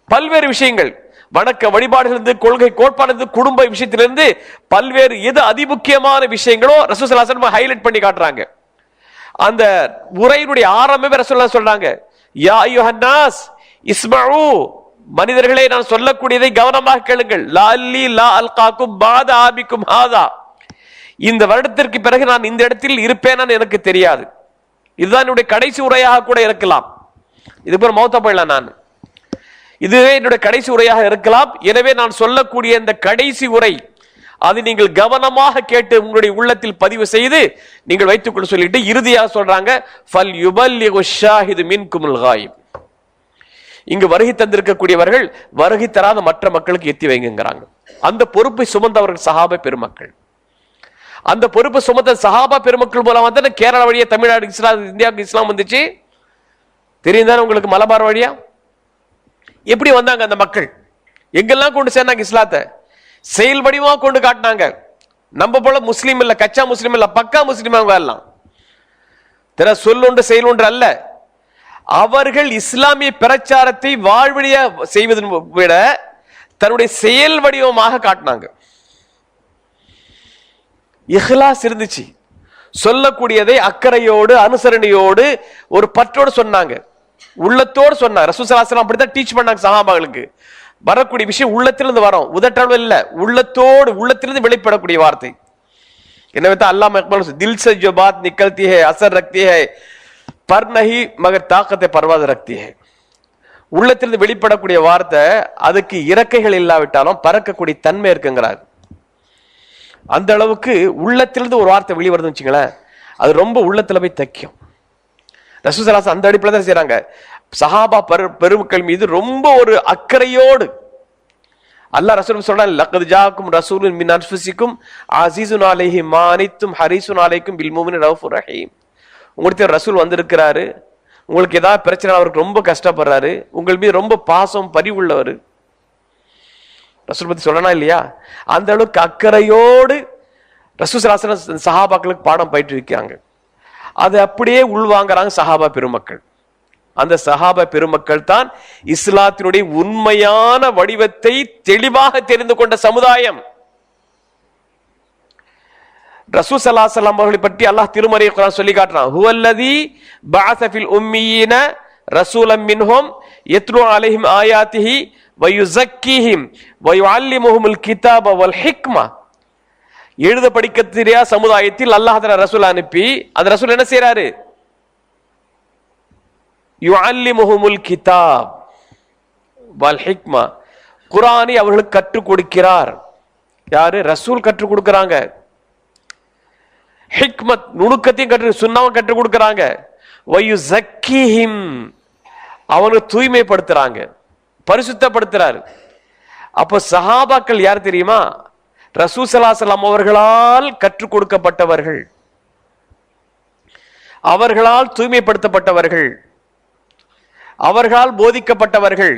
பல்வேறு விஷயங்கள், வணக்க வழிபாடுகளிலிருந்து, கொள்கை கோட்பாடு, குடும்ப விஷயத்திலிருந்து பல்வேறு எது அதிமுக்கியமான விஷயங்களோ ரசூல் ஸல்லல்லாஹு அலைஹி வஸல்லம் ஹைலைட் பண்ணி காட்டுறாங்க. அந்த உரையினுடைய ஆரம்பமே ரசூலுல்லாஹ் சொல்றாங்க, யா அய்யுஹன்னாஸ் இஸ்மஉ, மனிதர்களே நான் சொல்லக்கூடியதை கவனமாக கேளுங்கள். லஅல்லி லா அல்காக்கும் பாத ஆபிக்கும் ஹாதா, இந்த வருடத்திற்கு பிறகு நான் இந்த இடத்தில் இருப்பேனான்னு எனக்கு தெரியாது. இதுதான் என்னுடைய கடைசி உரையாக கூட இருக்கலாம். இதுக்கு ஒரு மௌத்தா போயிடலாம், நான் இதுவே என்னுடைய கடைசி உரையாக இருக்கலாம். எனவே நான் சொல்லக்கூடிய இந்த கடைசி உரை, அது நீங்கள் கவனமாக கேட்டு உங்களுடைய உள்ளத்தில் பதிவு செய்து நீங்கள் வைத்துக்கொள்ள சொல்லிட்டு இறுதியாக சொல்றாங்க, ஃபல் யுபல்லிகு ஷாஹிது மின்குமுல் காயிப், இங்கு வருகை தந்திருக்கக்கூடியவர்கள் வருகை தராத மற்ற மக்களுக்கு எத்தி வைங்கிறாங்க. அந்த பொறுப்பை சுமந்தவர்கள் சஹாபா பெருமக்கள். அந்த பொறுப்பை சுமந்த சஹாபா பெருமக்கள் மூலமா தான் கேரளா வழியா தமிழ்நாடு இஸ்லாம், இந்தியாவுக்கு இஸ்லாம் வந்துச்சு. தெரியும் தானே உங்களுக்கு? மலபார் வழியா எப்படி வந்தாங்க அந்த மக்கள்? எங்கெல்லாம் கொண்டு சேர்ந்தாங்க இஸ்லாத்தை? செயல் வடிவமா கொண்டு காட்டினாங்க. நம்ம போல முஸ்லீம் இல்ல, கச்சா முஸ்லீம் இல்ல, பக்கா முஸ்லீம் அவங்க எல்லாம். சொல் ஒன்று செயல் ஒன்று அல்ல. அவர்கள் இஸ்லாமிய பிரச்சாரத்தை வாழ்வழியா செய்வதன் விட தன்னுடைய செயல் வடிவமாக காட்டினாங்க. இஹ்லாஸ் இருந்துச்சு. சொல்லக்கூடியதை அக்கறையோடு, அனுசரணையோடு, ஒரு பற்றோடு சொன்னாங்க, உள்ளத்தோடு சொன்னாங்க. ரசூல் ஸல்லல்லாஹு அலைஹி வஸல்லம் அப்படித்தான் டீச் பண்ணாங்க சஹாபாக்களுக்கு. வரக்கூடிய விஷயம் உள்ளத்திலிருந்து வரும், உதட்டளவு இல்ல, உள்ளத்தோடு, உள்ளத்திலிருந்து வெளிப்படக்கூடிய வார்த்தை. எனவே தான் அல்லாஹ் இக்பால் தில் से जो बात निकलती है असर रखती है पर नहीं मगर ताकत परवाज़ रखती है. உள்ளத்திலிருந்து வெளிப்படக்கூடிய வார்த்தை அதுக்கு இறக்கைகள் இல்லாவிட்டாலும் பறக்கக்கூடிய தன்மை இருக்குங்கிறார். அந்த அளவுக்கு உள்ளத்திலிருந்து ஒரு வார்த்தை வெளிவருதுன்னு வச்சுங்களேன், அது ரொம்ப உள்ளத்துல போய் தைக்கும். ரசூல் ஸல்லல்லாஹு அலைஹி வஸல்லம் அந்த அடிப்படையில் தான் செய்றாங்க. சஹாபா பெருமக்கள் மீது ரொம்ப ஒரு அக்கறையோடு அல்லாஹ் ரசூல் சொல்றாங்க, லக்கத் ஜாக்கும் ரசூலுன் மின் அன்ஃபுசிக்கும் அஸீஸுன் அலைஹி மா அனித்தும் ஹரீஸுன் அலைக்கும் பில் முஃமினீன ரவுஃபுர் ரஹீம். உங்களுக்கு ரசூல் வந்திருக்கிறாரு, உங்களுக்கு ஏதாவது பிரச்சனை, அவருக்கு ரொம்ப கஷ்டப்படுறாரு, உங்கள் மீது ரொம்ப பாசம் பரிவுள்ளவர். ரசூல் பத்தி சொல்லனா இல்லையா? அந்த அளவுக்கு அக்கறையோடு ரசூல் ஸல்லல்லாஹு அலைஹி வஸல்லம் சஹாபாக்களுக்கு பாடம் பயிற்றுவிக்கிறாங்க. அதை அப்படியே உள்வாங்கிறாங்க சஹாபா பெருமக்கள். அந்த சஹாபா பெருமக்கள் தான் இஸ்லாத்தினுடைய உண்மையான வடிவத்தை தெளிவாக தெரிந்து கொண்ட சமுதாயம். ரசூல் ஸல்லல்லாஹு அலைஹி வஸல்லம் அவர்களை பற்றி அல்லாஹ் திருமறை குர்ஆன் சொல்லி காட்டுறான், ஹுவல்லதி பஅஸ ஃபில் உம்மீன ரசூலம் மின்ஹும் யத்லு அலைஹிம் ஆயாத்திஹி வ யுஸக்கீஹிம் வ யுஅல்லிமுஹுமுல் கிதாப வல் ஹிக்மா. எழுத படிக்க தெரியாத சமுதாயத்தில் அல்லாஹ் தஆலா ரசூல் அனுப்பி, அந்த ரசூல் என்ன செய்றாரு? யுஅல்லிமுஹுமுல் கிதாப் வல் ஹிக்மா, குர்ஆனை அவர்களுக்கு கற்றுக் கொடுக்கிறார். யாரு? ரசூல் கற்றுக் கொடுக்கறாங்க. ஹிக்மத் நுணுக்கத்தையும் சுன்னாவும் கற்றுக் கொடுக்கறாங்க. வ யுஸக்கீஹிம், அவனை தூய்மைப்படுத்துறாங்க. பரிசுத்தப்படுத்துறாரு. அப்போ சஹாபாக்கள் யார் தெரியுமா? ரசூல் ஸல்லல்லாஹு அலைஹி வஸல்லம் அவர்களால் கற்றுக் கொடுக்கப்பட்டவர்கள், அவர்களால் தூய்மைப்படுத்தப்பட்டவர்கள், அவர்களால் போதிக்கப்பட்டவர்கள்,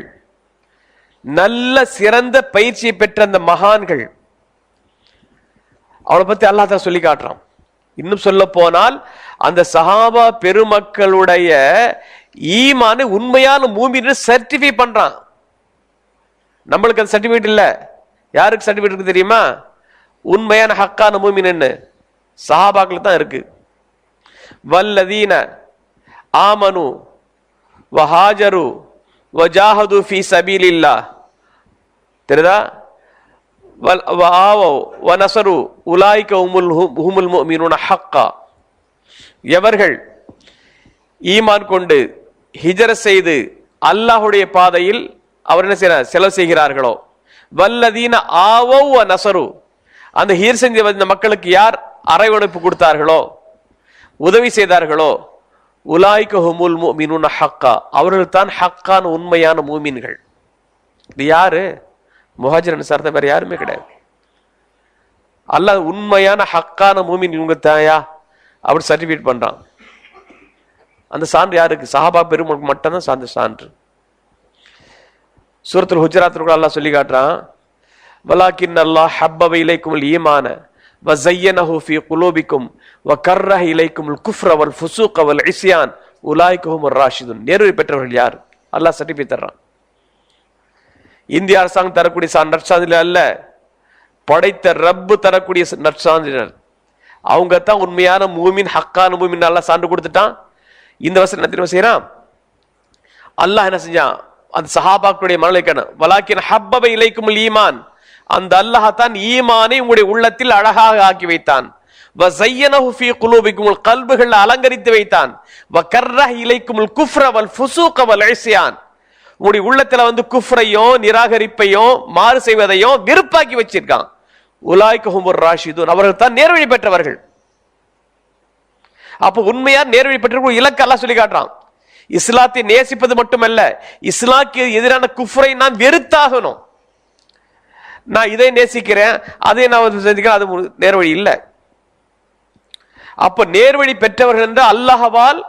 நல்ல சிறந்த பயிற்சியை பெற்ற அந்த மகான்கள். அவளை பத்தி அல்லாஹ் தான் சொல்லி காட்டுறான். இன்னும் சொல்ல போனால் அந்த சஹாபா பெருமக்களுடைய ஈமான உண்மையான மூமின்னு சர்டிஃபை பண்றான். நம்மளுக்கு அந்த சர்டிபிகேட் இல்ல. யாருக்கு சர்டிபிகேட் இருக்கு தெரியுமா? உண்மையான ஹக்கான மூமின்னு சஹாபாக்களுக்கு தான் இருக்கு. வல்லதீன ஆமனு வஹாஜரு வஜாஹது ஃபீ சபீலில்லாஹ், தெரியுதா? வஆவோ வனஸரு உலாயிக ஹுமுல் முஃமினூன ஹக்கா. எவர்கள் ஈமான் கொண்டு ஹிஜ்ரத் செய்து அல்லாஹ்வுடைய பாதையில் அவர் என்ன செய்யறார்? செலவு செய்கிறார்களோ. வல்லதீன ஆவோ வனஸரு, அந்த ஹிஜ்ரத் செஞ்ச இந்த மக்களுக்கு யார் அரவணைப்பு கொடுத்தார்களோ, உதவி செய்தார்களோ, உலாயிக ஹுமுல் முஃமினூன ஹக்கா, அவர்கள் தான் ஹக்கான உண்மையான மூமின்கள். இது யாரு? முஹாஜிர் அன்சார் தான், வேற யாருமே கிடையாது. அல்லாஹ் உண்மையான ஹக்கான மூமின் இவங்க தாயா அப்படி சர்டிஃபிகேட் பண்றான். அந்த சான்று யாருக்கு? சஹாபா பெருமக்களுக்கு மட்டும்தான் சார்ந்த சான்று. சூரத்துல் ஹுஜராத்தில் அல்லாஹ் சொல்லி காட்டுறான், வலாக்கின் அல்லாஹ் ஹப்பப இலைக்குமுல் ஈமான வஸய்யனஹு ஃபீ குலூபிக்கும் வகர்ரஹ இலைக்குமுல் குஃப்ர வல் ஃபுசூக வல் இஸ்யான் உலாயிக ஹுமுர் ராஷிதுன். நேர்வழி பெற்றவர்கள் யார்? அல்லாஹ் சர்டிஃபிகேட் தர்றான். இந்திய அரசாங்கம் தரக்கூடிய நற்சான்றிதழ் அல்ல, படைத்த ரப்பு தரக்கூடிய நற்சான்றிதழ். அவங்க தான் உண்மையான மூமின், ஹக்கான மூமின். அல்லாஹ் சான்று கொடுத்துட்டான். இந்த வசனம் என்ன தெரியுமா செய்யறான்? அல்லாஹ் என்ன செஞ்சான்? அந்த சஹாபாக்களுடைய மனநிலைக்கான வலாக்கின் ஹப்பப இலைக்குமுல் ஈமான், அந்த அல்லாஹ் தான் ஈமானை உங்களுடைய உள்ளத்தில் அழகாக ஆக்கி வைத்தான். வஸய்யனஹு ஃபீ குலூபிக்குமுல், கல்புகளை அலங்கரித்து வைத்தான். வகர்ரஹ இலைக்குமுல் குஃப்ர வல் ஃபுசூக வல் இஸ்யான், உங்களுடைய உள்ளத்துல குஃப்ரையோ நிராகரிப்பையோ மாறு செய்வதையோ விருப்பாக்கி வச்சிருக்கான். உலாயிக ஹுமுர் ராஷிதுன், அவர்கள் தான் நேர்வழி பெற்றவர்கள். அப்ப உண்மையா நேர்வழி பெற்றவர்கள் இலக்கு அல்லாஹ் சொல்லி காட்டுறான். இஸ்லாத்தை நேசிப்பது மட்டுமல்ல, இஸ்லாக்கு எதிரான குஃப்ரை நான் வெறுத்தாகணும். நான் இதை நேசிக்கிறேன், அதை நான் செஞ்சுக்கிறேன், அது நேர்வழி இல்லை. அப்ப நேர்வழி பெற்றவர்கள் என்று அல்லாஹ்வால்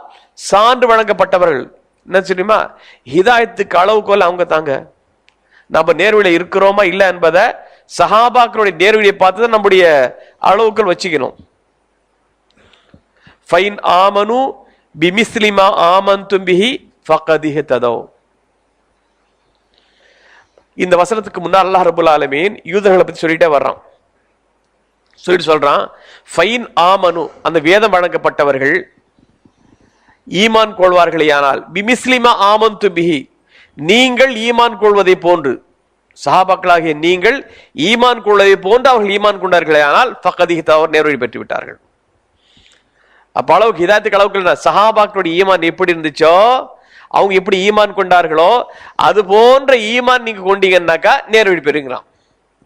சான்று வழங்கப்பட்டவர்கள். என்ன தெரியுமா? ஹிதாயத்துக்கு அளவுகோல் அவங்க தாங்க. நம்ம நேர்வழியில இருக்கிறோமா இல்ல என்பதை சஹாபாக்களுடைய நேர்வழியை பார்த்து தான் நம்முடைய அளவுகள் வச்சுக்கணும். ஃபைன் ஆமனு பிமிஸ்லி மா ஆமன்தும் பிஹி ஃபகத் இஹ்ததவ். இந்த வசனத்துக்கு முன்னால் அல்லாஹ் ரப்பல் ஆலமீன் யூதர்களை பத்தி சொல்லிட்டே வர்றான். சொல்றான், ஃபைன் ஆமனு, அந்த வேதம் வழங்கப்பட்டவர்கள் ஈமான் கொள்வார்களேயானால், பிமிஸ்லிமா ஆமன்து பிஹி, நீங்கள் ஈமான் கொள்வதை போன்று, சஹாபாக்களாகிய நீங்கள் ஈமான் கொள்வதை போன்று அவர்கள் ஈமான் கொண்டார்களே ஆனால் ஃபகத் இஹ்ததவ், நேர்வழி பெற்று விட்டார்கள். அப்ப அளவுக்கு ஹிதாயத்துக்கு அளவுக்கு சஹாபாக்களுடைய ஈமான் எப்படி இருந்துச்சோ, அவங்க எப்படி ஈமான் கொண்டார்களோ அது போன்ற ஈமான் நீங்க கொண்டீங்கன்னாக்கா நேர்வழி பெறுகிறான்.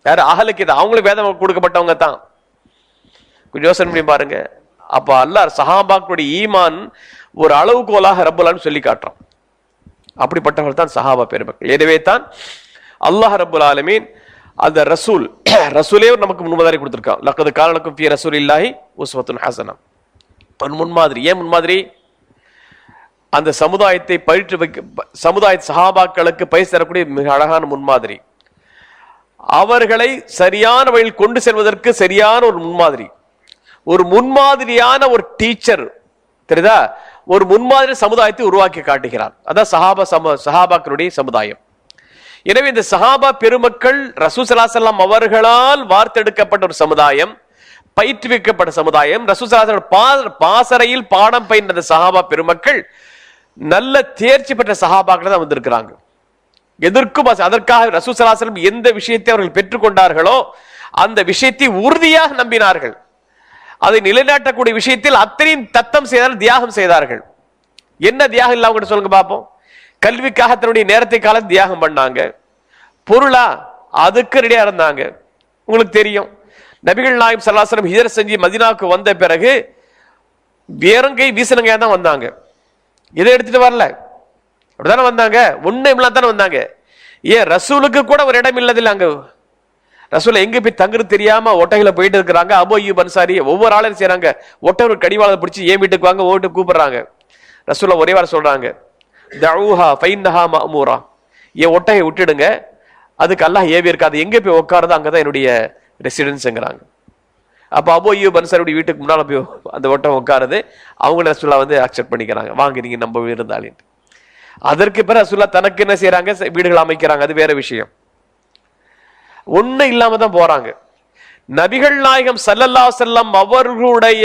யாரு? அஹ்லுக்கு, அவங்களுக்கு வேதம் கொடுக்கப்பட்டவங்க தான். கொஞ்சம் யோசனை பண்ணி பாருங்க. அப்ப அல்லாஹ் சஹாபாக்களுடைய ஈமான் ஒரு அளவுகோலாக ரப்பல் ஆலமீன் சொல்லி காட்டுறான். அப்படிப்பட்டவர்கள் தான் சஹாபா பெருமக்கள். எனவே தான் அல்லாஹ் ரப்பல் ஆலமீன் அந்த ரசூலே நமக்கு முன்மாதிரி கொடுத்திருக்கான். லக்கத் கான லக்கும் ஃபீ ரசூலில்லாஹி உஸ்வத்துன் ஹஸனா, முன்மாதிரி. ஏன் முன்மாதிரி? அந்த சமுதாயத்தை சமுதாய சஹாபாக்களுக்கு பயிற்சி தரக்கூடிய மிக அழகான முன்மாதிரி. அவர்களை சரியான வழியில் கொண்டு செல்வதற்கு சரியான ஒரு முன்மாதிரி, ஒரு முன்மாதிரியான ஒரு டீச்சர், தெரியுதா? ஒரு முன்மாதிரி சமுதாயத்தை உருவாக்கி காட்டுகிறார். அதான் சஹாபாக்களுடைய சமுதாயம். எனவே இந்த சஹாபா பெருமக்கள் ரசூல் ஸல்லல்லாஹு அலைஹி வஸல்லம் அவர்களால் வார்த்தெடுக்கப்பட்ட ஒரு சமுதாயம், பயிற்றுவிக்கப்பட்ட சமுதாயம். ரசூல் ஸல்லல்லாஹு அலைஹி வஸல்லம் பாசறையில் பாடம் பயின்ற சஹாபா பெருமக்கள் நல்ல தேர்ச்சி பெற்ற சஹாபாக்கள் தான் வந்திருக்கிறாங்க. எதற்கும் அதற்காக ரசூல் ஸல்லல்லாஹு அலைஹி வஸல்லம் எந்த விஷயத்தை அவர்கள் பெற்றுக்கொண்டார்களோ அந்த விஷயத்தை உறுதியாக நம்பினார்கள். அதை நிலைநாட்டக்கூடிய விஷயத்தில் அத்தனையும் தத்தம் செய்தார்கள், தியாகம் செய்தார்கள். என்ன தியாகம் இல்ல அவங்க சொல்லுங்க பார்ப்போம். கல்விக்காக தன்னுடைய நேரத்தை காலம் தியாகம் பண்ணாங்க. பொருளா அதுக்கு ரெடியா இருந்தாங்க. உங்களுக்கு தெரியும், நபிகள் நாயகம் ஸல்லல்லாஹு அலைஹி வஸல்லம் ஹிஜ்ரத் செஞ்சு மதீனாவுக்கு வந்த பிறகு வேறங்கை வீசனங்கையா தான் வந்தாங்க. இதை எடுத்துட்டு வரல, அப்படித்தானே வந்தாங்க. ஒண்ணு இல்லாம தானே வந்தாங்க. ஏன் ரசூலுக்கு கூட ஒரு இடம் இல்லதில்லை. அங்க ரசூல் எங்க போய் தங்குறது தெரியாம ஒட்டகையில போயிட்டு இருக்கிறாங்க. அபூ அய்யூப் அன்சாரி ஒவ்வொரு ஆளையும் செய்யறாங்க. ஒட்டக கடிவாளத்தை பிடிச்சி ஏன் வீட்டுக்கு வாங்க ஓட்டு கூப்பிடுறாங்க. ரசூல ஒரே வாரம் சொல்றாங்க, தஊஹா ஃபைன்னஹா மஅமூரா, என் ஒட்டகை விட்டுடுங்க, அதுக்கு அல்லாஹ் ஏவி இருக்காது, எங்க போய் உட்காருதோ அங்கதான் என்னுடைய ரெசிடென்ஸ்ங்கிறாங்க. அப்ப அபூ அய்யூப் அன்சாரியுடைய வீட்டுக்கு முன்னால போய் அந்த ஒட்டகம் உட்காருது. அவங்க ரசூலா அக்செப்ட் பண்ணிக்கிறாங்க, வாங்க நீங்க நம்ம விருந்தாளின். அதற்கு பிறகு ரசூலா தனக்கு என்ன செய்யறாங்க, வீடுகள் அமைக்கிறாங்க. அது வேற விஷயம். ஒண்ணு இல்லாம தான் போறாங்க. நபிகள் நாயகம் ஸல்லல்லாஹு அலைஹி வஸல்லம் அவர்களுடைய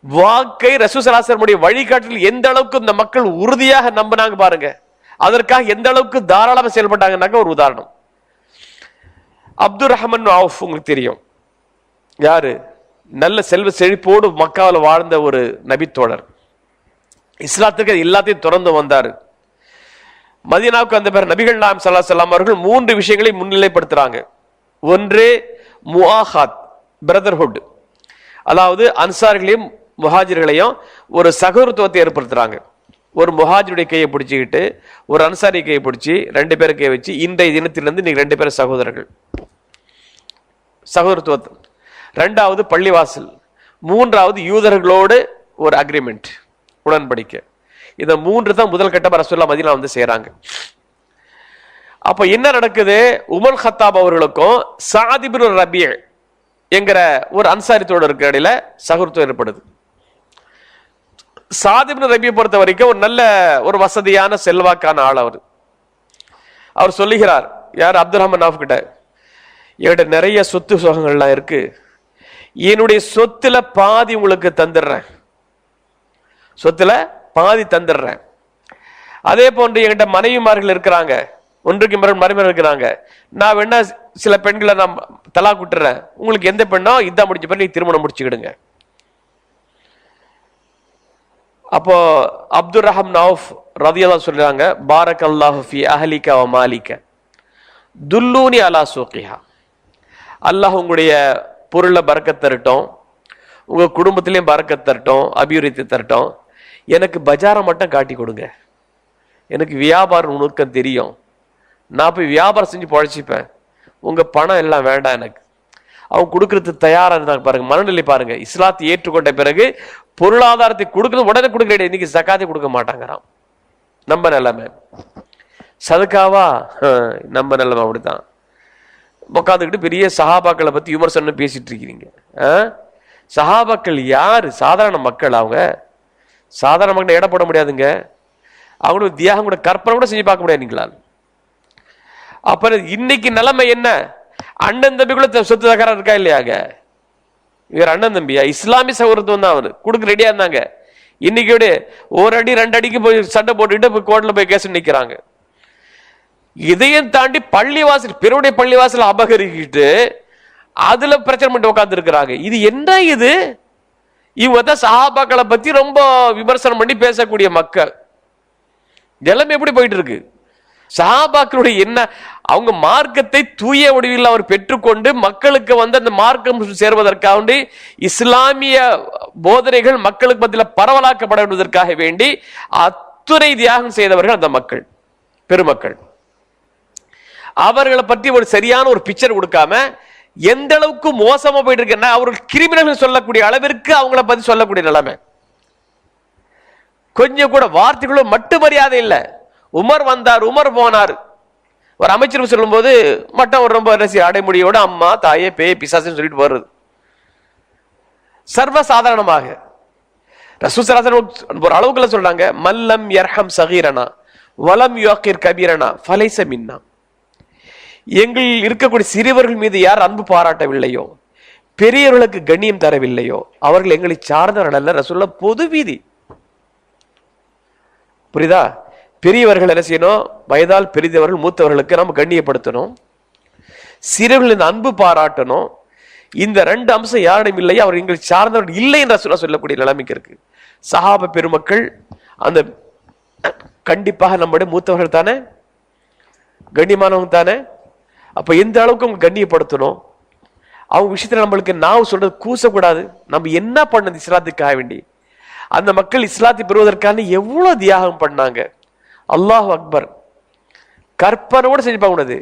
வாக்கை ரசூல் ஸல்லல்லாஹு அலைஹி வஸல்லம் வழிகாட்டில் எந்த அளவுக்கு இந்த மக்கள் உறுதியாக நம்பினாங்க பாருங்க. அதற்காக எந்த அளவுக்கு தாராளமா செயல்பட்டாங்கன்னாக்க ஒரு உதாரணம். அப்துர் ரஹ்மான் அவுஃப் உங்களுக்கு தெரியும், யாரு? நல்ல செல்வ செழிப்போடு மக்காவில் வாழ்ந்த ஒரு நபித்தோழர். இஸ்லாத்துக்கு எல்லாத்தையும் திறந்து வந்தாரு. மதீனாவுக்கு அந்த பேர் நபிகள் நாயகம் ஸல்லல்லாஹு அலைஹி வஸல்லம் அவர்கள் 3 விஷயங்களை முன்னிலைப்படுத்துறாங்க. ஒன்று முஆஹாத், பிரதர்ஹுட், அதாவது அன்சாரிகளையும் முஹாஜிர்களையும் ஒரு சகோதரத்துவத்தை ஏற்படுத்துறாங்க. ஒரு முஹாஜிருடைய கையை பிடிச்சிக்கிட்டு ஒரு அன்சாரி கையை பிடிச்சி 2 பேரை கையை வச்சு இன்றைய தினத்திலிருந்து நீங்க 2 பேரும் சகோதரர்கள், சகோதரத்துவம். 2வது பள்ளிவாசல். 3வது யூதர்களோடு ஒரு அக்ரிமெண்ட், உடன்படிக்கை. இந்த 3 தான் முதல் கட்டமா ரசூலுல்லாஹ் மதீனா செய்யறாங்க. அப்ப என்ன நடக்குது, உமர் கத்தாப் அவர்களுக்கும் சாத் இப்னு ரபீ என்கிற ஒரு அன்சாரி தோழருக்கு இடையில சகோதரத்துவம் ஏற்படுது. சாத் இப்னு ரபீ பொறுத்த வரைக்கும் ஒரு நல்ல ஒரு வசதியான செல்வாக்கான ஆள். அவர் சொல்லுகிறார், யார்? அப்துர் ரஹ்மான் அவுஃப் கிட்ட, என்கிட்ட நிறைய சொத்து சுகங்கள்லாம் இருக்கு, என்னுடைய சொத்துல பாதி உங்களுக்கு தந்துடுறேன், சொத்துல பாதி தந்துடுறேன். அதே போன்று என்கிட்ட மனைவிமார்கள் இருக்கிறாங்க, ஒன்றுக்கு மருமகள் இருக்கிறாங்க, நான் வேணா சில பெண்களை நான் தலாக் விட்டுறேன், உங்களுக்கு எந்த பெண்ணோ இதான் முடிச்ச பிறகு நீ திருமணம் முடிச்சுக்கிடுங்க. அப்போ அப்துர் ரஹ்மான் அவுஃப் ரலியல்லாஹு சொல்றாங்க, பாரக்கல்லாஹு ஃபீ அஹ்லிக வ மாலிக துல்லூனி அலா சூகிஹா, அல்லாஹ் உங்களுடைய பொருளை பரக்கத் தரட்டும், உங்க குடும்பத்திலையும் பரக்கத் தரட்டும், அபிவிருத்தி தரட்டும், எனக்கு பஜாரை மட்டும் காட்டி கொடுங்க, எனக்கு வியாபார நுணுக்கம் தெரியும், நான் போய் வியாபாரம் செஞ்சு பழச்சிப்பேன், உங்க பணம் எல்லாம் வேண்டாம் எனக்கு. அவங்க கொடுக்கறதுக்கு தயாரா இருந்தாங்க பாருங்க, மனநிலை பாருங்க. இஸ்லாத்தை ஏற்றுக்கொண்ட பிறகு பொருளாதாரத்தை கொடுக்கறது உடனே கொடுக்க, இன்னைக்கு ஜகாத்தை கொடுக்க மாட்டாங்கிறான். நம்ம நிலைமை சதுக்காவா, நம்ம நிலைமை அப்படித்தான். உட்காந்துக்கிட்டு பெரிய சஹாபாக்களை பத்தி விமர்சனம் பேசிட்டு இருக்கிறீங்க. சஹாபாக்கள் யாரு? சாதாரண மக்கள். அவங்க சாதாரண மக்கள் எடை போட முடியாதுங்க. அவங்களோட தியாகம் கூட கற்பனை கூட செஞ்சு பார்க்க முடியாது நீங்களால். அப்புறம் இன்னைக்கு நிலைமை என்ன? அண்ணன் தம்பிக்குள்ள சொத்து தகராறு இருக்கா இல்லையாங்க? இவர் அண்ணன் தம்பியா? இஸ்லாமிய சகோதரத்துவம் தான் அவரு கொடுக்க ரெடியா இருந்தாங்க. இன்னைக்கு ஒரு அடி 2 அடிக்கு போய் சண்டை போட்டுக்கிட்டு போய் கோர்ட்ல போய் கேஸ் நிக்கிறாங்க. இதையும் தாண்டி பள்ளிவாசல், பிறருடைய பள்ளிவாசல் அபகரிக்கிட்டு அதுல பிரச்சனை பண்ணிட்டு உட்கார்ந்து இருக்கிறாங்க. இது என்ன? இது இவங்க தான் சஹாபாக்களை பத்தி ரொம்ப விமர்சனம் பண்ணி பேசக்கூடிய மக்கள். நிலைமை எப்படி போயிட்டு இருக்கு? சஹாபாக்களுடைய என்ன, அவங்க மார்க்கத்தை தூய வடிவில் அவர் பெற்றுக்கொண்டு மக்களுக்கு அந்த மார்க்கம் சேர்வதற்காக இஸ்லாமிய போதனைகள் மக்களுக்கு மத்தியில் பரவலாக்கப்பட வேண்டுவதற்காக வேண்டி அத்துணை தியாகம் செய்தவர்கள் அந்த மக்கள், பெருமக்கள். அவர்களை பற்றி ஒரு சரியான ஒரு பிக்சர் கொடுக்காம எந்த அளவுக்கு மோசமா போயிட்டு இருக்குன்னா, அவர்கள் கிரிமினல் சொல்லக்கூடிய அளவிற்கு அவங்கள பத்தி சொல்லக்கூடிய நிலைமை. கொஞ்சம் கூட வார்த்தைகளும் மட்டு மரியாதை இல்லை. உமர் வந்தார், உமர் போனார். ஒரு அமைச்சர் சொல்லும் போது மட்டும் ஒரு ரொம்ப அடைமொழியோட அம்மா தாயே பேய் பிசாசுன்னு சொல்லிட்டு வருது சர்வசாதாரணமாக. ரசூல் ஸல்லல்லாஹு அலைஹி வஸல்லம் ஒரு அளவுக்குள்ள சொல்றாங்க, மல்லம் யர்ஹம் சகீரனா வலம் யுஅக்கிர் கபீரனா ஃபலைஸ மின்னா. எங்கள் இருக்கக்கூடிய சிறியவர்கள் மீது யார் அன்பு பாராட்டவில்லையோ, பெரியவர்களுக்கு கண்ணியம் தரவில்லையோ, அவர்கள் எங்களை சார்ந்தவர்கள் அல்ல. ரசூலுல்லாஹ் பொது வீதி. புரியுதா? பெரியவர்கள் என்ன செய்யணும்? வயதால் பெரியவர்கள் மூத்தவர்களுக்கு நம்ம கண்ணியப்படுத்தணும், சிறியவர்களின் அன்பு பாராட்டணும். இந்த 2 அம்சம் யாரிடம் இல்லையோ அவர் எங்களை சார்ந்தவர்கள் இல்லை என்று சொல்லக்கூடிய நிலைமைக்கு இருக்கு. சஹாபா பெருமக்கள் அந்த கண்டிப்பாக நம்முடைய மூத்தவர்கள் தானே, கண்ணியமானவங்க தானே. அப்ப எந்த அளவுக்கு அவங்க கண்ணியப்படுத்தணும். அவங்க விஷயத்துல நம்மளுக்கு நான் சொல்றது கூசக்கூடாது. நம்ம என்ன பண்ணது இஸ்லாத்துக்காக வேண்டி? அந்த மக்கள் இஸ்லாத்தை பெறுவதற்கான எவ்வளவு தியாகம் பண்ணாங்க. அல்லாஹ் அக்பர். கற்பனோடு செஞ்சு பார்க்க கூடாது.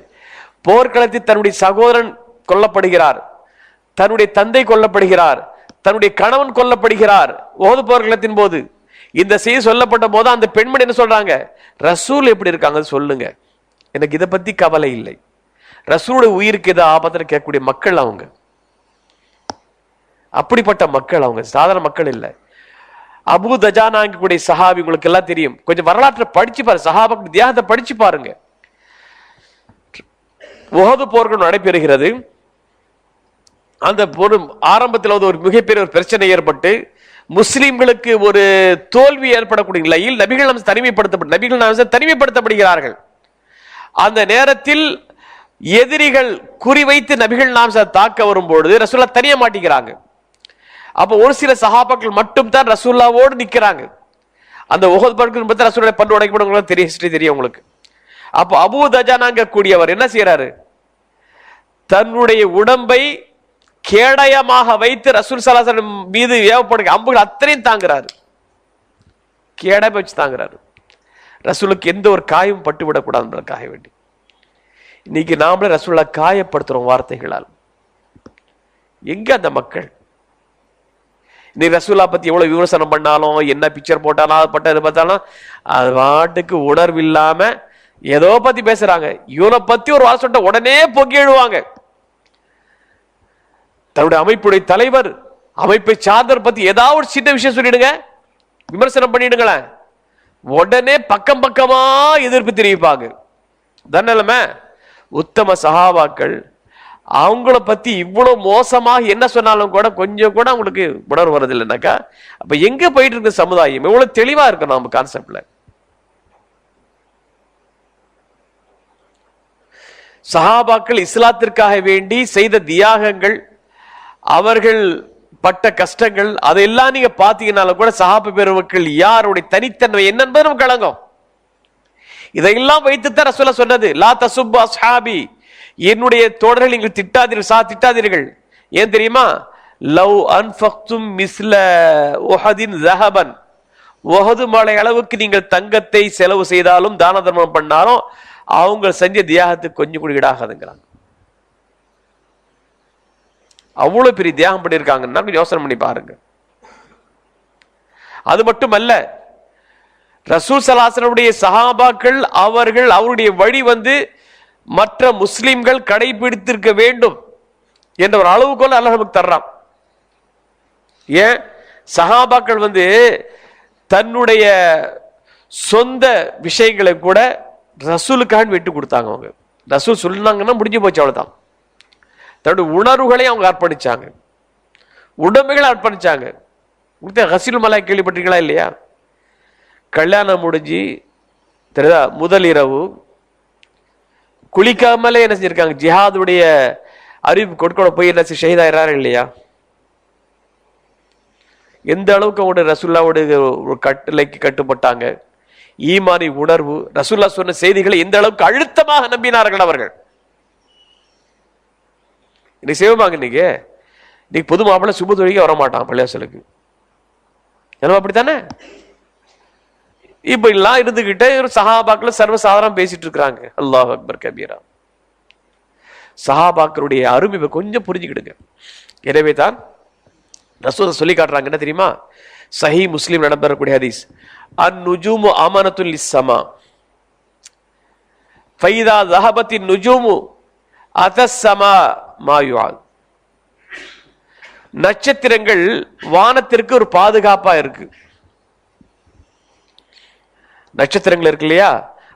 போர்க்களத்தில் தன்னுடைய சகோதரன் கொல்லப்படுகிறார், தன்னுடைய தந்தை கொல்லப்படுகிறார், தன்னுடைய கணவன் கொல்லப்படுகிறார் உஹது போர்க்களத்தின் போது. இந்த செய்தி சொல்லப்பட்ட போது அந்த பெண்மணி என்ன சொல்றாங்க, ரசூல் எப்படி இருக்காங்க சொல்லுங்க, எனக்கு இதை பத்தி கவலை இல்லை. ரசூலுடைய உயிருக்கு ஏதோ ஆபத்துல கேட்கக்கூடிய மக்கள் அவங்க, அப்படிப்பட்ட மக்கள் அவங்க, சாதாரண மக்கள் இல்லை. அபூ தஜானாங்கக்கூடிய சஹாபி உங்களுக்கு எல்லாம் தெரியும், கொஞ்சம் வரலாற்றை படிச்சு பாருங்க, சஹாபாக்கள் தியாகத்தை படிச்சு பாருங்க. உஹது போர்கள் நடைபெறுகிறது. அந்த போர் ஆரம்பத்தில் ஒரு மிகப்பெரிய ஒரு பிரச்சனை ஏற்பட்டு முஸ்லிம்களுக்கு ஒரு தோல்வி ஏற்படக்கூடிய நிலையில் நபிகள் தனிமைப்படுத்தப்படுகிறார்கள். அந்த நேரத்தில் எதிரிகள் குறிவைத்து நபிகள் தாக்க வரும்பொழுது ரசூல்லா தனியா மாட்டிக்கிறாங்க. அப்ப ஒரு சில சஹாபாக்கள் மட்டும் தான் ரசூல்லாவோடு நிக்கிறாங்க. அந்த உஹது போருக்கு ரசூலுடைய பல்லு உடைக்கப்படும் தெரியும் உங்களுக்கு. அப்போ அபூ தஜானாங்க கூடியவர் என்ன செய்யறாரு, தன்னுடைய உடம்பை கேடயமாக வைத்து ரசூல் ஸல்லல்லாஹு அலைஹி வஸல்லம் மீது ஏவப்படுகிற அம்புகள் அத்தனையும் தாங்குறாரு, கேடயம் வச்சு தாங்குறாரு. ரசூலுக்கு எந்த ஒரு காயம் பட்டு விடக்கூடாதுன்றதுக்காக வேண்டி. இன்னைக்கு நாமளே ரசூலை காயப்படுத்துறோம் வார்த்தைகளால். எங்க அந்த மக்கள்? இன்னைக்கு ரசூலா பத்தி எவ்வளவு விமர்சனம் பண்ணாலும், என்ன பிக்சர் போட்டாலும், அது பட்ட இது பார்த்தாலும், அது பாட்டுக்கு உணர்வு இல்லாம ஏதோ பத்தி பேசுறாங்க. இவனை பத்தி ஒரு வார்த்தை சொல்லிட்ட உடனே பொங்கி எழுவாங்க. தன்னுடைய அமைப்புடைய தலைவர், அமைப்பை சார்ந்தவர் பத்தி ஏதாவது ஒரு சின்ன விஷயம் சொல்லிடுங்க, விமர்சனம் பண்ணிடுங்களேன், உடனே பக்கம் பக்கமா எதிர்ப்பு தெரிவிப்பாங்க. தன்னலமே உத்தம சஹாபாக்கள் அவங்கள பத்தி இவ்வளவு மோசமாக என்ன சொன்னாலும் கூட கொஞ்சம் கூட அவங்களுக்கு உணர்வு வருது இல்லைன்னாக்கா, அப்ப எங்க போயிட்டு இருக்க சமுதாயம் எவ்வளவு தெளிவா இருக்கணும் நம்ம கான்செப்ட்ல. சஹாபாக்கள் இஸ்லாத்திற்காக வேண்டி செய்த தியாகங்கள், அவர்கள் பட்ட கஷ்டங்கள், அதெல்லாம் நீங்க பாத்தீங்கன்னாலும் கூட சஹாபா பெருமக்கள் யாருடைய தனித்தன்மை என்னென்பது நமக்கு கலங்கும். இதையெல்லாம் வைத்துத்தான் ரசூலுல்லாஹ் சொன்னது, லா தசுப்பு அஸ்ஹாபி, என்னுடைய தோழர்கள் நீங்கள் திட்டாதீர்கள். ஏன் தெரியுமா, லவ் அன்ஃபக்தும் மிஸ்ல உஹதின் ஸஹபன், உஹது மலை அளவுக்கு நீங்கள் தங்கத்தை செலவு செய்தாலும் தான தர்மம் பண்ணாலும் அவங்க செஞ்ச தியாகத்துக்கு கொஞ்சம் கூட ஈடாகாதுங்கிறாங்க. அவ்வளவு பெரிய தியாகம் பண்ணியிருக்காங்கன்னா யோசனை பண்ணி பாருங்க. அது மட்டுமல்ல, ரசூல் ஸல்லல்லாஹு அலைஹி வஸல்லம் சஹாபாக்கள் அவருடைய வழி மற்ற முஸ்லிம்கள் கடைபிடித்திருக்க வேண்டும் என்ற ஒரு அளவுகோல் அல்லாஹ் நமக்கு தர்றான். ஏன் சஹாபாக்கள் தன்னுடைய சொந்த விஷயங்களை கூட ரசூலுக்காக விட்டு கொடுத்தாங்க. அவங்க ரசூல் சொன்னாங்கன்னா முடிஞ்சு போச்சு, அவ்வளவுதான். தன்னுடைய உணர்வுகளை அவங்க அர்ப்பணிச்சாங்க, உடம்புகளை அர்ப்பணிச்சாங்க. ஹசீல் மலாய் கேள்விப்பட்டீங்களா இல்லையா? கல்யாணம் முடிஞ்சு தெரியுதா, முதல் இரவு குளிக்காமலே என்ன செஞ்சிருக்காங்க, ஜிஹாதுடைய அறிவிப்பு கொடுக்க போய் என்ன ஷஹீதாயிராரு இல்லையா? எந்த அளவுக்கு அவங்களுடைய ரசூலுல்லாஹ்வுடைய ஒரு கட்டளைக்கு கட்டுப்பட்டாங்க. ஈமானி உணர்வு, ரசூலுல்லாஹ் சொன்ன செய்திகளை எந்த அளவுக்கு அழுத்தமாக நம்பினார்கள் அவர்கள். இன்னைக்கு செய்வாங்க. இன்னைக்கு பொது மாப்பிள்ளை சுப தொழிலுக்கு வரமாட்டான் பள்ளியாசலுக்கு, ஏன்னா அப்படித்தானே? இப்ப எல்லாம் இருந்துகிட்டே ஒரு சஹாபாக்கள் சர்வசாதாரணம் பேசிட்டு இருக்கிறாங்க. அல்லாஹ் அக்பர் கபீரா. சஹாபாக்களுடைய அருமை கொஞ்சம் புரிஞ்சுக்கிடுங்க. எனவே தான் ரசூல் சொல்லி காட்டுறாங்க, என்ன தெரியுமா? சஹீஹ் முஸ்லிம் இடம்பெறக்கூடிய ஹதீஸ், அன்-நுஜூமு அமானத்துல் லிஸ்-ஸமா ஃபைதா ஸஹபத்தின் நுஜூமு அதஸ்-ஸமா மா யுஆத். நட்சத்திரங்கள் வானத்திற்கு ஒரு பாதுகாப்பா இருக்கு. நட்சத்திரங்கள் இருக்கு இல்லையா,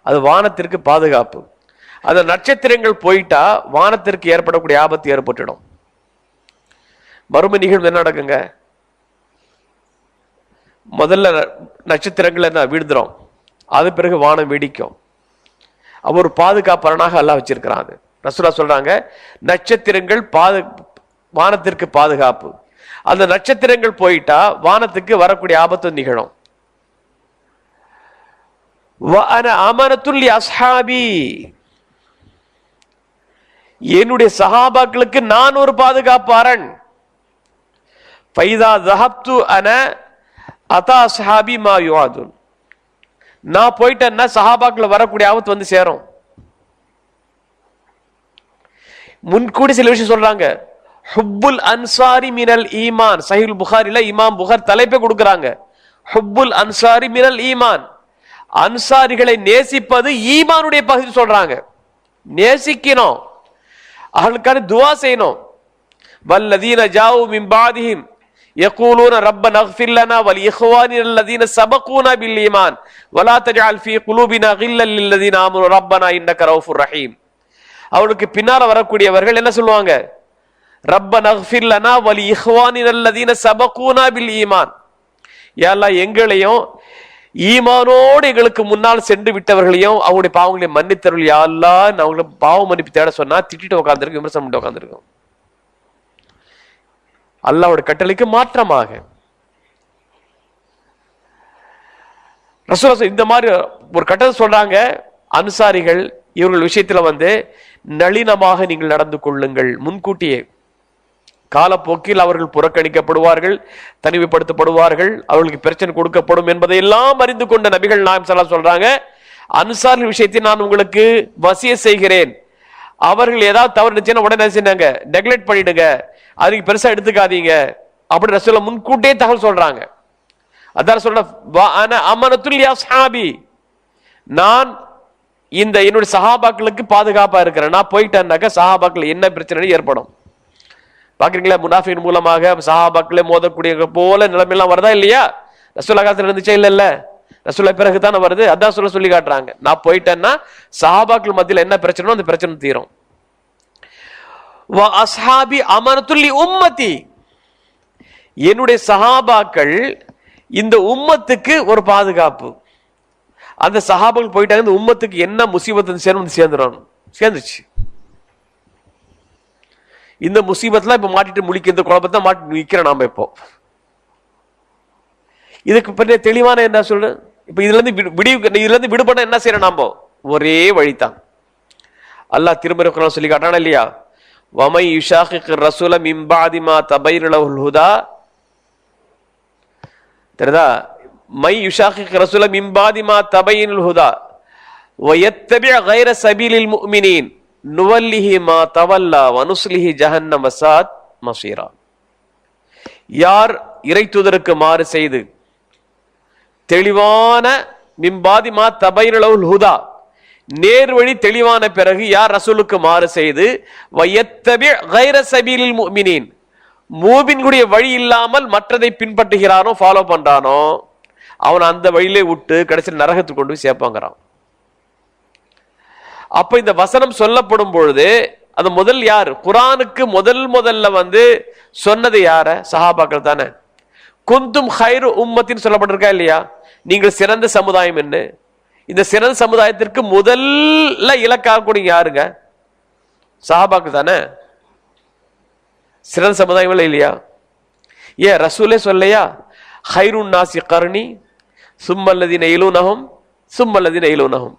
அது வானத்திற்கு பாதுகாப்பு. அந்த நட்சத்திரங்கள் போயிட்டா வானத்திற்கு ஏற்படக்கூடிய ஆபத்து ஏற்பட்டுடும். மறுமை நிகழ்வு என்ன நடக்குங்க? முதல்ல நட்சத்திரங்கள் என்ன வீழ்ந்துரும், அது பிறகு வானம் வெடிக்கும். அவ ஒரு பாதுகாப்பரனாக அல்லாஹ் வச்சிருக்கிறான். ரசூலுல்லாஹ் சொல்றாங்க, நட்சத்திரங்கள் வானத்திற்கு பாதுகாப்பு. அந்த நட்சத்திரங்கள் போயிட்டா வானத்துக்கு வரக்கூடிய ஆபத்து நிகழும். என்னுடைய சஹாபாக்களுக்கு நான் ஒரு பாதுகாப்பாரன். நான் போயிட்டேன்னா சஹாபாக்கள் வரக்கூடிய ஆபத்து சேரும். முன்கூடி சில விஷயம் சொல்றாங்க. ஹுப்புல் அன்சாரி மினல் ஈமான். சஹீஹுல் புகாரில இமாம் புகார் தலைப்பை கொடுக்கறாங்க. ஹுப்புல் அன்சாரி மினல் ஈமான். அன்சாரிகளை நேசிப்பது ஈமானுடைய பகுதி சொல்றாங்க. நேசிக்கணும், அவர்களுக்கான துஆ செய்யணும். வல்லதீன ஜாஉ மின் பாதிஹிம் யகூலூன ரப்பனா இக்ஃபிர் லனா வ லிஇக்வானினா அல்லதீன சபகூனா பில் ஈமான் வலா தஜஅல் ஃபீ குலூபினா கில்லல் லில்லதீன ஆமனு ரப்பனா இன்னக ரவுஃபுர் ரஹீம். அவளுக்கு பின்னால வரக்கூடியவர்கள் என்ன சொல்லுவாங்க? ரப்பனா இக்ஃபிர் லனா வ லிஇக்வானினா அல்லதீன சபகூனா பில் ஈமான். யா அல்லாஹ், எங்களையும் ஈமானோடு எங்களுக்கு முன்னால் சென்று விட்டவர்களையும் அவங்களுடைய பாவங்களை மன்னித்தருள் யா அல்லாஹ். நான் அவங்களை பாவ மன்னிப்பு தேட சொன்னா திட்டிட்டு உட்காந்துருக்கு, விமர்சனம் பண்ணிட்டு உட்காந்துருக்கோம். அல்லாஹ்வுடைய கட்டளைக்கு மாற்றமாக ரசூலுல்லாஹ் இந்த மாதிரி ஒரு கட்டளை சொல்றாங்க. அன்சாரிகள் இவர்கள் விஷயத்துல நளினமாக நீங்கள் நடந்து கொள்ளுங்கள். முன்கூட்டியே காலப்போக்கில் அவர்கள் புறக்கணிக்கப்படுவார்கள், தனிமைப்படுத்தப்படுவார்கள், அவர்களுக்கு பிரச்சனை கொடுக்கப்படும் என்பதை எல்லாம் அறிந்து கொண்ட நபிகள் நாயகம் ஸல்லல்லாஹு அலைஹி வஸல்லம் சொல்றாங்க, அன்சாரின் விஷயத்தை நான் உங்களுக்கு வசியத் செய்கிறேன். அவர்கள் ஏதாவது தவறு நினைச்சா உடனே செஞ்சாங்க நெக்லெக்ட் பண்ணிடுங்க, அதுக்கு பெருசா எடுத்துக்காதீங்க அப்படி ரசூலுல்லாஹ் முன்கூட்டியே தகவல் சொல்றாங்க. அதான் சொல்ற அமனத்துல் யா ஸஹாபி, நான் இந்த என்னுடைய சஹாபாக்களுக்கு பாதுகாப்பா இருக்கிறேன். நான் போயிட்டேன்னாக்க சஹாபாக்கள் என்ன பிரச்சனை ஏற்படும் பாக்குறீங்களா? முனாஃபிக் மூலமாக சஹாபாக்களே மோதக்கூடிய போல நிலைமையெல்லாம் வருதா இல்லையா? ரசூலுல்லாஹ் காலத்துல இருந்துச்சா? இல்ல இல்ல, ரசூலுல்லாஹ் பிறகு தானே வருது. அதான் சொல்லி காட்டுறாங்க, நான் போயிட்டேன்னா சஹாபாக்கள் மத்தியில் என்ன பிரச்சனை அந்த பிரச்சனை தீரும். வ அஸ்ஹாபி அமனத்துல் லி உம்மதி, என்னுடைய சஹாபாக்கள் இந்த உம்மத்துக்கு ஒரு பாதுகாப்பு. அந்த சஹாபாக்கள் போயிட்டாங்க, இந்த உம்மத்துக்கு என்ன முசீபத்து சேர்ந்துச்சு. இந்த முசீபத்லாம் இப்ப மாட்டிட்டு முழிக்க, இந்த குழப்பத்தை மாட்டி நிக்கிறோம் நாம. இப்போ இதுக்கு பற்றிய தெளிவான என்ன சொல்ற, இப்ப இதுல இருந்து விடுபட என்ன செய்யறோம் நாம? ஒரே வழிதான். அல்லாஹ் திருமறை குர்ஆன்ல சொல்லி காட்டானா இல்லையா? வமை யுஷாகிக் ரசூல மின் பாதி மா தபைன லஹுல் ஹுதா. தெரியுதா? மை யுஷாகிக் ரசூல மின் பாதி மா தபைனல் ஹுதா வ யத்தபி கைர சபீலில் முஃமினீன் நுவல்லிஹி மா தவல்லா வ நுஸ்லிஹி ஜஹன்னம் வஸாத் மஸீரா. யார் இறை தூதருக்கு மாறு செய்து தெளிவான மின்பாதி மா தபைன லஹுல் ஹுதா, நேர்வழி தெளிவான பிறகு யார் ரசூலுக்கு மாறு செய்து வயத்தபி கைர சபீலில் முஃமினீன், மூமின்களுடைய வழி இல்லாமல் மற்றதை பின்பற்றுகிறானோ ஃபாலோ பண்றானோ, அவன் அந்த வழியிலே விட்டு கடைசியில் நரகத்துக்கு கொண்டு போய் சேர்ப்பாங்கிறான். அப்ப இந்த வசனம் சொல்லப்படும் பொழுது அது முதல் யார்? குர்ஆனுக்கு முதல்ல சொன்னது யார? சஹாபாக்கள் தானே. குந்தும் ஹைரு உம்மத்தின் சொல்லப்பட்டிருக்கா இல்லையா? நீங்கள் சிறந்த சமுதாயம் என்ன. இந்த சிறந்த சமுதாயத்திற்கு முதல்ல இலக்காகக்கூடிய யாருங்க? சஹாபாக்கள் தானே. சிறந்த சமுதாயம் இல்லையா? ஏன் ரசூலே சொல்லையா? ஹைருன் நாசி கர்னி சும்மல்லதீன இலூனஹும் சும்மல்லதீன இலூனஹும்.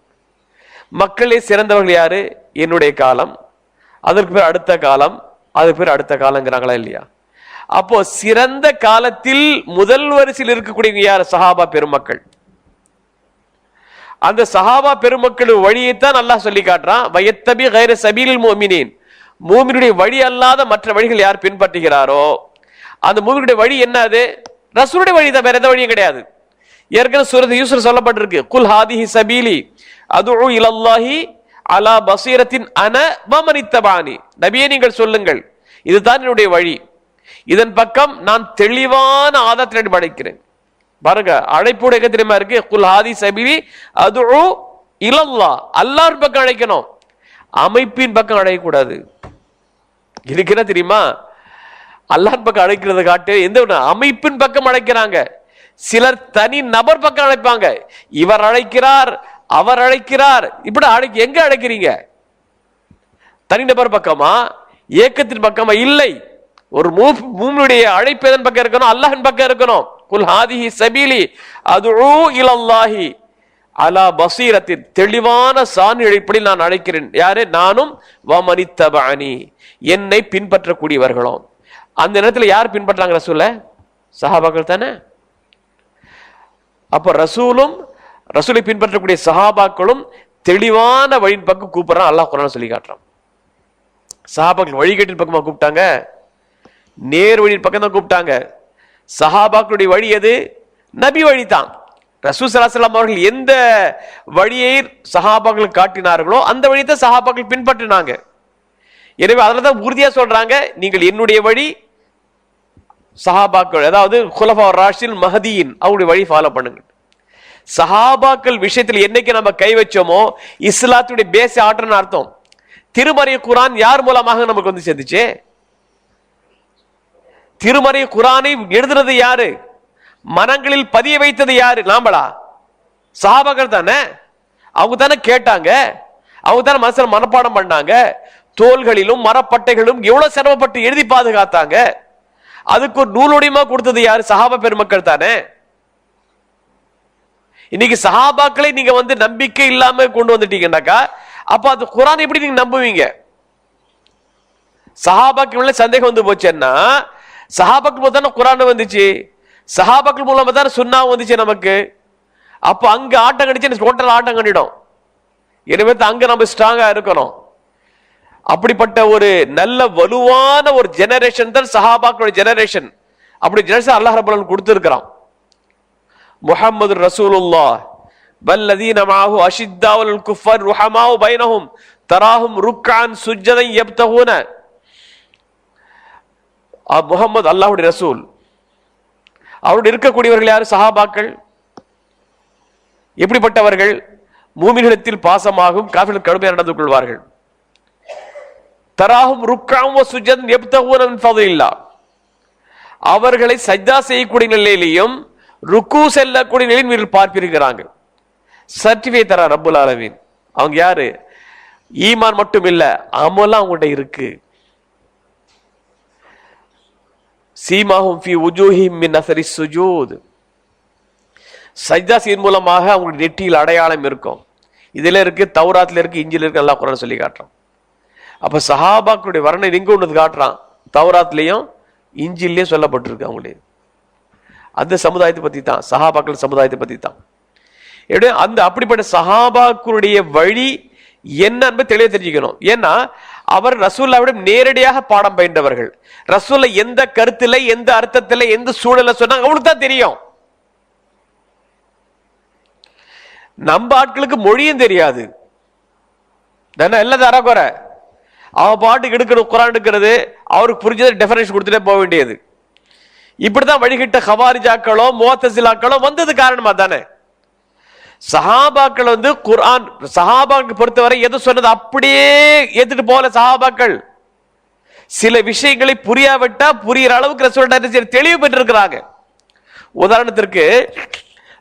மக்களே சிறந்தவர்கள் யாரு? என்னுடைய காலம், அதற்கு பேர் அடுத்த காலம், அதுக்கு பேர் அடுத்த காலங்கிறாங்களா இல்லையா? அப்போ சிறந்த காலத்தில் முதல் வரிசையில் இருக்கக்கூடிய யார்? சஹாபா பெருமக்கள். அந்த சஹாபா பெருமக்கள் வழியைத்தான் அல்லாஹ் சொல்லி காட்டுறான். வயத்தபி கைர சபீலில் முஃமினீன், மூமினுடைய வழி அல்லாத மற்ற வழிகள் யார் பின்பற்றுகிறாரோ அந்த மூமினுடைய வழி என்ன? அது ரசூலுடைய வழி தான், வேற எந்த வழியும் கிடையாது. ஏற்கனவே சூரத் யூசுஃப் சொல்லப்பட்டிருக்கு, குல் ஹாதிஹி சபீலி அதுஉ இலல்லாஹி அலா பஸீரத்தின் அன வ மன் இத்தபானி. நபியே நீங்கள் சொல்லுங்கள், இதுதான் என்னுடைய வழி, இதன் பக்கம் நான் தெளிவான ஆதாரத்தை அழைக்கிறேன். பாருங்க, அழைப்போட எங்க தெரியுமா இருக்கு? குல் ஹாதி சபீலி அதுஉ இலல்லாஹ், அல்லாஹ்வின் பக்கம் அழைக்கணும், அமைப்பின் பக்கம் அழைக்கக்கூடாது. இதுக்கு என்ன தெரியுமா? அல்லாஹ் பக்கம் அழைக்கிறத காட்டு எந்த அமைப்பின் பக்கம் அழைக்கிறாங்க. சிலர் தனி நபர் பக்கம் அழைப்பாங்க. இவர் அழைக்கிறார், அவர் அழைக்கிறார், இப்படி எங்க அழைக்கிறீங்க? தனிநபர் பக்கமா, ஏக்கத்தின் பக்கமா? இல்லை. ஒரு மூமினுடைய அழைப்பு எதன் பக்கம் இருக்கணும்? அல்லாஹ்வின் பக்கம் இருக்கணும். குல் ஹாதிஹி சபீலி அதுஉ இலல்லாஹி அலா பஸீரத்தின், தெளிவான சான் அடிப்படையில் நான் அழைக்கிறேன். யாரு? நானும் வ மன் இத்தபஅனி, என்னை பின்பற்றக்கூடியவர்களும். அந்த நேரத்தில் யார் பின்பற்றாங்க? ரசூல சஹாபாக்கள் தானே. அப்ப ரசூலும் ரசூலை பின்பற்றக்கூடிய சஹாபாக்களும் தெளிவான வழியின் பக்கம் கூப்பிடுறான். அல்லாஹ் குர்ஆன்ல சொல்லி காட்டுறான். சஹாபாக்கள் வழிகேட்டின் பக்கமா கூப்பிட்டாங்க? நேர் வழியின் பக்கம் தான் கூப்பிட்டாங்க. சஹாபாக்களுடைய வழி எது? நபி வழிதான். ரசூல் ஸல்லல்லாஹு அலைஹி வஸல்லம் அவர்கள் எந்த வழியை சஹாபாக்கள் காட்டினார்களோ அந்த வழியை தான் சஹாபாக்கள் பின்பற்றினாங்க. எனவே அதனாலதான் உறுதியா சொல்றாங்க, நீங்கள் என்னுடைய வழி, சஹாபாக்கள் அதாவது குலஃபா ராஷிதீன் மஹதியின் அவங்களுடைய வழி ஃபாலோ பண்ணுங்க. சஹாபாக்கள் விஷயத்தில் என்னைக்கு நம்ம கை வச்சோமோ இஸ்லாத்துடைய பேச ஆற்றன்னு அர்த்தம். திருமறை குரான் யார் மூலமாக நமக்கு வந்து சேர்ந்துச்சு? திருமறை குரானை எழுதுறது யாரு? மனங்களில் பதிய வைத்தது யாரு? நாமளா? சஹாபாக்கள் தானே. அவங்க தானே கேட்டாங்க, அவங்க தானே மனசுல மனப்பாடம் பண்ணாங்க. தோள்களிலும் மரப்பட்டைகளும் எவ்வளவு சிரமப்பட்டு எழுதி பாதுகாத்தாங்க. அதுக்கு ஒரு நூலுடையமா கொடுத்தது யாரு? சஹாபா பெருமக்கள் தானே. இன்னைக்கு சஹாபாக்களை நீங்க வந்து நம்பிக்கை இல்லாம கொண்டு வந்துட்டீங்கன்னாக்கா அப்ப அது குரான் எப்படி நீங்க நம்புவீங்க? சஹாபாக்கள் சந்தேகம் வந்து போச்சுன்னா சஹாபாக்கள் மூலம் தானே குரான் வந்துச்சு, சஹாபாக்கள் மூலமா தானே சுன்னா வந்துச்சு நமக்கு. அப்ப அங்க ஆட்டம் கணிச்சு டோட்டல் ஆட்டம் கண்டிடும். எனவே அங்க நம்ம ஸ்ட்ராங்கா இருக்கணும். அப்படிப்பட்ட ஒரு நல்ல வலுவான ஒரு ஜெனரேஷன் தான் சஹாபாக்களுடைய ஜெனரேஷன். அப்படி ஜெனரேஷன் அல்லாஹ் ரப்பல் ஆலமீன் கொடுத்திருக்கிறான். முஹம்மது ரசூலுல்லாஹ் வல்லதீன மஅஹு அஷித்தாஉ அலல் குஃபார் ருஹமாஉ பைனஹும் தராஹும் ருக்அன் சுஜ்ஜதன் யப்தகூன. முஹம்மது அல்லாஹ்வுடைய ரசூல், அவரோடு இருக்கக்கூடியவர்கள் யாரு? சஹாபாக்கள். எப்படிப்பட்டவர்கள்? மூமின்களிடத்தில் பாசமாகவும் காஃபிர்கள் கடுமையாக நடந்து கொள்வார்கள். தராஹும் ருக்அன் வ சுஜ்ஜதன் யப்தகூன மின் ஃபضலில்லாஹ். அவர்களை சஜ்தா செய்யக்கூடிய நிலையிலையும் ருக்கு செல்லக்கூடிய நிலையில் நீங்கள் பார்ப்பிருக்கிறாங்க. சர்டிஃபிகேட் தர ரப்புல் ஆலமீன். அவங்க யாரு? ஈமான் மட்டும் இல்ல, அமலாம் அவங்கள்ட்ட இருக்கு. சீமாஹும் ஃபீ வுஜூஹிஹிம் மின் அஸரி ஸுஜூத். சஜ்தா செய்வதன் மூலமாக அவங்களுடைய நெற்றியில் அடையாளம் இருக்கும். இதுல இருக்கு, தௌராத்ல இருக்கு, இஞ்சில இருக்கு. அல்லாஹ் குர்ஆன் சொல்லி காட்டுறான். அப்ப சஹாபாக்களுடைய வர்ணனை எங்க ஒன்று காட்டுறான்? தௌராத்லயும் இஞ்சிலையும் சொல்லப்பட்டிருக்கு. அவங்களுடைய அந்த சமுதாயத்தை பத்தி தான், சஹாபாக்கள் சமுதாயத்தை பத்தி தான். அந்த அப்படிப்பட்ட சஹாபாக்களுடைய வழி என்ன என்பது தெளிவாக தெரிஞ்சுக்கணும். ஏன்னா அவர் ரசூலுல்லாஹ்விட நேரடியாக பாடம் பயின்றவர்கள். ரசூலுல்லாஹ் எந்த கருத்துல, எந்த அர்த்தத்துல, எந்த சூழல சொன்னாங்க அவங்களுக்கு தான் தெரியும். நம்ம ஆட்களுக்கு மொழியும் தெரியாது. எல்லாத்தையும் அறக்குற அவன் பாட்டுக்கு எடுக்கணும். குரான் எடுக்கிறது அவருக்கு புரிஞ்சது டெஃபரேஷன் கொடுத்துட்டே போக வேண்டியது. இப்படிதான் வழிகிட்ட ஹவாரிஜாக்களோ முஅத்தஸிலாக்களோ வந்தது காரணமா தானே. சஹாபாக்கள் வந்து குர்ஆன் சஹாபாக்கள் பொறுத்தவரை எது சொன்னது அப்படியே ஏத்துட்டு போல. சஹாபாக்கள் சில விஷயங்களை புரியாவிட்டா புரியுற அளவுக்கு ரசூலுல்லாஹ் தெளிவு பெற்றிருக்கிறாங்க. உதாரணத்திற்கு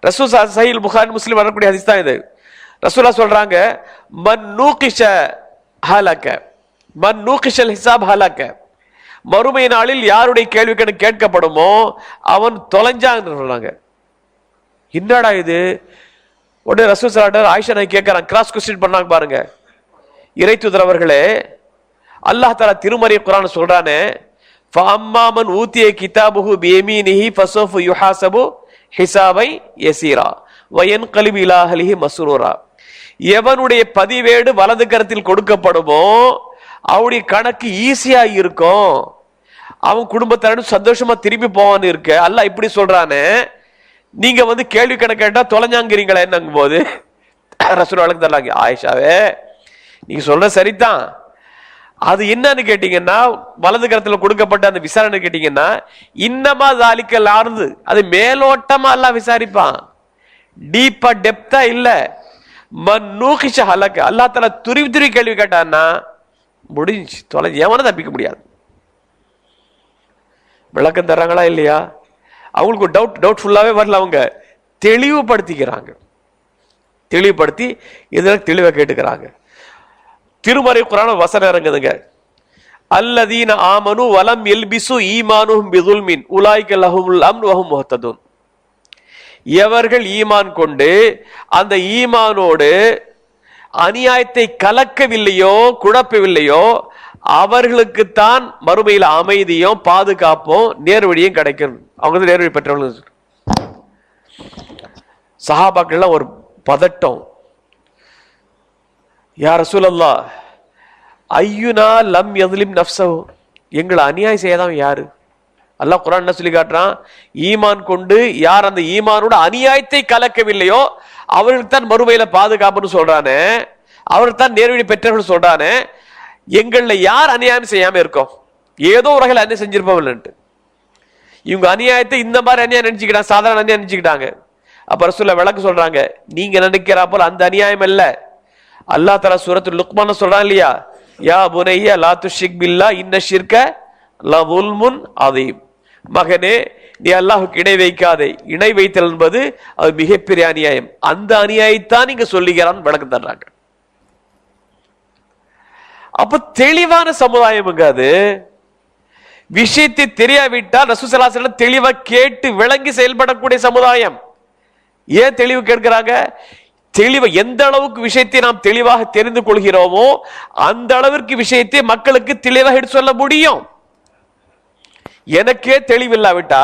ரசூல் சஹீஹ் புகாரி முஸ்லிம் வரக்கூடிய ஹதீஸ் தான் இது. ரசூலுல்லாஹ் சொல்றாங்க, மன் நூகிஷ ஹலக மன் நூகிஷல் ஹிசாப் ஹலக. மறுமை நாளில் யாருடைய கேள்வி கணக்கு கேட்கப்படுமோ அவன் தொலைஞ்சான்னு சொல்றாங்க. என்னடா இது? உடனே ரசூல் ஸல்லல்லாஹு அலைஹி வஸல்லம் ஆயிஷா நாய் கேட்கறாங்க, கிராஸ் கொஸ்டின் பண்ணாங்க பாருங்க. இறை தூதர் அவர்களே, அல்லாஹ் தஆலா திருமறை குர்ஆன் சொல்றானே, ஃபஅம்மா மன் ஊதிய கிதாபஹு பியமீனிஹி ஃபஸௌஃப யுஹாஸபு ஹிசாபை யஸீரா வ யன்கலிபு இலா அஹ்லிஹி மஸ்ரூரா. எவனுடைய பதிவேடு வலது கரத்தில் கொடுக்கப்படுமோ அவனுடைய கணக்கு ஈஸியா இருக்கும், அவன் குடும்பத்தாரோட சந்தோஷமா திரும்பி போவான்னு இருக்க. அல்லாஹ் இப்படி சொல்றானே, நீங்க வந்து கேள்வி கணக்கு கேட்டா தொலைஞ்சாங்கிறீங்களா என்னங்கும் போது ரசூலுல்லாஹ் தர்றாங்க, ஆயிஷாவே நீங்க சொல்ற சரிதான். அது என்னன்னு கேட்டீங்கன்னா, வலது கரத்துல கொடுக்கப்பட்ட அந்த விசாரணை கேட்டீங்கன்னா, இன்னமா ஜாலிக்கல் ஆறுது, அது மேலோட்டமா எல்லாம் விசாரிப்பான், டீப்பா டெப்தா இல்ல. மன்னூகிஷ ஹலக, அல்லாஹ் தஆலா துருவி துருவி கேள்வி கேட்டான்னா முடிஞ்சு தொலை, எவனும் தப்பிக்க முடியாது. விளக்கம் தர்றாங்களா இல்லையா? அவங்களுக்கு டவுட்ஃபுல்லாவே வரல, அவங்க தெளிவுபடுத்திக்கிறாங்க. தெளிவுபடுத்தி இதெல்லாம் தெளிவா கேட்டுக்கிறாங்க. திருமறை குர்ஆன் வசனம் இறங்குதுங்க, அல்லதீன ஆமனு வலம் யல்பிசு ஈமானுஹும் பிதுல்மின் உலாயிக லஹுமுல் அம்னு வஹும் முஹ்ததுன். எவர்கள் ஈமான் கொண்டு அந்த ஈமானோடு அநியாயத்தை கலக்கவில்லையோ குழப்பவில்லையோ அவர்களுக்குத்தான் மறுமையில் அமைதியும் பாதுகாப்பும் நேர்வழியும் கிடைக்கும். அவங்க தான் நேர்வழி பெற்றவர்கள். சஹாபாக்கள்லாம் ஒரு பதட்டம், யா ரசூலல்லாஹ் ஐயுனா லம் யஸ்லிம் நஃப்ஸஹு, எங்களை அநியாயம் செய்யாதவன் யாரு? அல்லாஹ் குர்ஆன் என்ன சொல்லி காட்டுறான்? ஈமான் கொண்டு யார் அந்த ஈமானோட அநியாயத்தை கலக்கவில்லையோ அவர்களுக்கு தான் மறுமையில பாதுகாப்புன்னு சொல்றானே, அவர்கள் தான் நேர்வழி பெற்றவர்கள் சொல்றானே. எங்கள்ல யார் அநியாயம் செய்யாம இருக்கோம்? ஏதோ ஒரு வகையில் அநியாயம் செஞ்சிருப்போம்லன்ட்டு இவங்க அநியாயத்தை இந்த மாதிரி அநியாயம் நினைச்சுக்கிட்டாங்க, சாதாரண அநியாயம் நினைச்சுக்கிட்டாங்க. அப்ப ரசூலுல்லாஹ் விளக்கு சொல்றாங்க, நீங்க நினைக்கிறா போல அந்த அநியாயம் அல்ல. அல்லாஹ் தஆலா சூரத்துல் லுக்மான் சொல்றான் இல்லையா, யா புனைய லா துஷ்ரிக் பில்லா இன்ன ஷிர்க லظுல்முன் அதீம், மகனே நீ அல்லாஹ்வுக்கு இணை வைக்காதே, இணை வைத்தல் என்பது அது மிகப்பெரிய அநியாயம். அந்த அநியாயத்தான் நீங்க சொல்லுகிறான்னு விளக்கம் தர்றாங்க. அப்ப தெளிவான சமுதாயம்ங்க அது. விஷயத்தை தெரியாவிட்டால் ரசூலுல்லாஹி ஸல்லல்லாஹு அலைஹி வஸல்லம் தெளிவா கேட்டு விளங்கி செயல்படக்கூடிய சமுதாயம். ஏன் தெளிவு கேட்கிறாங்க? தெளிவு எந்த அளவுக்கு விஷயத்தை நாம் தெளிவாக தெரிந்து கொள்கிறோமோ அந்த அளவிற்கு விஷயத்தை மக்களுக்கு தெளிவாக எடுத்து சொல்ல முடியும். எனக்கே தெளிவில்லாவிட்டா,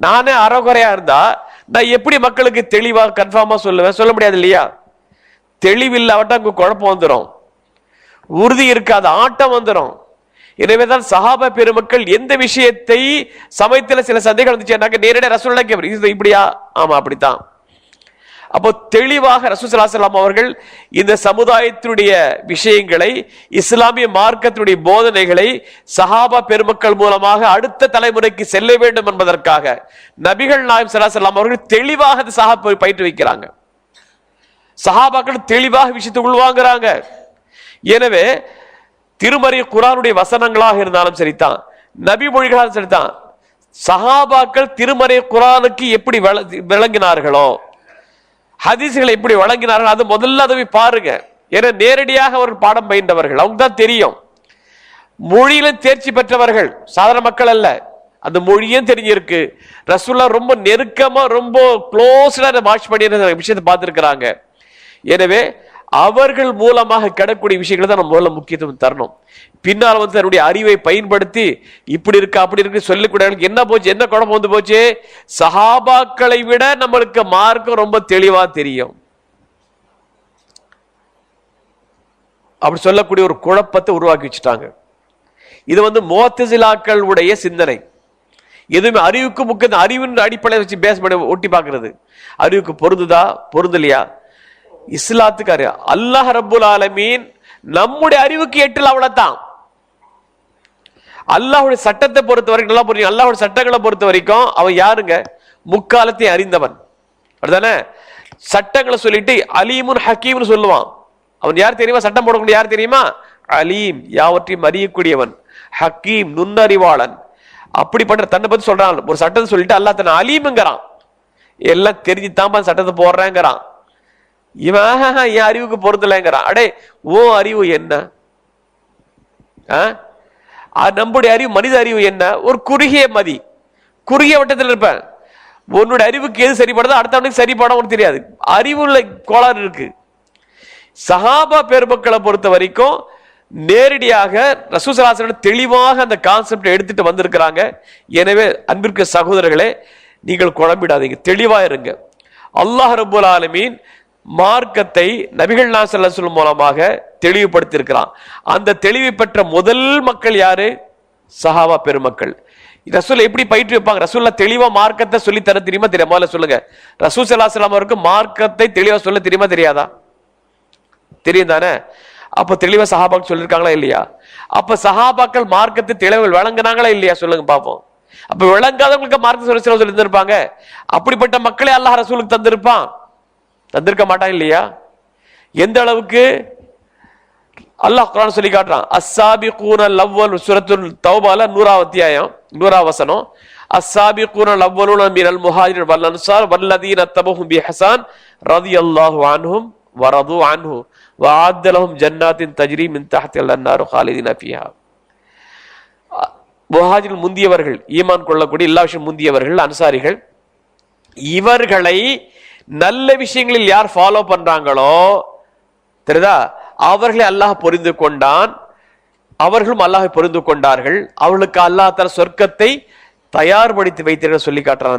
நானே அறகுறையா இருந்தா நான் எப்படி மக்களுக்கு தெளிவாக கன்ஃபார்மா சொல்லுவேன்? சொல்ல முடியாது இல்லையா? தெளிவில்லாவிட்டா அங்க குழப்பம் வந்துடும், உறுதி இருக்காது, ஆட்டம் வந்துடும். எனவேதான் சஹாபா பெருமக்கள் எந்த விஷயத்தை சமயத்தில் சில சந்தேகம் இருந்துச்சு நேரடியாக ரசூலுல்லாஹ் கேட்பார், இது இப்படியா? ஆமா அப்படித்தான். அப்போ தெளிவாக ரசூல் ஸல்லல்லாஹு அலைஹி வஸல்லம் அவர்கள் இந்த சமுதாயத்தினுடைய விஷயங்களை, இஸ்லாமிய மார்க்கத்தினுடைய போதனைகளை சஹாபா பெருமக்கள் மூலமாக அடுத்த தலைமுறைக்கு செல்ல வேண்டும் என்பதற்காக நபிகள் நாயகம் ஸல்லல்லாஹு அலைஹி வஸல்லம் அவர்கள் தெளிவாக அந்த சஹாபா பயிற்று வைக்கிறாங்க. சஹாபாக்கள் தெளிவாக விஷயத்தை உள்வாங்குறாங்க. எனவே திருமறை குர்ஆனுடைய வசனங்களாக இருந்தாலும் சரிதான், நபி மொழிகளாலும் சரிதான், சஹாபாக்கள் திருமறை குர்ஆனுக்கு எப்படி விளங்கினார்களோ, ஹதீஸ்களை எப்படி வழங்கினார்கள், அது முதல்ல அதை பாருங்க. ஏன்னா நேரடியாக அவர்கள் பாடம் பயின்றவர்கள், அவங்க தான் தெரியும். மொழியில தேர்ச்சி பெற்றவர்கள், சாதாரண மக்கள் அல்ல. அந்த மொழியும் தெரிஞ்சிருக்கு. ரசூலுல்லாஹ் ரொம்ப நெருக்கமா, ரொம்ப க்ளோஸ்டா வாட்ச் பண்ணி விஷயத்தை பார்த்திருக்கிறாங்க. எனவே அவர்கள் மூலமாக கிடைக்கூடிய விஷயங்களை தான் நம்ம முதல்ல முக்கியத்துவம் தரணும். பின்னால் வந்து தன்னுடைய அறிவை பயன்படுத்தி இப்படி இருக்கு அப்படி இருக்கு சொல்லிக்கூட என்ன போச்சு, என்ன குழப்பம் வந்து போச்சு? சஹாபாக்களை விட நம்மளுக்கு மார்க்கம் ரொம்ப தெளிவா தெரியும். அப்படி சொல்லக்கூடிய ஒரு குழப்பத்தை உருவாக்கி வச்சுட்டாங்க. இது வந்து முஅத்தஸிலாக்கள் உடைய சிந்தனை. எதுவுமே அறிவுக்கு முக்கிய, அறிவின் அடிப்படையை வச்சு பேஸ் பண்ணி ஒட்டி பார்க்கிறது. அறிவுக்கு பொருந்துதா பொருந்தலையா? இஸ்லாத்துக்கு அல்லாஹ் ரப்புல் ஆலமீன் நம்முடைய அறிவுக்கு எட்டல, அவ்வளவுதான். அல்லாஹ்வுடைய சட்டத்தை பொறுத்த வரைக்கும் நல்லா புரியும். அல்லாஹ்வுடைய சட்டங்களை பொறுத்த வரைக்கும் அவன் யாருங்க? முக்காலத்தை அறிந்தவன். அப்படிதானே? சட்டங்களை சொல்லிட்டு அலீமுன் ஹக்கீம்னு சொல்லுவான். அவன் யார் தெரியுமா? சட்டம் போடக்கூடிய யார் தெரியுமா? அலீம், யாவற்றையும் அறியக்கூடியவன். ஹக்கீம், நுண்ணறிவாளன். அப்படிப்பட்ட தன்னை பத்தி சொல்றான். ஒரு சட்டத்தை சொல்லிட்டு அல்லாஹ் தன்னை அலீம்ங்கிறான். எல்லாம் தெரிஞ்சு தான் சட்டத்தை போடுறேங்கிறான். இவன் என் அறிவுக்கு பொருந்தலைங்கிறான். அடே, ஓ அறிவு என்ன? நம்முடைய அறிவு, மனித அறிவு என்ன? ஒரு குறுகிய மதி, குறுகிய வட்டத்தில் இருப்பேன். உன்னோட அறிவுக்கு எது சரிப்படுதோ அடுத்தவனுக்கு சரிப்படும் தெரியாது. அறிவுள்ள கோளாறு இருக்கு. சஹாபா பெருமக்களை பொறுத்த வரைக்கும் நேரடியாக ரசூல் ஸல்லல்லாஹு அலைஹி வஸல்லம் தெளிவாக அந்த கான்செப்ட் எடுத்துட்டு வந்திருக்கிறாங்க. எனவே அன்பிற்கு சகோதரர்களே, நீங்கள் குழம்பிடாதீங்க, தெளிவா இருங்க. அல்லாஹ் ரப்புல் ஆலமீன் மார்க்கத்தை நபிகள் நாயகம் ஸல்லல்லாஹு அலைஹி வஸல்லம் மூலமாக தெளிவுபடுத்தி இருக்கிறான். அந்த தெளிவை பெற்ற முதல் மக்கள் யாரு? சஹாபா பெருமக்கள். ரசூல் எப்படி பயிற்று வைப்பாங்க? ரசூல்லா தெளிவா மார்க்கத்தை சொல்லி தர தெரியுமா தெரியாம? முதல்ல சொல்லுங்க. ரசூல் ஸல்லல்லாஹு அலைஹி வஸல்லம் அவருக்கு மார்க்கத்தை தெளிவா சொல்ல தெரியுமா தெரியாதா? தெரியும் தானே? அப்ப தெளிவா சஹாபாக்கள் சொல்லியிருக்காங்களா இல்லையா? அப்ப சஹாபாக்கள் மார்க்கத்தை தெளிவில் விளங்குனாங்களா இல்லையா? சொல்லுங்க பாப்போம். அப்ப விளங்காதவங்களுக்கு மார்க்க சொல்லி இருந்திருப்பாங்க. அப்படிப்பட்ட மக்களே அல்லாஹ் ரசூலுக்கு தந்திருப்பான், தந்திருக்க மாட்டான் இல்லையா? எந்த அளவுக்கு அல்லாஹ் குர்ஆன் சொல்லி காட்டுறான். அஸ்ஸாபிகூனல் அவ்வல், சூரத்துல் தௌபால 100வது அத்தியாயம் 100வது வசனம். அஸ்ஸாபிகூனல் அவ்வலுன மினல் முஹாஜிரின் வல் அன்சார் வல்லதீன தபஹும் பிஹஸான் ரலியல்லாஹு அன்ஹும் வரது அன்ஹு வஅஅத லஹும் ஜன்னாத்தின் தஜ்ரி மின் தஹ்திஹல் அன்ஹாரு காலிதீன ஃபீஹா. முஹாஜிரின் முந்தியவர்கள், ஈமான் கொள்ளக்கூடிய எல்லா விஷயம் முந்தியவர்கள், அன்சாரிகள், இவர்களை நல்ல விஷயங்களில் யார் ஃபாலோ பண்றாங்களோ தெரியுதா, அவர்களை அல்லாஹ் புரிந்து கொண்டான், அவர்களும் அல்லாஹை புரிந்து கொண்டார்கள். அவர்களுக்கு அல்லாஹ் தஆலா சொர்க்கத்தை தயார்படுத்தி வைத்திருக்க சொல்லி காட்டுறான்.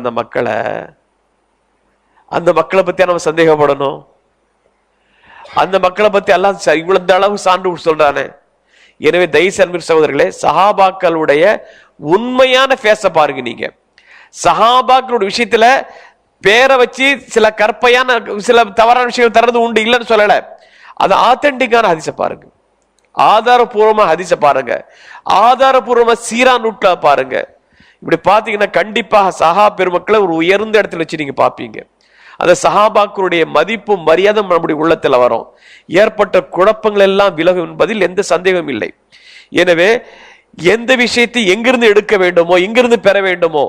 அந்த மக்களை பத்தி நம்ம சந்தேகப்படணும்? அந்த மக்களை பத்தி அல்லாஹ் இவ்வளவு அளவு சான்று சொல்றானே, எனவே தயவு சகோதரர்களே, சஹாபாக்களுடைய உண்மையான ஃபேஸ பாருங்க. நீங்க சஹாபாக்களுடைய விஷயத்துல பேரை வச்சு சில கற்பையான சில தவறான விஷயங்கள் தரது உண்டு, இல்லைன்னு சொல்லல. அது ஆத்தென்டிக்கான ஹதீஸை பாருங்க, ஆதாரபூர்வமா ஹதீஸை பாருங்க, ஆதாரபூர்வமா சீரா நூட்ல பாருங்க. இப்படி பாத்தீங்கன்னா கண்டிப்பாக சஹா பெருமக்களை ஒரு உயர்ந்த இடத்துல வச்சு நீங்க பாப்பீங்க. அந்த சஹாபாக்களுடைய மதிப்பும் மரியாதை நம்முடைய உள்ளத்துல வரும். ஏற்பட்ட குழப்பங்கள் எல்லாம் விலகும் என்பதில் எந்த சந்தேகமும் இல்லை. எனவே எந்த விஷயத்தை எங்கிருந்து எடுக்க வேண்டுமோ, எங்கிருந்து பெற வேண்டுமோ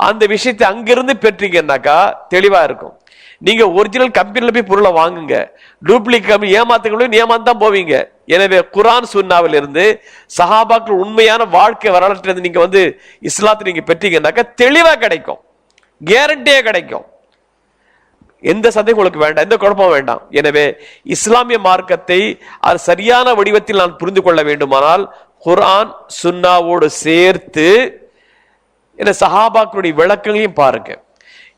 அந்த விஷயத்தை அங்கிருந்து பெற்றீங்கன்னாக்கா தெளிவா இருக்கும். நீங்க ஒரிஜினல் கம்பெனில போய் பொருளை வாங்குங்க, டூப்ளிகேட் ஏமாத்துகளும் ஏமாந்தான் போவீங்க. எனவே குர்ஆன் சுன்னாவில் இருந்து சஹாபாக்கள் உண்மையான வாழ்க்கை வரலாற்று நீங்க இஸ்லாத்தை நீங்க பெற்றீங்கன்னாக்கா தெளிவா கிடைக்கும், கேரண்டியா கிடைக்கும். எந்த சந்தேகம் உங்களுக்கு வேண்டாம், எந்த குழப்பம் வேண்டாம். எனவே இஸ்லாமிய மார்க்கத்தை அது சரியான வடிவத்தில் நான் புரிந்து கொள்ள வேண்டுமானால் குர்ஆன் சுன்னாவோடு சேர்த்து இந்த சஹாபாக்களுடைய விளக்கங்களையும் பாருங்க.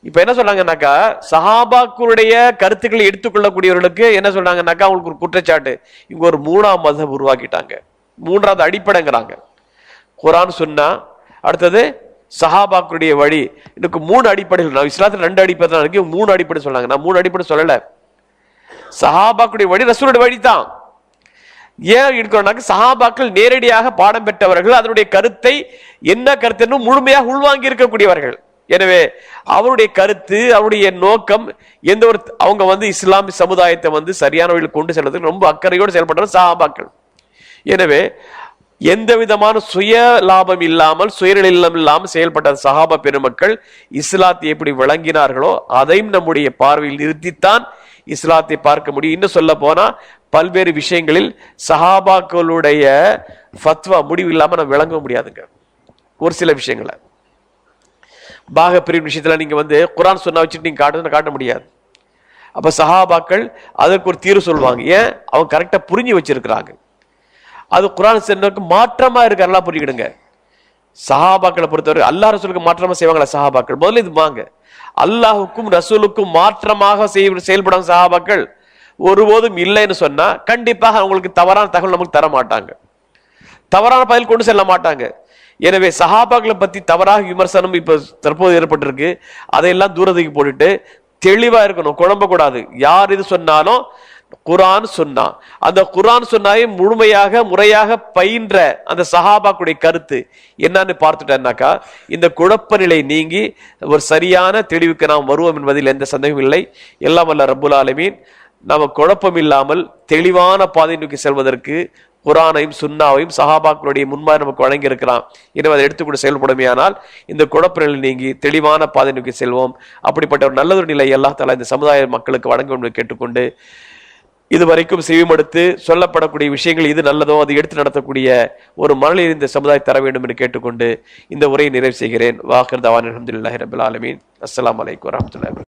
இப்ப என்ன சொல்றாங்கன்னாக்கா, சஹாபாக்களுடைய கருத்துக்களை எடுத்துக்கொள்ளக்கூடியவர்களுக்கு என்ன சொல்றாங்கன்னாக்கா, அவங்களுக்கு ஒரு குற்றச்சாட்டு, இங்க ஒரு மூணாம் மதம் உருவாக்கிட்டாங்க, மூன்றாவது அடிப்படைங்கிறாங்க. குர்ஆன் சுன்னா, அடுத்தது சஹாபாக்களுடைய வழி. எனக்கு 3 அடிப்படைகள். நான் இஸ்லாத்துல 2 அடிப்படை தான் இருக்கு, 3 அடிப்படை சொன்னாங்க. நான் 3 அடிப்படை சொல்லல. சஹாபாக்களுடைய வழி ரசூலுடைய வழி தான். ஏன் இருக்கிறோம்னாக்க சஹாபாக்கள் நேரடியாக பாடம் பெற்றவர்கள், அதனுடைய கருத்தை என்ன கருத்து முழுமையாக உள்வாங்கி இருக்கக்கூடியவர்கள். எனவே அவருடைய கருத்து, அவருடைய நோக்கம் எந்த ஒரு அவங்க இஸ்லாமிய சமுதாயத்தை சரியான வழியில் கொண்டு செல்வதற்கு ரொம்ப அக்கறையோடு செயல்படுற சஹாபாக்கள். எனவே எந்த விதமான சுய லாபம் இல்லாமல் சுயநலம் இல்லாமல் செயல்பட்ட சஹாபா பெருமக்கள் இஸ்லாத்தை எப்படி விளங்கினார்களோ அதையும் நம்முடைய பார்வையில் நிறுத்தித்தான் இஸ்லாத்தை பார்க்க முடியும். இன்னும் சொல்ல போனா பல்வேறு விஷயங்களில் சஹாபாக்களுடைய ஃபத்வா முடிவு இல்லாம நம்ம விளங்க முடியாதுங்க. ஒரு சில விஷயங்களை பாக பிரிவு விஷயத்துல நீங்க குர்ஆன் சுன்னா வச்சுட்டு நீங்க காட்ட முடியாது. அப்ப சஹாபாக்கள் அதற்கு ஒரு தீர்வு சொல்லுவாங்க. ஏன்? அவங்க கரெக்டா புரிஞ்சு வச்சிருக்கிறாங்க. அது குர்ஆன் சுன்னாவுக்கு மாற்றமா இருக்கு, நல்லா புரிஞ்சுக்கிடுங்க. சஹாபாக்களை பொறுத்தவரை அல்லாஹ் ரசூலுக்கு மாற்றமா செய்வாங்களா சஹாபாக்கள்? முதல்ல இது வாங்க, அல்லாஹுக்கும் ரசூலுக்கும் மாற்றமாக செயல்படாத சஹாபாக்கள் ஒருபோதும் இல்லைன்னு சொன்னா கண்டிப்பாக அவங்களுக்கு தவறான தகவல் நமக்கு தர மாட்டாங்க, தவறான பதில் கொண்டு செல்ல மாட்டாங்க. எனவே சஹாபாக்களை பத்தி தவறாக விமர்சனம் இப்ப தற்போது ஏற்பட்டிருக்கு, அதையெல்லாம் தூரத்துக்கு போட்டுட்டு தெளிவா இருக்கணும், குழம்ப கூடாது. யார் இது சொன்னாலும் குர்ஆன் சுன்னா, அந்த குர்ஆன் சுன்னாவை முழுமையாக முறையாக பயின்ற அந்த சஹாபாக்களுடைய கருத்து என்னன்னு பார்த்துட்டேன்னாக்கா இந்த குழப்ப நிலை நீங்கி ஒரு சரியான தெளிவுக்கு நாம் வருவோம் என்பதில் எந்த சந்தேகமும் இல்லை. எல்லாம் வல்ல ரப்புல் ஆலமீன் நம்ம குழப்பம் இல்லாமல் தெளிவான பாதை நோக்கி செல்வதற்கு குர்ஆனையும் சுன்னாவையும் சஹாபாக்களுடைய முன்மாதிரி நமக்கு வழங்கி இருக்கிறான். எனவே அதை எடுத்துக்கொண்டு செயல்படுமையானால் இந்த குழப்ப நிலை நீங்கி தெளிவான பாதை நோக்கி செல்வோம். அப்படிப்பட்ட ஒரு நல்லதொரு நிலை அல்லாஹ் தஆலா இந்த சமுதாய மக்களுக்கு வழங்கும் என்று கேட்டுக்கொண்டு, இதுவரைக்கும் செவிமடுத்து சொல்லப்படக்கூடிய விஷயங்கள் இது நல்லதோ அதை எடுத்து நடத்தக்கூடிய ஒரு மனநிலை இந்த சமுதாயம் தர வேண்டும் என்று கேட்டுக்கொண்டு இந்த உரையை நிறைவு செய்கிறேன். வாஹிர் தவானா அல்ஹம்துலில்லாஹி ரப்பில் ஆலமீன். அஸ்ஸலாமு அலைக்கும் வரஹ்மத்துல்லாஹி.